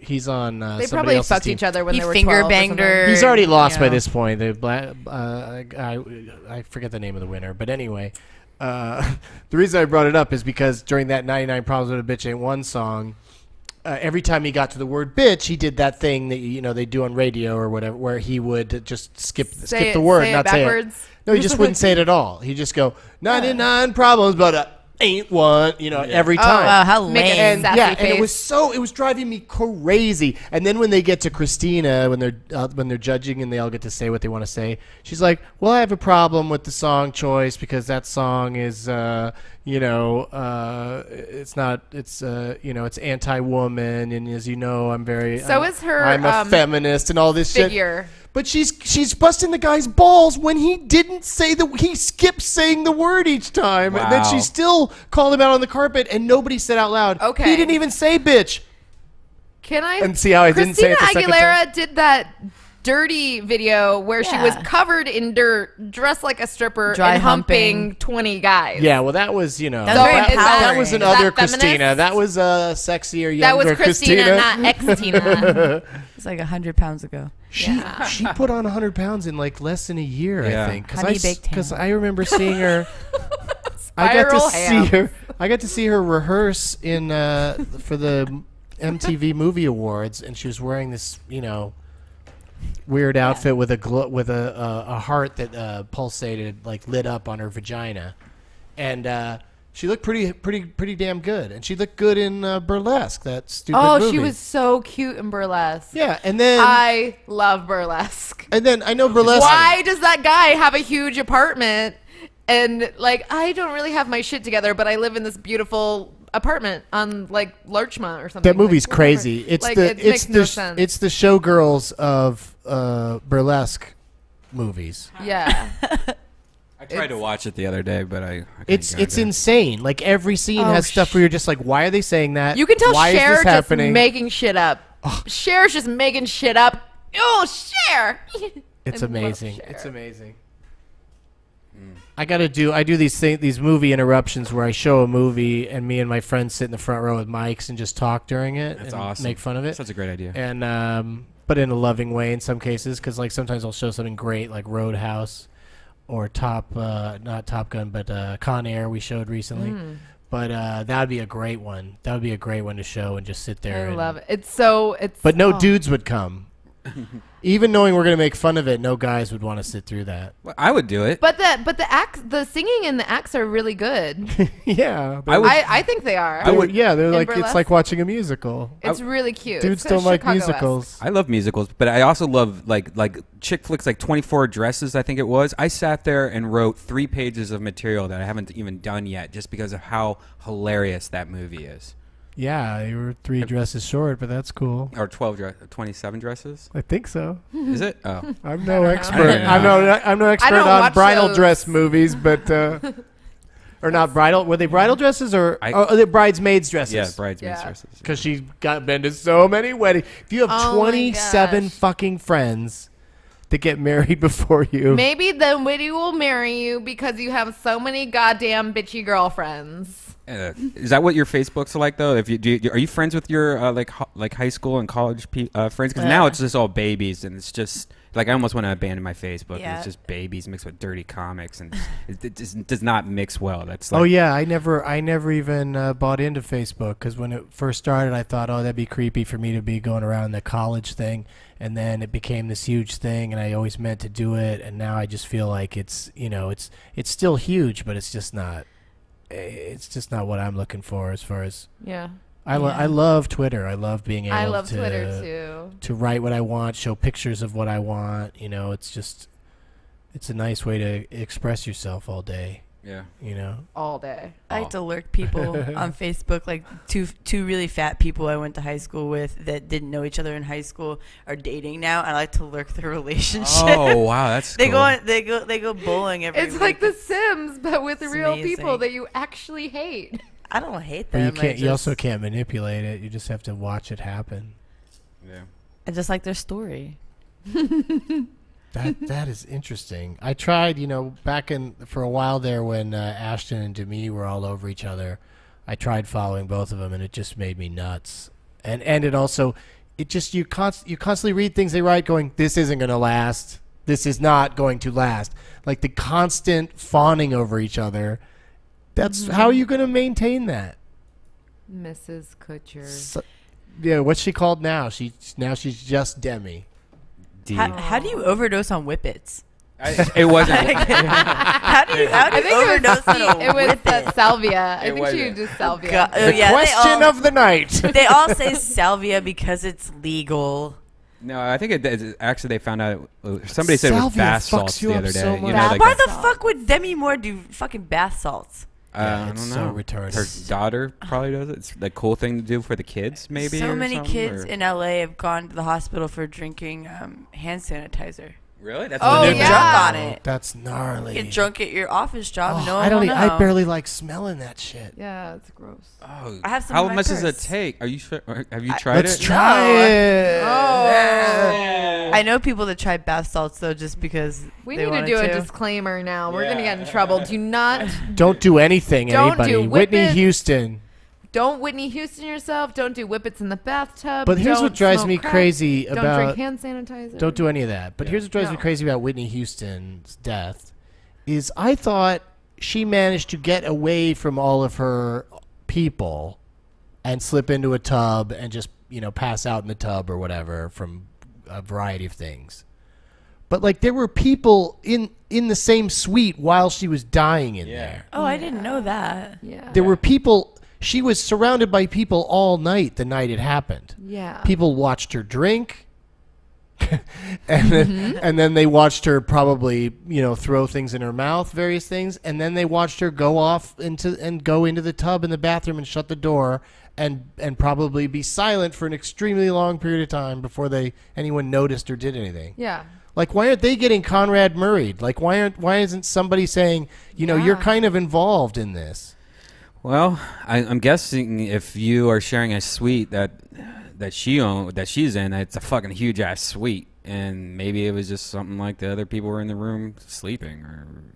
He's on. They somebody probably else's fucked team. each other when He they were finger 12 or banged something. her. He's already lost you by know. this point. The black I forget the name of the winner, but anyway, the reason I brought it up is because during that 99 Problems with a Bitch Ain't One song, every time he got to the word bitch, he did that thing that they do on radio or whatever, where he would just skip the word, say it not backwards. say it. No, he just wouldn't say it at all. He'd just go 99 problems, but ain't one, every time. Oh, wow, how Make lame. it And sassy and face. it was driving me crazy. And then when they get to Christina, when they're judging and they all get to say what they want to say, she's like, "Well, I have a problem with the song choice because that song is, it's anti-woman, and as you know, I'm a feminist and all this figure. shit." But she's busting the guy's balls when he didn't say he skips saying the word each time, and then Wow. she still called him out on the carpet, and nobody said out loud, Okay. he didn't even say bitch. Can I? And see how I didn't say it the second Christina time? Aguilera did that dirty video where she was covered in dirt, dressed like a stripper, Dry and humping humping. 20 guys. Yeah, well, that was, That was very is that- that was empowering. another Is that feminist? Christina. That was sexier, That younger was Christina, not ex-Tina. It's like 100 pounds ago. She put on 100 pounds in like less than a year, Yeah. I think. Honey baked ham. Because I remember seeing her. Spiral ham. I got to see her rehearse in for the MTV Movie Awards, and she was wearing this, weird outfit with a heart that pulsated, like lit up on her vagina, and she looked pretty damn good, and she looked good in Burlesque, that stupid movie. She was so cute in Burlesque. Yeah, and then I love Burlesque. and then I know Burlesque. Why does that guy have a huge apartment? And I don't really have my shit together, but I live in this beautiful apartment on Larchmont or something. That movie's whatever. crazy. It's it makes no sense. it's the showgirls of Burlesque movies. Yeah. I tried to watch it the other day, but I It's insane. Like every scene has stuff where you're just like, why are they saying that? You can tell why Cher is this just happening? making shit up. Cher's just making shit up. Oh, Cher! It's I love amazing. Cher. It's amazing. I do these movie interruptions where I show a movie and me and my friends sit in the front row with mics and just talk during it. That's and awesome. Make fun of it. Such a great idea. And but in a loving way in some cases, because sometimes I'll show something great like Roadhouse or not Top Gun, but Con Air we showed recently. But that would be a great one. That would be a great one to show and just sit there. I and, love it. But no dudes would come. Even knowing we're gonna make fun of it, no guys would want to sit through that. Well, I would do it. But the singing and the acts are really good. Yeah, I think they are. Yeah, they're In like it's Burlesque? like watching a musical. It's really cute. Dudes It's don't like Chicago-esque. musicals. I love musicals, but I also love like chick flicks, like 24 Dresses, I think it was. I sat there and wrote 3 pages of material that I haven't even done yet, just because of how hilarious that movie is. Yeah, you were 3 dresses short, but that's cool. Or 27 dresses. I think so. Is it? Oh, I'm no expert. don't know. I'm no expert don't on watch bridal those. dress movies, but or not bridal. Were they bridal dresses or are they bridesmaids dresses? yeah, bridesmaids Yeah. dresses. Because she got been to so many weddings. If you have Oh my 27 gosh. fucking friends that get married before you, Maybe the witty will marry you because you have so many goddamn bitchy girlfriends. Is that what your Facebook's like though? If are you friends with your like high school and college friends? Because now it's just all babies, and it's just like I almost want to abandon my Facebook. Yeah. It's just babies mixed with dirty comics, and it just does not mix well. That's like, oh yeah, I never even bought into Facebook because when it first started, I thought, oh, that'd be creepy for me to be going around the college thing, and then it became this huge thing, and I always meant to do it, and now I just feel like it's it's still huge, but it's just not what I'm looking for as far as Yeah. I love Twitter. I love being able I love to Twitter too. to write what I want, show pictures of what I want. You know, it's a nice way to express yourself all day. Yeah. You know, all day. I like to lurk people on Facebook, like two really fat people I went to high school with that didn't know each other in high school are dating now. I like to lurk their relationship. Oh wow, that's they cool. they go bowling every It's week. like The Sims, but with It's real amazing. people that you actually hate. I don't hate but them. you can't. You also can't manipulate it. You just have to watch it happen. Yeah. I just like their story. That is interesting. I tried, you know, back for a while there when Ashton and Demi were all over each other. I tried following both of them, and it just made me nuts. And it also, it just you constantly read things they write, going, "This isn't going to last. This is not going to last." Like the constant fawning over each other. That's how are you going to maintain that? Mrs. Kutcher. So, yeah, what's she called now? She's just Demi. How do you overdose on whippets? It wasn't. How do you overdose on a It was whippet? salvia. I It think she wasn't. used salvia. God, The question of the night. They all say salvia because it's legal. No, I think actually they found out. Somebody said it was Salvia bath fucks salts you the up other day. so You much. know, like Why the fuck would Demi Moore do fucking bath salts? Yeah, I it's don't so know. retarded. Her daughter probably does it. It's the cool thing to do for the kids, maybe. So or many something, kids or- in LA have gone to the hospital for drinking hand sanitizer. Really? That's Oh, the new Get thing? drunk on it. That's gnarly. Get drunk at your office job. Oh, no one will know. I barely like smelling that shit. Yeah, it's gross. Oh, I have some how in my much does it purse. take? Are you sure? Have you tried Let's it? try it. Oh. I know people that try bath salts though, just because We they need to wanted do a disclaimer now. We're going to get in trouble. Do not, Don't do anything, Don't anybody. do Whitney whippets. Houston. don't Whitney Houston yourself. Don't do whippets in the bathtub. But here's Don't what drives smoke me crack. crazy Don't about. drink hand sanitizer. Don't do any of that. But here's what drives me No. crazy about Whitney Houston's death is I thought she managed to get away from all of her people and slip into a tub and just, you know, pass out in the tub or whatever from a variety of things. But like there were people in the same suite while she was dying in there. Oh, I didn't know that. Yeah. There were people. She was surrounded by people all night the night it happened. Yeah. People watched her drink. and then they watched her probably, you know, throw things in her mouth, various things, and then they watched her go off into the tub in the bathroom and shut the door and probably be silent for an extremely long period of time before anyone noticed or did anything. Yeah. Like, why aren't they getting Conrad Murray'd? Like, why isn't somebody saying, you know, you're kind of involved in this? Well, I'm guessing if you are sharing a suite that she's in, it's a fucking huge ass suite, and maybe it was just something like the other people were in the room sleeping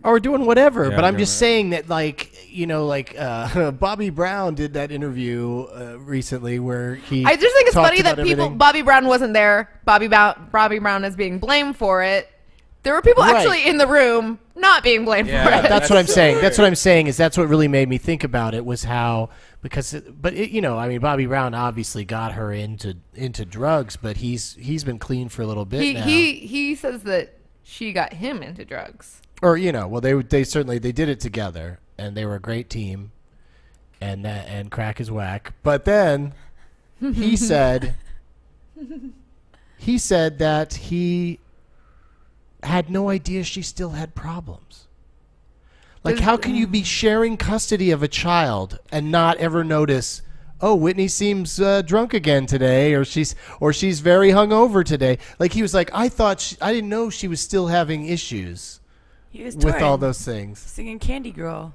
or doing whatever. Yeah, but I'm doing just saying that, like, you know, like Bobby Brown did that interview recently where he. I just think it's talked funny that about people. everything. Bobby Brown wasn't there. Bobby Brown is being blamed for it. There were people Right. actually in the room not being blamed for it. That's what I'm saying. That's what I'm saying is that's what really made me think about it was how you know, I mean, Bobby Brown obviously got her into drugs, but he's been clean for a little bit now. He says that she got him into drugs. Or, you know, well, they certainly they did it together, and they were a great team, and crack is whack. But then he said that he had no idea she still had problems. Like, how can you be sharing custody of a child and not ever notice, oh, Whitney seems drunk again today, or she's very hungover today? Like, he was like, I didn't know she was still having issues He was with all touring, those things. singing Candy Girl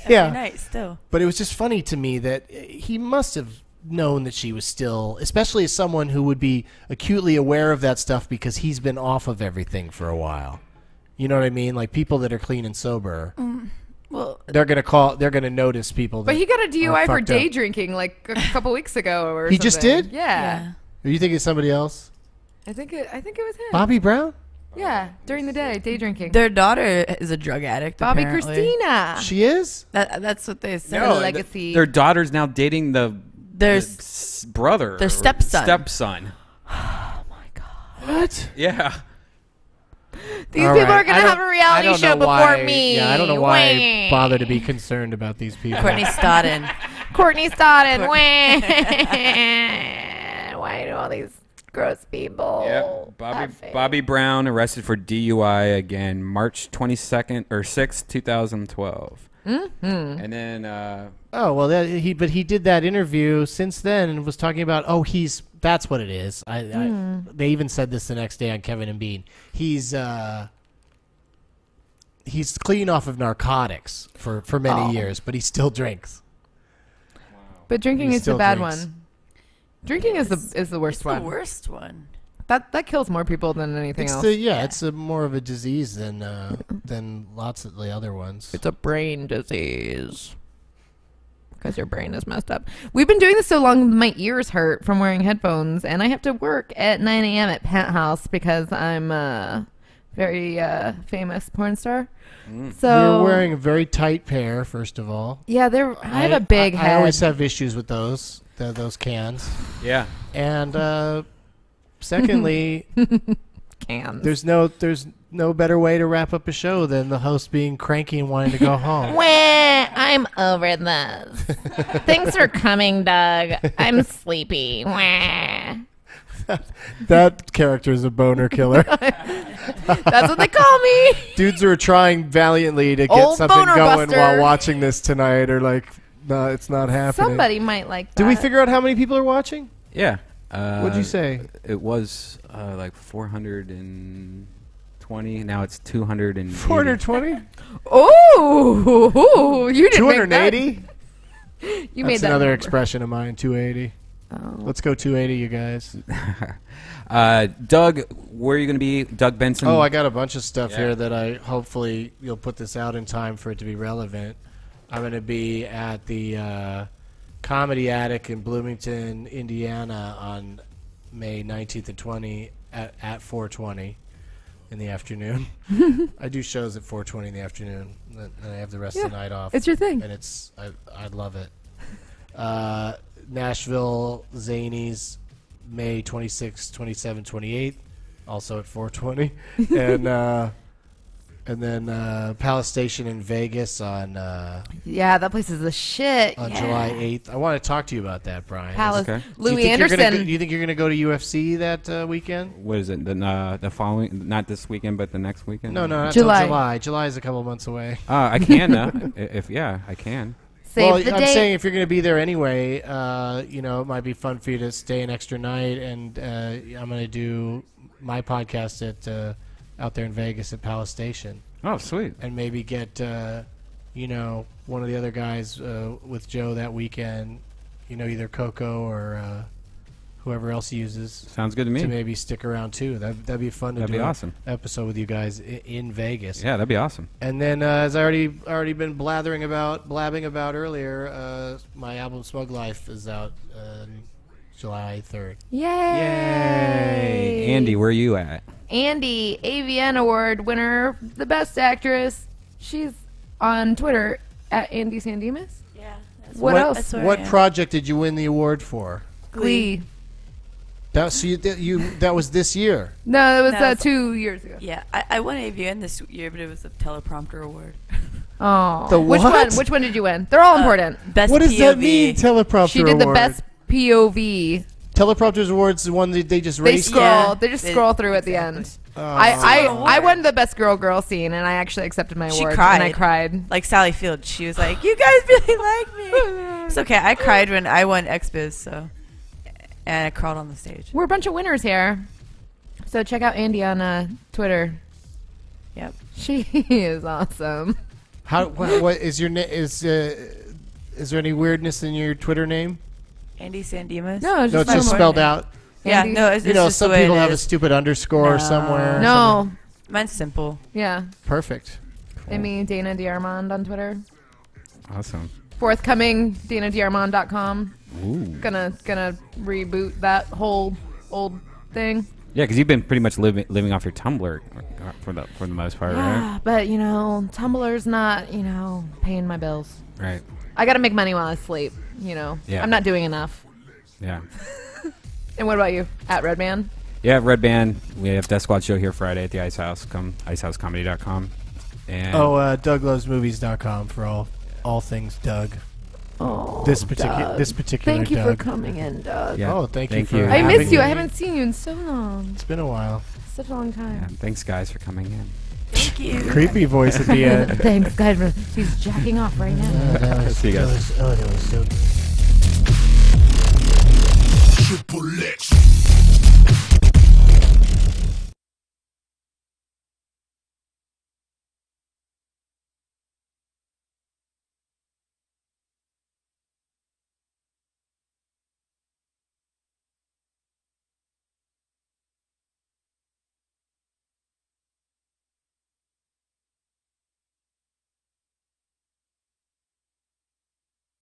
Yeah. every night still. But it was just funny to me that he must have known that she was still, especially as someone who would be acutely aware of that stuff because he's been off of everything for a while. You know what I mean? Like people that are clean and sober, Well, they're gonna notice people. But that he got a are DUI for fucked day up. drinking like a couple weeks ago or He just something. did? Yeah. Or you think it's somebody else? I think it was him. Bobby Brown? Yeah, during the day drinking. their daughter is a drug addict. Bobby apparently. Christina. She is? That's what they said. No, legacy. Their daughter's now dating the brother. their or stepson. Stepson. What? Yeah. These All people right. are going I to have don't- a I reality don't show know before why- me. Yeah, I don't know why I Wait. bother to be concerned about these people. Courtney Stodden. Courtney started. Why do all these gross people? Yep. have faith? Bobby Brown arrested for DUI again, March 22nd or 6th, 2012. Mm-hmm. And then Oh well, but he did that interview since then and was talking about that's what it is. They even said this the next day on Kevin and Bean. He's clean off of narcotics for many years, but he still drinks. But drinking He is the still bad drinks. one. Drinking is the worst It's one. the worst one. That kills more people than anything else. It's more of a disease than lots of the other ones. It's a brain disease. Because your brain is messed up. We've been doing this so long, my ears hurt from wearing headphones, and I have to work at 9 a.m. at Penthouse because I'm a very famous porn star. So You're wearing a very tight pair, first of all. Yeah, I have a big head. I always have issues with those cans. Yeah. And secondly, cans. There's no better way to wrap up a show than the host being cranky and wanting to go home. Wah, I'm over this. Thanks for coming, Doug. I'm sleepy. Wah. That character is a boner killer. That's what they call me. Dudes who are trying valiantly to get Old something boner going buster. while watching this tonight are like, no, it's not happening. Somebody might like that. Did we figure out how many people are watching? Yeah. What'd you say? It was like 420. Now it's 280. 420? Oh, you didn't 280? make that. You That's made that another number. expression of mine, 280. Oh. Let's go 280, you guys. Doug, where are you going to be? Doug Benson? Oh, I got a bunch of stuff Yeah. here that hopefully you'll put this out in time for it to be relevant. I'm going to be at the Comedy Attic in Bloomington, Indiana on May 19th and 20 at 4:20 in the afternoon. I do shows at 4:20 in the afternoon, and I have the rest of the night off. It's your thing. And I love it. Nashville Zanies, May 26th, 27th, 28th, also at 4:20, and then Palace Station in Vegas on Yeah, that place is the shit. on Yeah. July 8th. I want to talk to you about that, Brian. Palace. Okay. Louis Anderson. Do you think you're going to go to UFC that weekend? What is it? The following, not this weekend, but the next weekend? No, not July. till July. July is a couple months away. I can. I can. Save Well, the I'm date. saying if you're going to be there anyway, it might be fun for you to stay an extra night, and I'm going to do my podcast at out there in Vegas at Palace Station. Oh, sweet. And maybe get one of the other guys with Joe that weekend, either Coco or whoever else he uses. Sounds good to me. To maybe stick around too. That'd be fun to That'd do be an awesome. episode with you guys in Vegas. Yeah, that'd be awesome. And then, as I already been blabbing about earlier, my album Smug Life is out July 3rd. Yay! Andy, where are you at? Andy, AVN Award winner, the best actress. She's on Twitter at Andy Sandemus. Yeah. What else? That's where I What am. project did you win the award for? Glee. That was this year. No, that was No, it's- 2 years ago. Yeah, I won AVN this year, but it was a teleprompter award. Oh, The which what? one? Which one did you win? They're all important. Best What does POV. that mean? Teleprompter She did the award. best POV. Teleprompters awards, the one that they just They raced. scroll. Yeah, they just they- scroll through at the end. Oh. I won the best girl scene, and I actually accepted my She award. cried. And I cried. Like Sally Field, she was like, "You guys really like me." It's okay. I cried when I won XBiz, so and I crawled on the stage. We're a bunch of winners here, so check out Andy on Twitter. Yep. She is awesome. What is your is there any weirdness in your Twitter name? Andy Sandemus. No, No, it's just my spelled name. out. Yeah, Andy. no, it's You know, just some the way people it have a is. stupid underscore No. somewhere. No, Mine's simple. yeah. Perfect. Amy Dana Diarmond on Twitter. Awesome. Forthcoming DanaDiarmond.com. Ooh. Gonna reboot that whole old thing. Yeah, because you've been pretty much living off your Tumblr for the most part, right? Yeah, but Tumblr's not paying my bills. Right. I gotta make money while I sleep. Yeah. I'm not doing enough. Yeah. And what about you? At Red Band? Yeah, Red Band. We have Death Squad show here Friday at the Ice House. Come icehousecomedy.com. And DougLovesMovies.com for all things Doug. Oh, This particular Thank you Doug. for coming in, Doug. Yeah. Oh, thank you Thank for you. I having miss you. me. I haven't seen you in so long. It's been a while. Such a long time. Yeah, thanks, guys, for coming in. Thank you. Creepy voice at the end. Thanks, guys. She's jacking off right now. That was See you guys. so good.